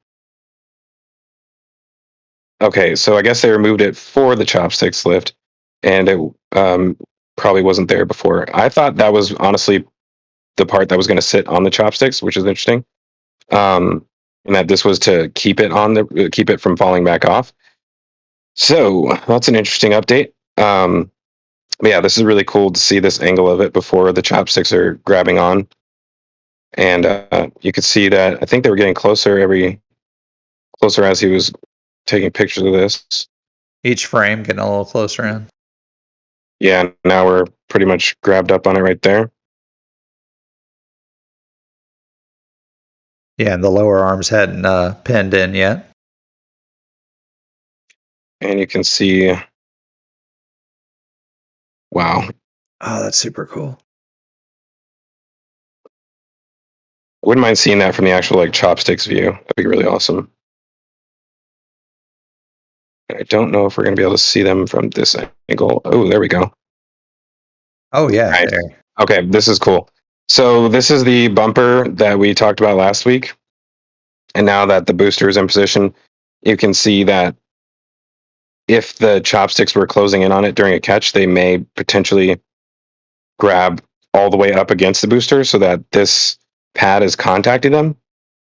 Okay, so I guess they removed it for the Chopsticks lift, and it probably wasn't there before. I thought that was honestly the part that was going to sit on the Chopsticks, which is interesting. And that this was to keep it from falling back off. So that's an interesting update. But yeah, this is really cool to see this angle of it before the Chopsticks are grabbing on, and you could see that I think they were getting closer as he was taking pictures of this. Each frame getting a little closer in. Yeah, now we're pretty much grabbed up on it right there. Yeah, and the lower arms hadn't pinned in yet. And you can see, wow, Oh, that's super cool. I wouldn't mind seeing that from the actual like Chopsticks view. That'd be really awesome. I don't know if we're going to be able to see them from this angle. Oh, there we go. Oh, yeah. Right. There. Okay, this is cool. So this is the bumper that we talked about last week. And now that the booster is in position, you can see that if the Chopsticks were closing in on it during a catch, they may potentially grab all the way up against the booster so that this pad is contacting them.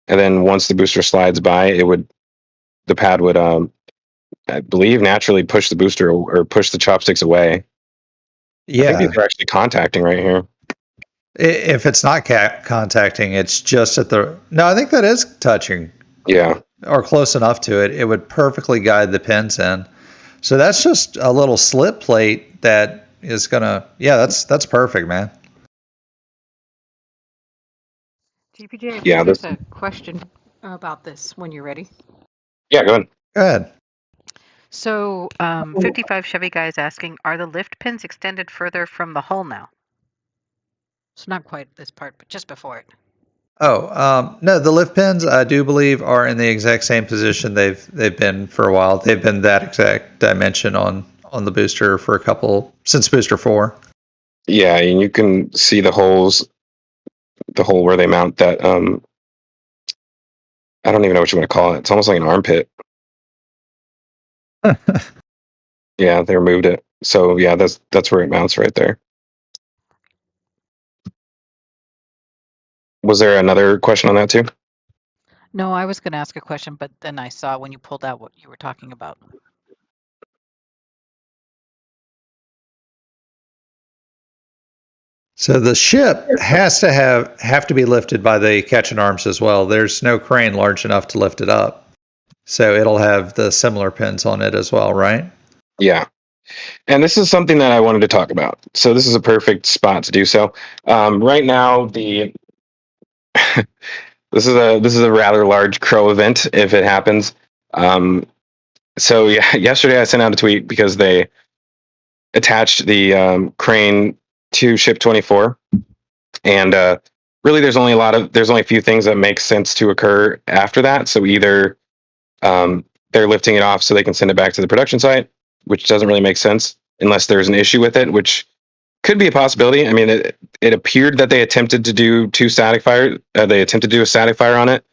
And then once the booster slides by, the pad would I believe naturally push the booster or push the Chopsticks away. I Yeah. think these are actually contacting right here. If it's not contacting, it's just at the. No, I think that is touching. Yeah. Or close enough to it. It would perfectly guide the pins in. So that's just a little slip plate that is gonna. Yeah, that's perfect, man. GPJ, I Yeah, think there's a question about this when you're ready. Yeah, go ahead. Go ahead. So, 55 Chevy guy is asking, are the lift pins extended further from the hull now? So not quite this part, but just before it. Oh, no, the lift pins I do believe are in the exact same position they've been for a while. They've been that exact dimension on the booster for since booster 4. Yeah, and you can see the holes, the hole where they mount that. I don't even know what you want to call it. It's almost like an armpit. Yeah, they removed it. So yeah, that's where it mounts right there. Was there another question on that too? No, I was going to ask a question, but then I saw when you pulled out what you were talking about. So the ship has to have to be lifted by the catching arms as well. There's no crane large enough to lift it up. So it'll have the similar pins on it as well, right? Yeah. And this is something that I wanted to talk about. So this is a perfect spot to do so. Right now, this is a rather large crow event if it happens. So yeah, yesterday I sent out a tweet because they attached the crane to ship 24, and really there's only a few things that make sense to occur after that. So either they're lifting it off so they can send it back to the production site, which doesn't really make sense unless there's an issue with it, which could be a possibility. I mean, it appeared that they attempted to do two static fire. They attempted to do a static fire on it,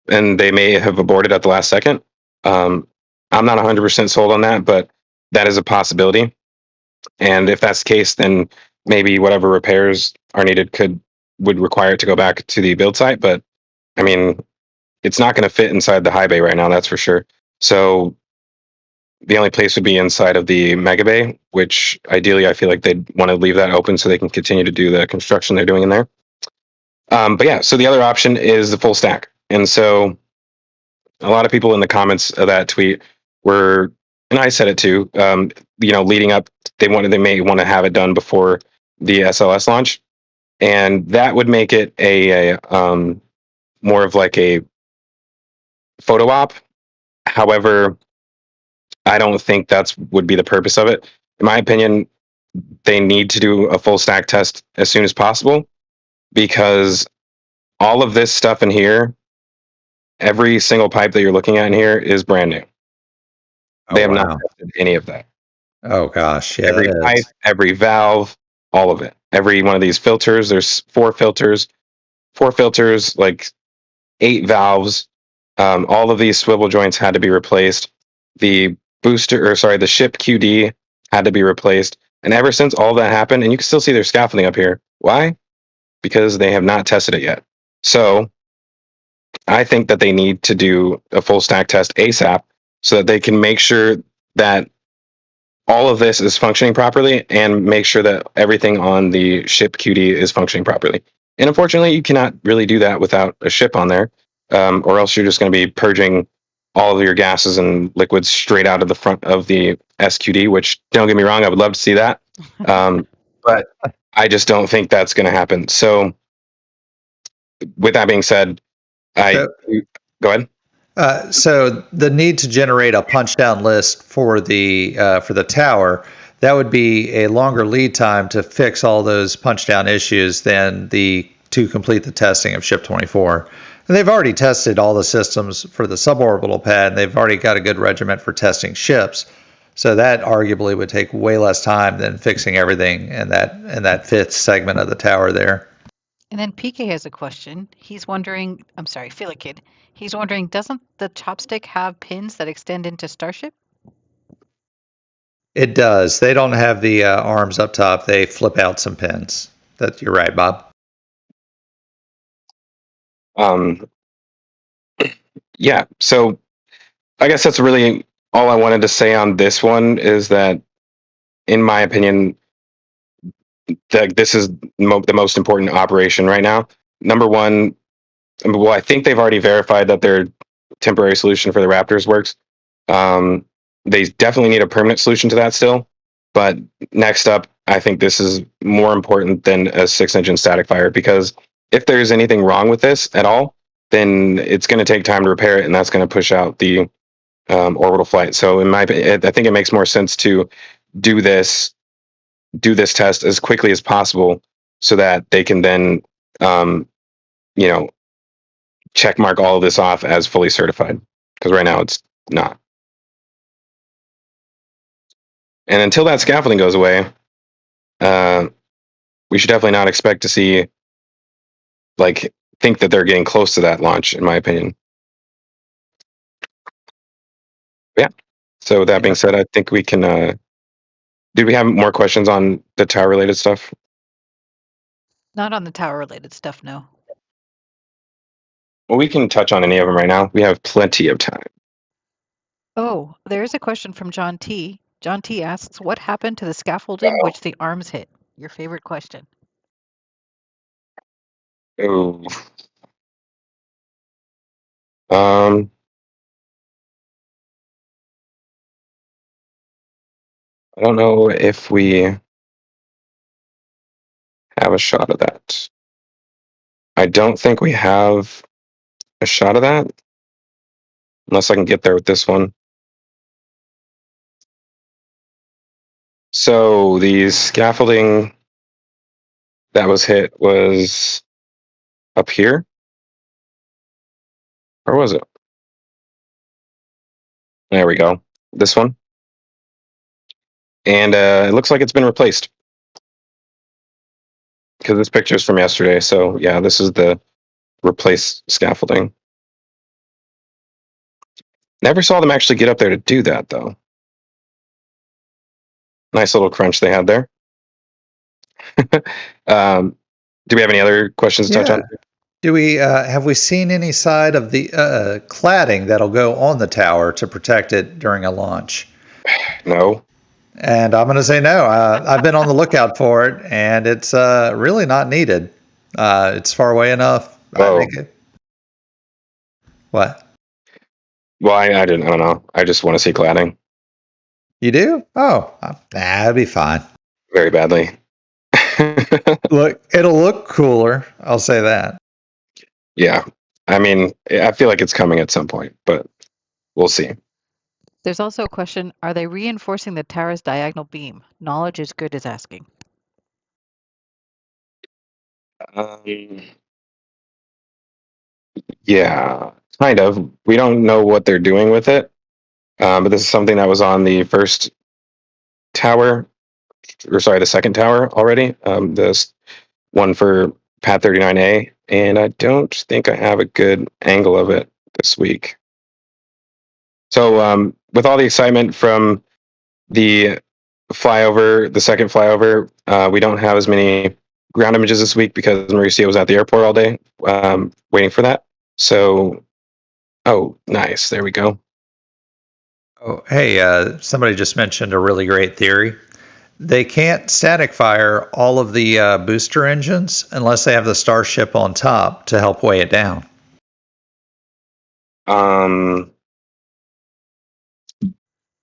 and they may have aborted at the last second. I'm not 100% sold on that, but that is a possibility. And if that's the case, then maybe whatever repairs are needed would require it to go back to the build site. But I mean, it's not going to fit inside the high bay right now, that's for sure. So the only place would be inside of the mega bay, which ideally I feel like they'd want to leave that open so they can continue to do the construction they're doing in there. But yeah, so the other option is the full stack. And so a lot of people in the comments of that tweet were, and I said it too, leading up, they may want to have it done before the SLS launch, and that would make it a more of like a photo op. However, I don't think that's would be the purpose of it. In my opinion, they need to do a full stack test as soon as possible, because all of this stuff in here, every single pipe that you're looking at in here is brand new. Oh, They have wow. not tested any of that. Oh, gosh. Yeah, Every that pipe, is. every valve, all of it. Every one of these filters, there's four filters, like 8 valves. All of these swivel joints had to be replaced. The the ship QD had to be replaced. And ever since all that happened, and you can still see their scaffolding up here. Why? Because they have not tested it yet. So I think that they need to do a full stack test ASAP so that they can make sure that all of this is functioning properly and make sure that everything on the ship QD is functioning properly. And unfortunately, you cannot really do that without a ship on there, or else you're just going to be purging all of your gases and liquids straight out of the front of the SQD, which, don't get me wrong, I would love to see that. But I just don't think that's going to happen. So with that being said, So, go ahead. so the need to generate a punch down list for the tower, that would be a longer lead time to fix all those punch down issues than to complete the testing of Ship 24. And they've already tested all the systems for the suborbital pad, and they've already got a good regiment for testing ships. So that arguably would take way less time than fixing everything in that fifth segment of the tower there. And then PK has a question. He's wondering, I'm sorry, Feel Kid. He's wondering, doesn't the chopstick have pins that extend into Starship? It does. They don't have the arms up top. They flip out some pins. You're right, Bob. Yeah. So I guess that's really all I wanted to say on this one, is that, in my opinion, that this is the most important operation right now. Number one, well, I think they've already verified that their temporary solution for the Raptors works. They definitely need a permanent solution to that still. But next up, I think this is more important than a 6-engine static fire, because if there's anything wrong with this at all, then it's going to take time to repair it, and that's going to push out the orbital flight. So in my opinion, I think it makes more sense to do this test as quickly as possible, so that they can then check mark all of this off as fully certified, because right now it's not. And until that scaffolding goes away, we should definitely not expect to see, think that they're getting close to that launch, in my opinion. Yeah. So with that being said, I think we can. Did we have more questions on the tower related stuff? Not on the tower related stuff, no. Well, we can touch on any of them right now. We have plenty of time. Oh, there is a question from John T. John T asks, what happened to the scaffolding which the arms hit? Your favorite question. Oh. I don't know if we have a shot of that. I don't think we have a shot of that, unless I can get there with this one. So the scaffolding that was hit was up here, or was it? There we go. This one. And it looks like it's been replaced, because this picture is from yesterday. So yeah, this is the replaced scaffolding. Never saw them actually get up there to do that, though. Nice little crunch they had there. Do we have any other questions to touch on? Do we have we seen any side of the cladding that'll go on the tower to protect it during a launch? No. And I'm going to say no. I've been on the lookout for it, and it's really not needed. It's far away enough. Oh. I think it. What? Well, I don't know. I just want to see cladding. You do? Oh, nah, it'd be fine. Very badly. Look, it'll look cooler. I'll say that. Yeah. I mean, I feel like it's coming at some point, but we'll see. There's also a question, are they reinforcing the tower's diagonal beam? Knowledge is good as asking. Yeah, kind of. We don't know what they're doing with it, but this is something that was on the first tower, or sorry, the second tower already. This one for Pad 39A, and I don't think I have a good angle of it this week. So, with all the excitement from the flyover, the second flyover, we don't have as many ground images this week because Mauricio was at the airport all day waiting for that. So, oh, nice. There we go. Oh, hey, somebody just mentioned a really great theory. They can't static fire all of the booster engines unless they have the Starship on top to help weigh it down.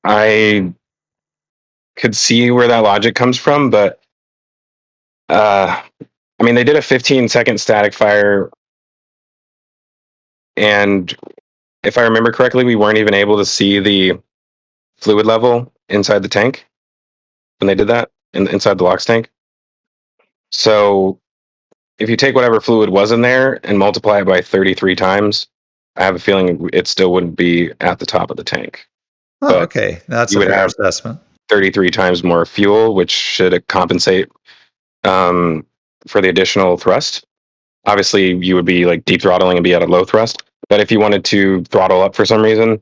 I could see where that logic comes from, but I mean, they did a 15-second static fire, and if I remember correctly, we weren't even able to see the fluid level inside the tank when they did that inside the LOX tank. So if you take whatever fluid was in there and multiply it by 33 times, I have a feeling it still wouldn't be at the top of the tank. Oh, But okay. That's you a would fair have assessment. 33 times more fuel, which should compensate for the additional thrust. Obviously, you would be like deep throttling and be at a low thrust. But if you wanted to throttle up for some reason,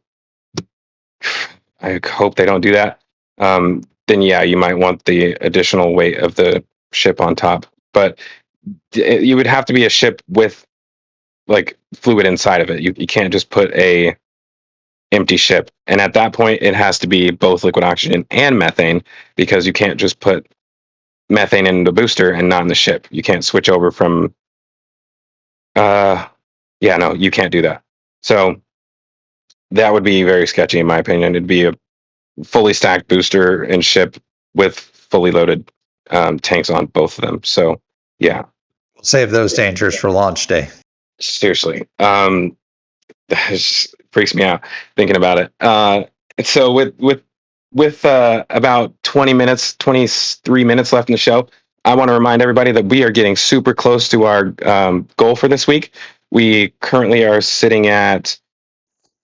I hope they don't do that. Then yeah, you might want the additional weight of the ship on top. But you would have to be a ship with like fluid inside of it. You can't just put a empty ship. And at that point, it has to be both liquid oxygen and methane because you can't just put methane in the booster and not in the ship. You can't switch over from. Yeah, no, you can't do that. So that would be very sketchy, in my opinion. It'd be a fully stacked booster and ship with fully loaded tanks on both of them. So yeah, We'll save those dangers for launch day. seriously, that just freaks me out thinking about it. So with about 20 minutes, 23 minutes left in the show, I want to remind everybody that we are getting super close to our goal for this week. We currently are sitting at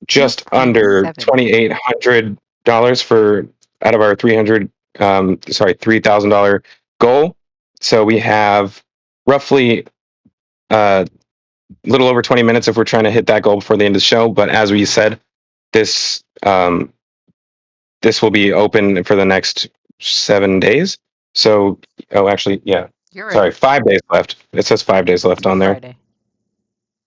just under $2,800 for out of our $3,000 goal. So we have roughly a little over 20 minutes if we're trying to hit that goal before the end of the show. But as we said, this this will be open for the next 7 days. So, oh, actually, yeah. You're right. Sorry, 5 days left. It says 5 days left on there. Friday.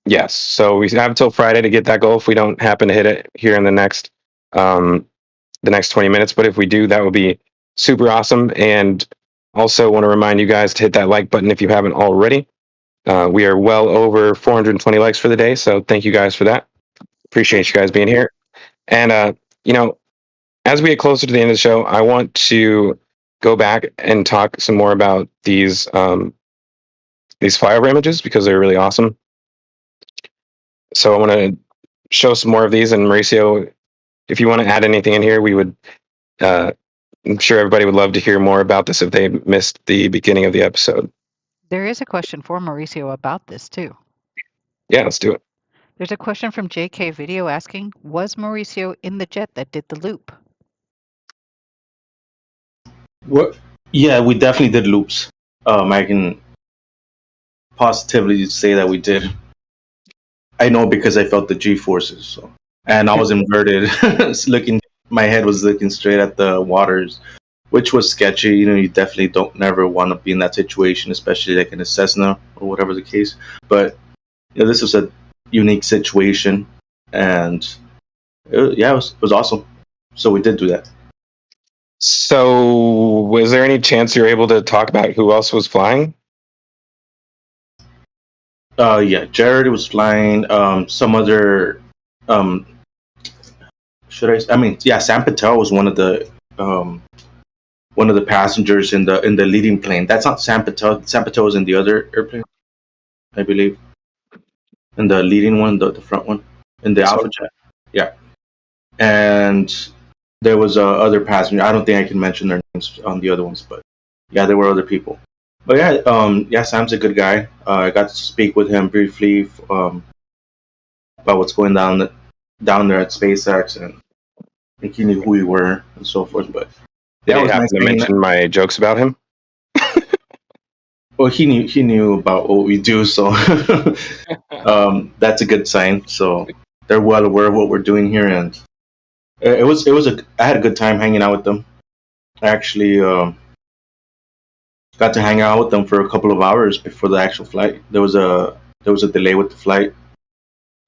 Yes. So we have until Friday to get that goal if we don't happen to hit it here in the next 20 minutes. But if we do, that would be super awesome. And also want to remind you guys to hit that like button if you haven't already. We are well over 420 likes for the day. So thank you guys for that. Appreciate you guys being here. And, as we get closer to the end of the show, I want to go back and talk some more about these flyover images because they're really awesome. So I want to show some more of these. And Mauricio, if you want to add anything in here, we would. I'm sure everybody would love to hear more about this if they missed the beginning of the episode. There is a question for Mauricio about this too. Yeah, let's do it. There's a question from JK Video asking, was Mauricio in the jet that did the loop? What? Yeah, we definitely did loops. I can positively say that we did. I know because I felt the G forces, so. And I was inverted, looking. My head was looking straight at the waters, which was sketchy. You definitely don't never want to be in that situation, especially like in a Cessna or whatever the case. But this was a unique situation, and it was awesome. So we did do that. So, was there any chance you're able to talk about who else was flying? Yeah, Jared was flying. Some other. Sam Patel was one of the one of the passengers in the leading plane. That's not Sam Patel. Sam Patel is in the other airplane, I believe, in the leading one, the front one, in the Alpha Jet. Yeah, and there was other passenger. I don't think I can mention their names on the other ones, but yeah, there were other people. But yeah, Sam's a good guy. I got to speak with him briefly about what's going down there at SpaceX, and I think he knew who we were and so forth. But Did yeah, it he was happen nice to hanging mention out. my jokes about him? Well, he knew about what we do, so that's a good sign. So they're well aware of what we're doing here, and I had a good time hanging out with them. I actually got to hang out with them for a couple of hours before the actual flight. There was a delay with the flight.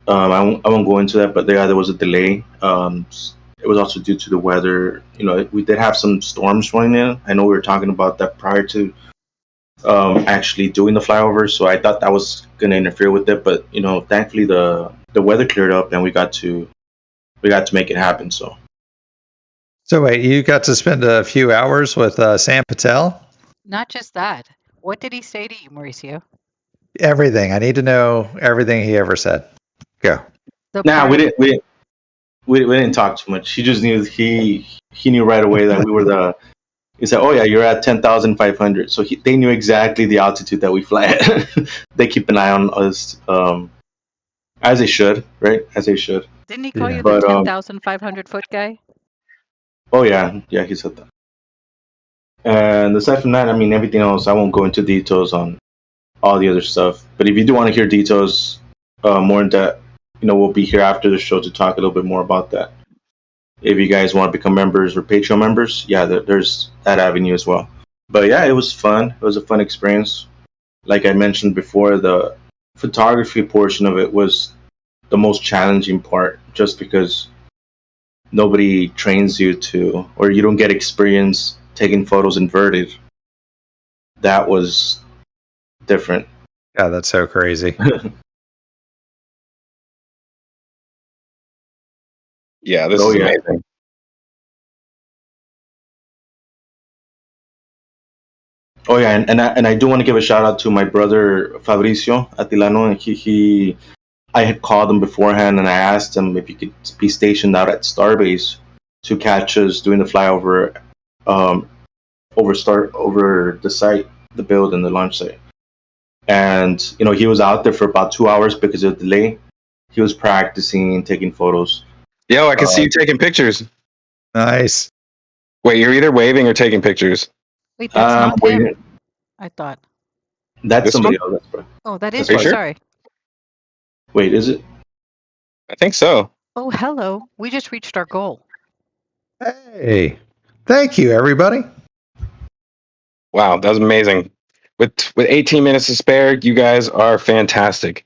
I won't go into that, but there was a delay. It was also due to the weather. You know, we did have some storms running in. I know we were talking about that prior to actually doing the flyover, so I thought that was going to interfere with it. But you know, thankfully the weather cleared up and we got to make it happen. So wait, you got to spend a few hours with Sam Patel? Not just that. What did he say to you, Mauricio? Everything. I need to know everything he ever said. Go. The nah, part we didn't talk too much. He just knew he knew right away that we were the. He said, "Oh yeah, you're at 10,500." So they knew exactly the altitude that we fly at. They keep an eye on us, as they should, right? As they should. Didn't he call Yeah. you the But 10,500 foot guy? oh yeah, he said that. And aside from that, I mean, everything else, I won't go into details on all the other stuff. But if you do want to hear details more in depth, you know, we'll be here after the show to talk a little bit more about that. If you guys want to become members or Patreon members, yeah, there's that avenue as well. But yeah, it was fun. It was a fun experience. Like I mentioned before, the photography portion of it was the most challenging part, just because nobody trains you to, or you don't get experience taking photos inverted. That was different. Yeah, that's so crazy. Yeah, this Oh is yeah. amazing. Oh yeah, and I do want to give a shout out to my brother Fabricio Atilano. And he I had called him beforehand and I asked him if he could be stationed out at Starbase to catch us doing the flyover over the site, the build and the launch site. And you know, he was out there for about 2 hours because of the delay. He was practicing taking photos. Yo, I can see you taking pictures. Nice. Wait, you're either waving or taking pictures. Wait, that's not him. Wait, I thought. that's This somebody one? else. Oh, that That's is Are you you. sure? Sorry. Wait, is it? I think so. Oh, hello. We just reached our goal. Hey, thank you, everybody. Wow, that was amazing. With 18 minutes to spare, you guys are fantastic.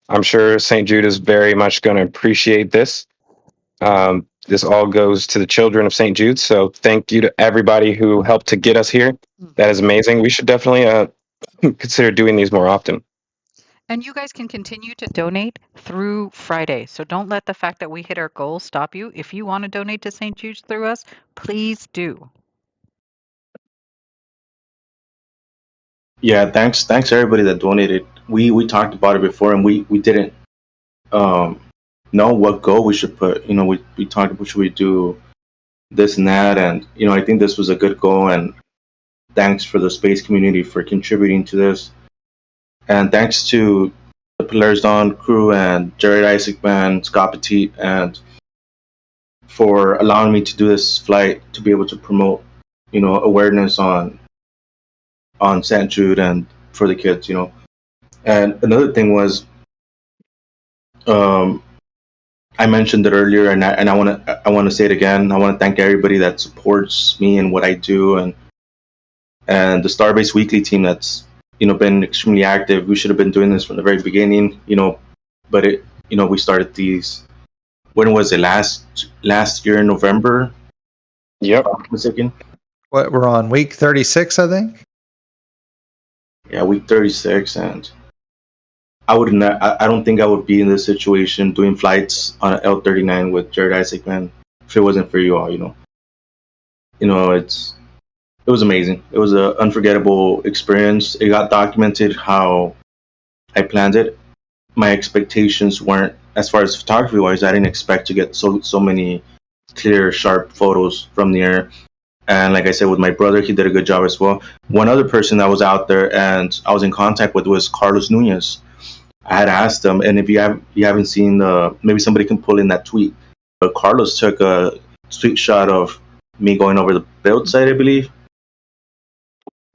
I'm sure St. Jude is very much going to appreciate this. This all goes to the children of St. Jude. So thank you to everybody who helped to get us here. That is amazing. We should definitely consider doing these more often. And you guys can continue to donate through Friday. So don't let the fact that we hit our goal stop you. If you want to donate to St. Jude's through us, please do. Yeah, thanks everybody that donated. We talked about it before and we didn't know what goal we should put. You know, we talked about should we do this and that, and you know, I think this was a good goal, and thanks for the space community for contributing to this. And thanks to the Polaris Dawn crew and Jared Isaacman, Scott Petit, and for allowing me to do this flight to be able to promote, you know, awareness on St. Jude and for the kids, you know. And another thing was, I mentioned it earlier, and I want to say it again. I want to thank everybody that supports me and what I do, and the Starbase Weekly team that's, you know, been extremely active. We should have been doing this from the very beginning, you know, but we started these. When was it? Last year in November. Yep. If I'm not mistaken. What, we're on week 36, I think. Yeah, week 36, and I would not. I don't think I would be in this situation doing flights on an L39 with Jared Isaacman if it wasn't for you all. You know, it's it was amazing. It was an unforgettable experience. It got documented how I planned it. My expectations weren't, as far as photography wise, I didn't expect to get so many clear, sharp photos from the air. And like I said, with my brother, he did a good job as well. One other person that was out there and I was in contact with was Carlos Nunez. I had asked him, and if you haven't seen maybe somebody can pull in that tweet. But Carlos took a tweet shot of me going over the build site, I believe.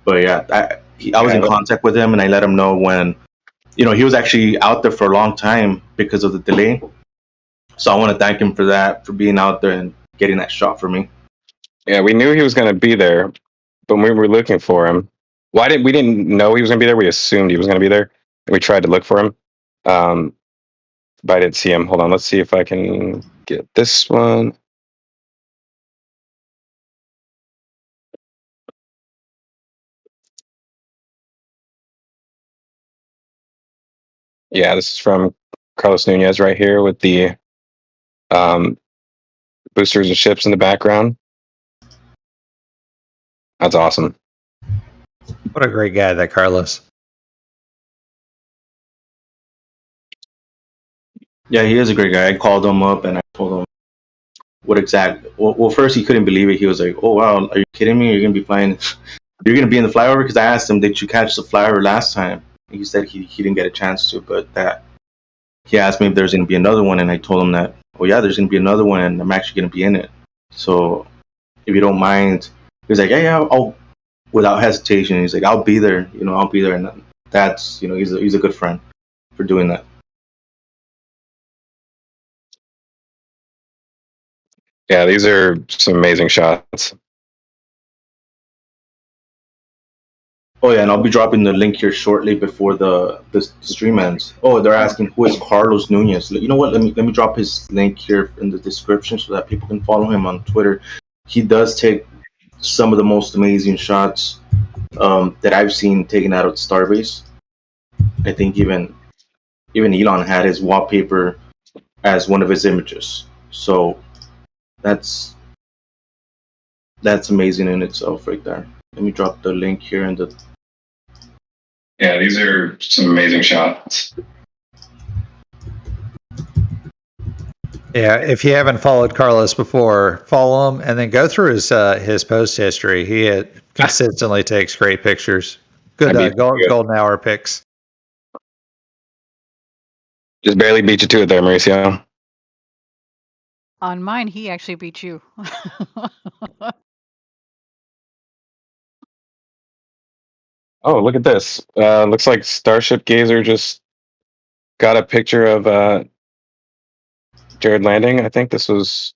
But yeah, I was in contact with him, and I let him know when, he was actually out there for a long time because of the delay. So I want to thank him for that, for being out there and getting that shot for me. Yeah, we knew he was going to be there, but we were looking for him. We didn't know he was going to be there. We assumed he was going to be there, and we tried to look for him. But I didn't see him. Hold on, let's see if I can get this one. Yeah, this is from Carlos Nunez right here with the boosters and ships in the background. That's awesome. What a great guy, that Carlos. Yeah, he is a great guy. I called him up and I told him what exact. Well, first he couldn't believe it. He was like, "Oh wow, are you kidding me? You're gonna be flying. You're gonna be in the flyover?" Because I asked him, "Did you catch the flyover last time?" And he said he didn't get a chance to, but that he asked me if there's gonna be another one, and I told him that, "Oh yeah, there's gonna be another one, and I'm actually gonna be in it. So if you don't mind," he was like, "Yeah, I'll." Without hesitation, he's like, "I'll be there. I'll be there." And that's he's a good friend for doing that. Yeah, these are some amazing shots. Oh yeah, and I'll be dropping the link here shortly before the stream ends. Oh, they're asking who is Carlos Nunez. You know what? Let me drop his link here in the description so that people can follow him on Twitter. He does take some of the most amazing shots that I've seen taken out of Starbase. I think even Elon had his wallpaper as one of his images. So that's amazing in itself right there. Let me drop the link here in the. Yeah, these are some amazing shots. Yeah, if you haven't followed Carlos before, follow him and then go through his post history. He consistently takes great pictures. Good golden hour pics. Just barely beat you to it there, Mauricio. On mine, he actually beat you. Oh, look at this. Looks like Starship Gazer just got a picture of Jared landing. I think this was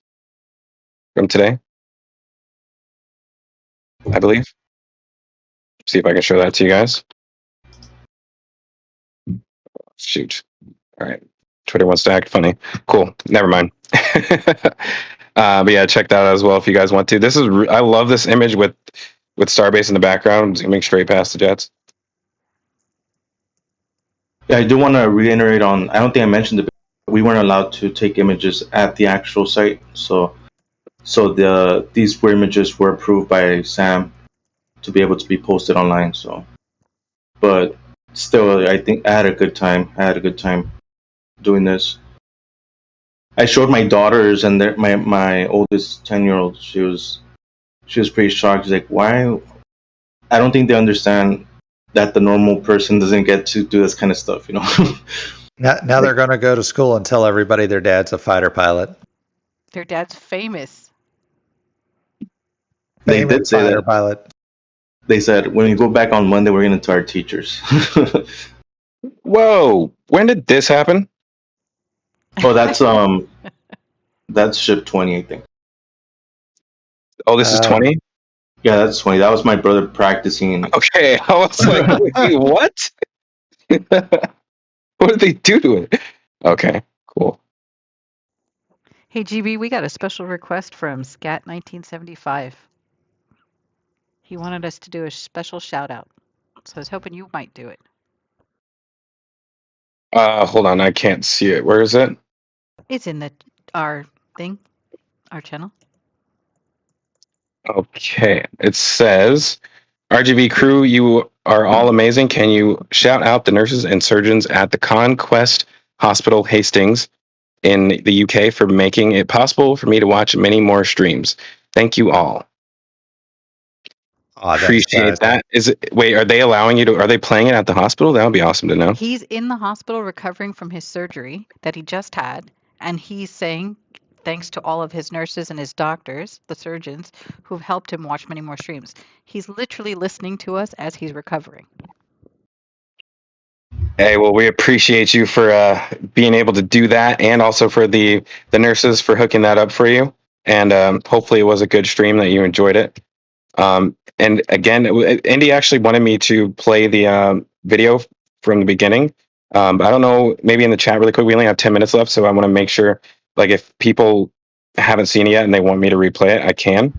from today, I believe. See if I can show that to you guys. Shoot. All right. Twitter wants to act funny. Cool. Never mind. But yeah, check that out as well if you guys want to. I love this image with Starbase in the background, zooming straight past the jets. Yeah, I do want to reiterate on. I don't think I mentioned it. But we weren't allowed to take images at the actual site, so these were images were approved by Sam to be able to be posted online. So, but still, I think I had a good time. I had a good time doing this. I showed my daughters, and my oldest 10-year-old. She was pretty shocked. She's like, "Why?" I don't think they understand that the normal person doesn't get to do this kind of stuff. Now they're going to go to school and tell everybody their dad's a fighter pilot. Their dad's famous. They did say fighter that. Pilot. They said, when we go back on Monday, we're going to tell our teachers. Whoa! When did this happen? Oh, that's ship 20, I think. Oh, this is 20? Yeah, that's 20. That was my brother practicing. Okay, I was like, wait, what? What did they do to it? Okay, cool. Hey, GB, we got a special request from Scat 1975. He wanted us to do a special shout out. So I was hoping you might do it. Hold on, I can't see it. Where is it? It's in our thing, our channel. Okay. It says, RGV crew, you are all amazing. Can you shout out the nurses and surgeons at the Conquest Hospital Hastings in the UK for making it possible for me to watch many more streams? Thank you all. Oh, that's Appreciate that. Wait, are they allowing you to, are they playing it at the hospital? That would be awesome to know. He's in the hospital recovering from his surgery that he just had, and he's saying thanks to all of his nurses and his doctors, the surgeons, who've helped him watch many more streams. He's literally listening to us as he's recovering. Hey, well, we appreciate you for being able to do that, and also for the nurses for hooking that up for you. And hopefully, it was a good stream that you enjoyed it. And again, Indy actually wanted me to play the video from the beginning. But I don't know, maybe in the chat really quick. We only have 10 minutes left, so I want to make sure, like, if people haven't seen it yet and they want me to replay it, I can.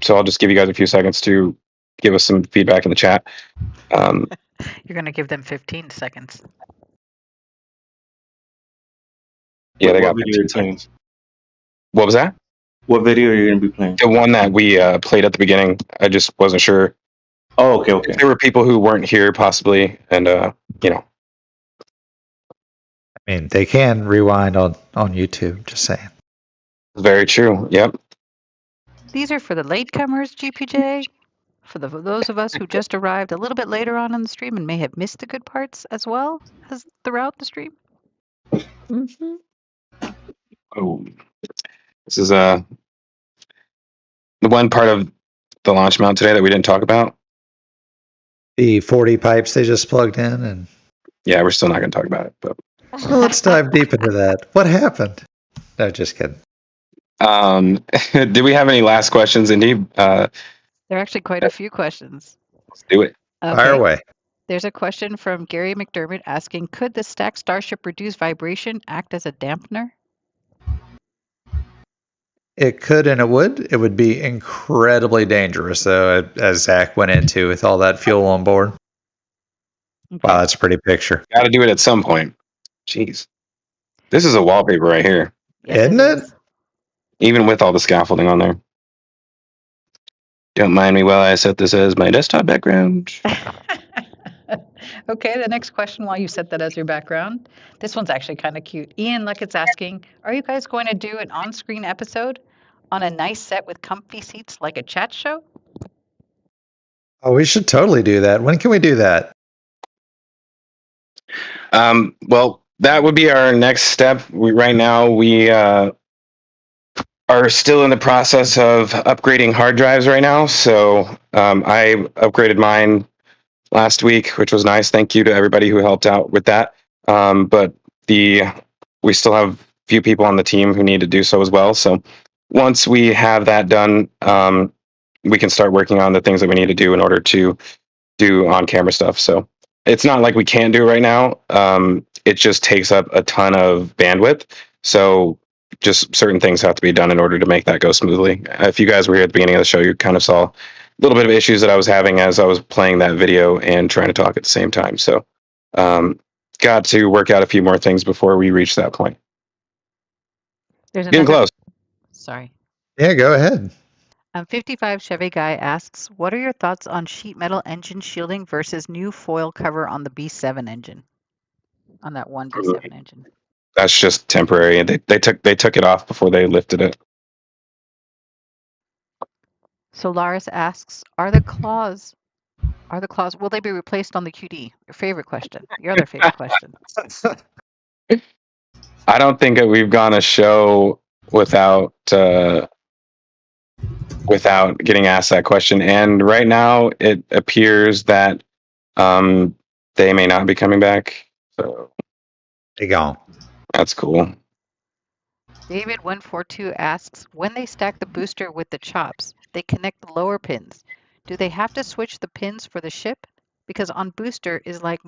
So I'll just give you guys a few seconds to give us some feedback in the chat. You're going to give them 15 seconds. Yeah, they What got video 15 are you playing? seconds. What was that? What video are you going to be playing? The one that we played at the beginning. I just wasn't sure. Oh, okay. There were people who weren't here, possibly, and you know. I mean, they can rewind on YouTube. Just saying. Very true. Yep. These are for the latecomers, GPJ. For those of us who just arrived a little bit later on in the stream and may have missed the good parts as well as throughout the stream. Oh, this is the one part of the launch mount today that we didn't talk about. The 40 pipes they just plugged in, and Yeah, we're still not going to talk about it. But well, let's dive deep into that. What happened? No, just kidding. did we have any last questions, Indy? There are actually quite a few questions. Let's do it. Fire away. There's a question from Gary McDermott asking, could the stacked Starship reduce vibration, act as a dampener? It could and it would. It would be incredibly dangerous, though, as Zach went into with all that fuel on board. Okay. Wow, that's a pretty picture. Got to do it at some point. Jeez. This is a wallpaper right here. Yes, Isn't it? is. Even with all the scaffolding on there. Don't mind me while I set this as my desktop background. Okay, the next question while you set that as your background. This one's actually kind of cute. Ian Luckett's asking, are you guys going to do an on-screen episode on a nice set with comfy seats like a chat show? Oh, we should totally do that. When can we do that? Well, that would be our next step. Right now, we are still in the process of upgrading hard drives right now. So I upgraded mine last week, which was nice. Thank you to everybody who helped out with that. But we still have a few people on the team who need to do so as well. So once we have that done, we can start working on the things that we need to do in order to do on-camera stuff. So it's not like we can't do it right now. It just takes up a ton of bandwidth. So just certain things have to be done in order to make that go smoothly. If you guys were here at the beginning of the show, you kind of saw a little bit of issues that I was having as I was playing that video and trying to talk at the same time. So got to work out a few more things before we reach that point. There's Getting close. Sorry. Yeah, go ahead. 55 Chevy Guy asks, what are your thoughts on sheet metal engine shielding versus new foil cover on the B7 engine? On that one B7 engine. That's just temporary. They took it off before they lifted it. Solaris asks, will they be replaced on the QD? Your favorite question. Your other favorite question. I don't think that we've gone a show without getting asked that question. And right now it appears that they may not be coming back. So They gone. that's cool. David 142 asks, when they stack the booster with the chops, they connect the lower pins. Do they have to switch the pins for the ship? Because on booster is like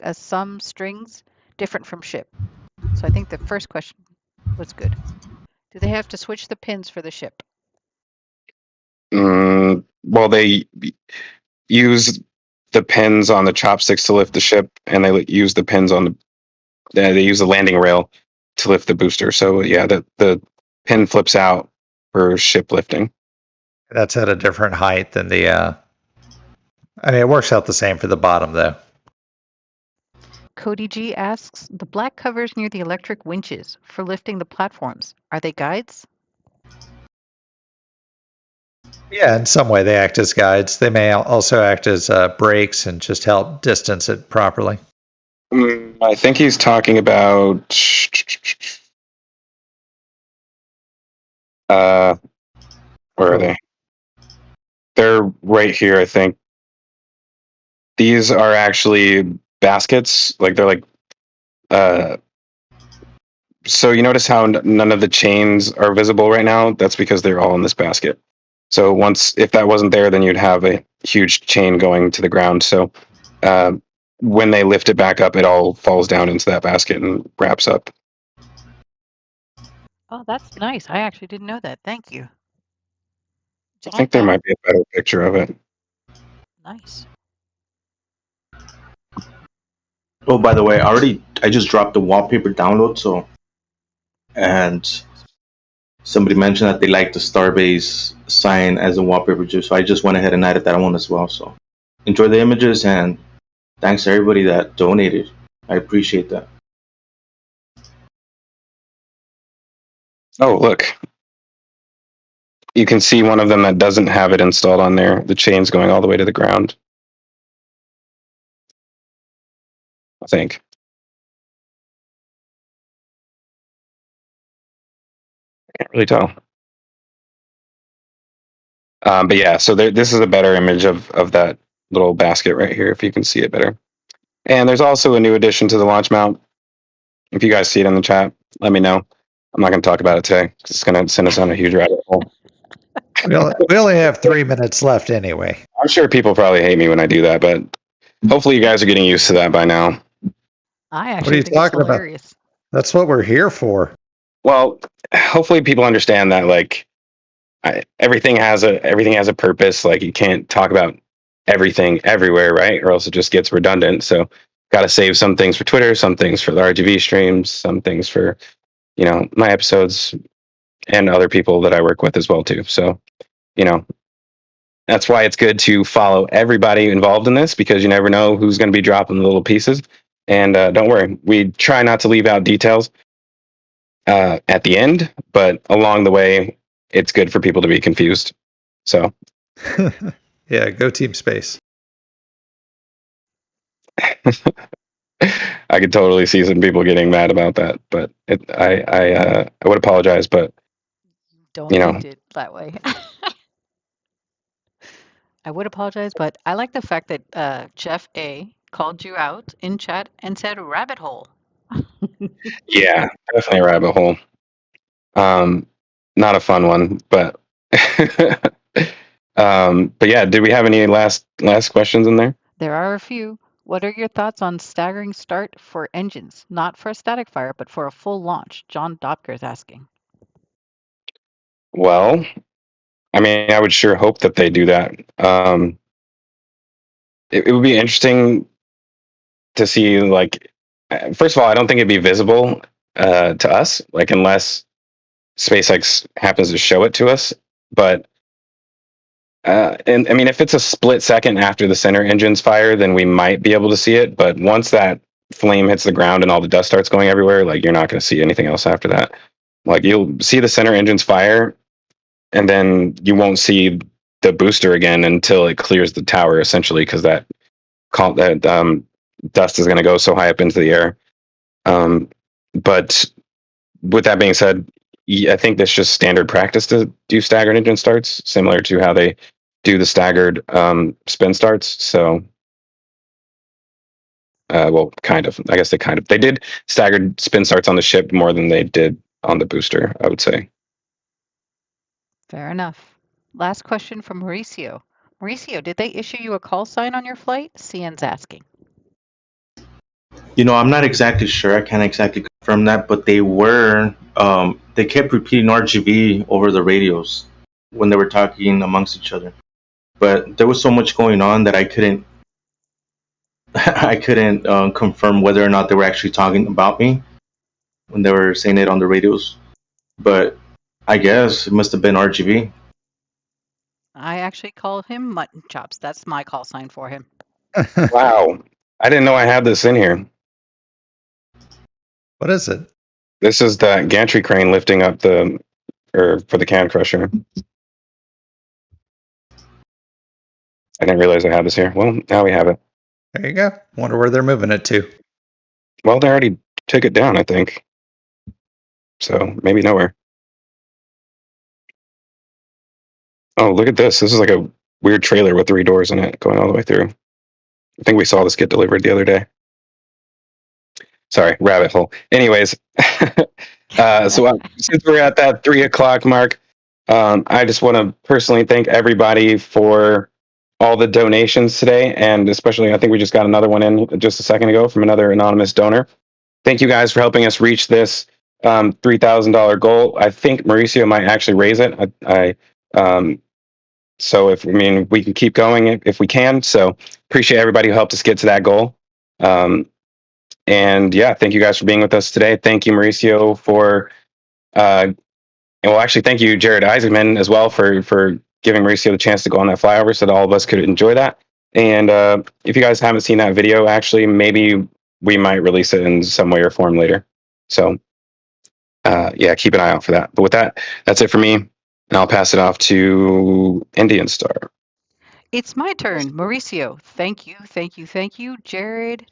a some strings different from ship. So I think the first question was good. Do they have to switch the pins for the ship? Well, they use the pins on the chopsticks to lift the ship, and they use the pins on they use the landing rail to lift the booster. So yeah, the pin flips out for ship lifting. That's at a different height than the. I mean, it works out the same for the bottom, though. Cody G asks, the black covers near the electric winches for lifting the platforms, are they guides? Yeah, in some way they act as guides. They may also act as brakes and just help distance it properly. I think he's talking about. Where are they? They're right here, I think. These are actually baskets. Like they're like. So you notice how none of the chains are visible right now? That's because they're all in this basket. So if that wasn't there, then you'd have a huge chain going to the ground. So when they lift it back up, it all falls down into that basket and wraps up. Oh, that's nice. I actually didn't know that. Thank you. I think there might be a better picture of it. Nice. Oh, by the way, I just dropped the wallpaper download, and somebody mentioned that they like the Starbase sign as a wallpaper too, so I just went ahead and added that one as well. So enjoy the images, and thanks to everybody that donated. I appreciate that. Oh, look. You can see one of them that doesn't have it installed on there. The chain's going all the way to the ground. I think. Can't really tell. But yeah, so this is a better image of that little basket right here, if you can see it better. And there's also a new addition to the launch mount. If you guys see it in the chat, let me know. I'm not going to talk about it today because it's going to send us on a huge rabbit hole. We only have 3 minutes left anyway. I'm sure people probably hate me when I do that, but hopefully you guys are getting used to that by now. I actually What are you think talking it's about? hilarious. That's what we're here for. Well, hopefully people understand that like everything has a purpose. Like you can't talk about everything everywhere, right? Or else it just gets redundant. So got to save some things for Twitter, some things for the RGV streams, some things for my episodes and other people that I work with as well too. So that's why it's good to follow everybody involved in this, because you never know who's going to be dropping the little pieces. And don't worry, we try not to leave out details at the end, but along the way, it's good for people to be confused. So, yeah, go Team Space. I could totally see some people getting mad about that, but I would apologize, but Don't think it that way. I would apologize, but I like the fact that Jeff A called you out in chat and said rabbit hole. Yeah, definitely a rabbit hole. Not a fun one, but but yeah, did we have any last questions in there? There are a few. What are your thoughts on staggering start for engines? Not for a static fire, but for a full launch. John Dopker is asking. Well, I mean, I would sure hope that they do that. It would be interesting to see, like, first of all, I don't think it'd be visible to us, like, unless SpaceX happens to show it to us. But, and I mean, if it's a split second after the center engines fire, then we might be able to see it. But once that flame hits the ground and all the dust starts going everywhere, like, you're not going to see anything else after that. Like, you'll see the center engines fire, and then you won't see the booster again until it clears the tower, essentially, because that dust is going to go so high up into the air. But with that being said, I think that's just standard practice to do staggered engine starts, similar to how they do the staggered spin starts. So, well, kind of. I guess they did staggered spin starts on the ship more than they did on the booster, I would say. Fair enough. Last question from Mauricio. Mauricio, did they issue you a call sign on your flight? CN's asking. I'm not exactly sure. I can't exactly confirm that, but they were. They kept repeating RGV over the radios when they were talking amongst each other. But there was so much going on that I couldn't. I couldn't confirm whether or not they were actually talking about me when they were saying it on the radios. But I guess it must have been RGB. I actually call him Mutton Chops. That's my call sign for him. Wow. I didn't know I had this in here. What is it? This is the gantry crane lifting up for the can crusher. I didn't realize I had this here. Well, now we have it. There you go. Wonder where they're moving it to. Well, they already took it down, I think. So maybe nowhere. Oh, look at this. This is like a weird trailer with 3 doors in it going all the way through. I think we saw this get delivered the other day. Sorry, rabbit hole. Anyways, since we're at that 3:00 mark, I just want to personally thank everybody for all the donations today, and especially I think we just got another one in just a second ago from another anonymous donor. Thank you guys for helping us reach this $3,000 goal. I think Mauricio might actually raise it. So we can keep going if we can. So appreciate everybody who helped us get to that goal. And yeah, thank you guys for being with us today. Thank you, Mauricio, for actually thank you, Jared Isaacman, as well for giving Mauricio the chance to go on that flyover so that all of us could enjoy that. And if you guys haven't seen that video, actually, maybe we might release it in some way or form later. So yeah, keep an eye out for that. But with that, that's it for me. And I'll pass it off to Indian Star. It's my turn. Mauricio, thank you. Jared,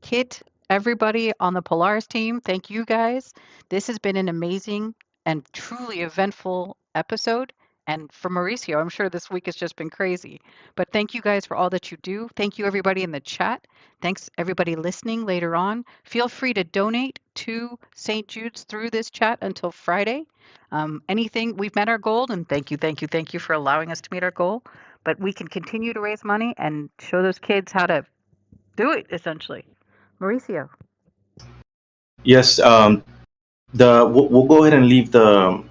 Kit, everybody on the Polaris team, thank you guys. This has been an amazing and truly eventful episode. And for Mauricio, I'm sure this week has just been crazy. But thank you guys for all that you do. Thank you, everybody in the chat. Thanks, everybody listening later on. Feel free to donate to St. Jude's through this chat until Friday. Anything, we've met our goal, and thank you for allowing us to meet our goal. But we can continue to raise money and show those kids how to do it, essentially. Mauricio. Yes. We'll go ahead and leave the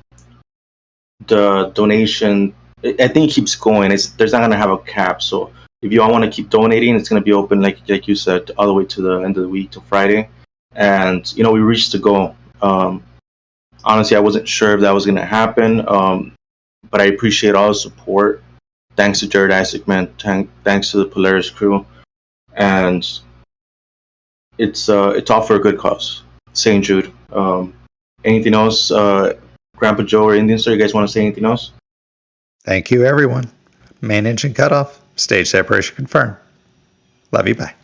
donation. I think it keeps going. There's not gonna have a cap. So if you all want to keep donating, it's gonna be open like you said all the way to the end of the week to Friday. And we reached the goal. Honestly, I wasn't sure if that was gonna happen. But I appreciate all the support. Thanks to Jared Isaacman. Thanks to the Polaris crew. And it's all for a good cause. St. Jude. Anything else, Grandpa Joe or Indian Star? You guys want to say anything else? Thank you, everyone. Main engine cutoff. Stage separation confirmed. Love you. Bye.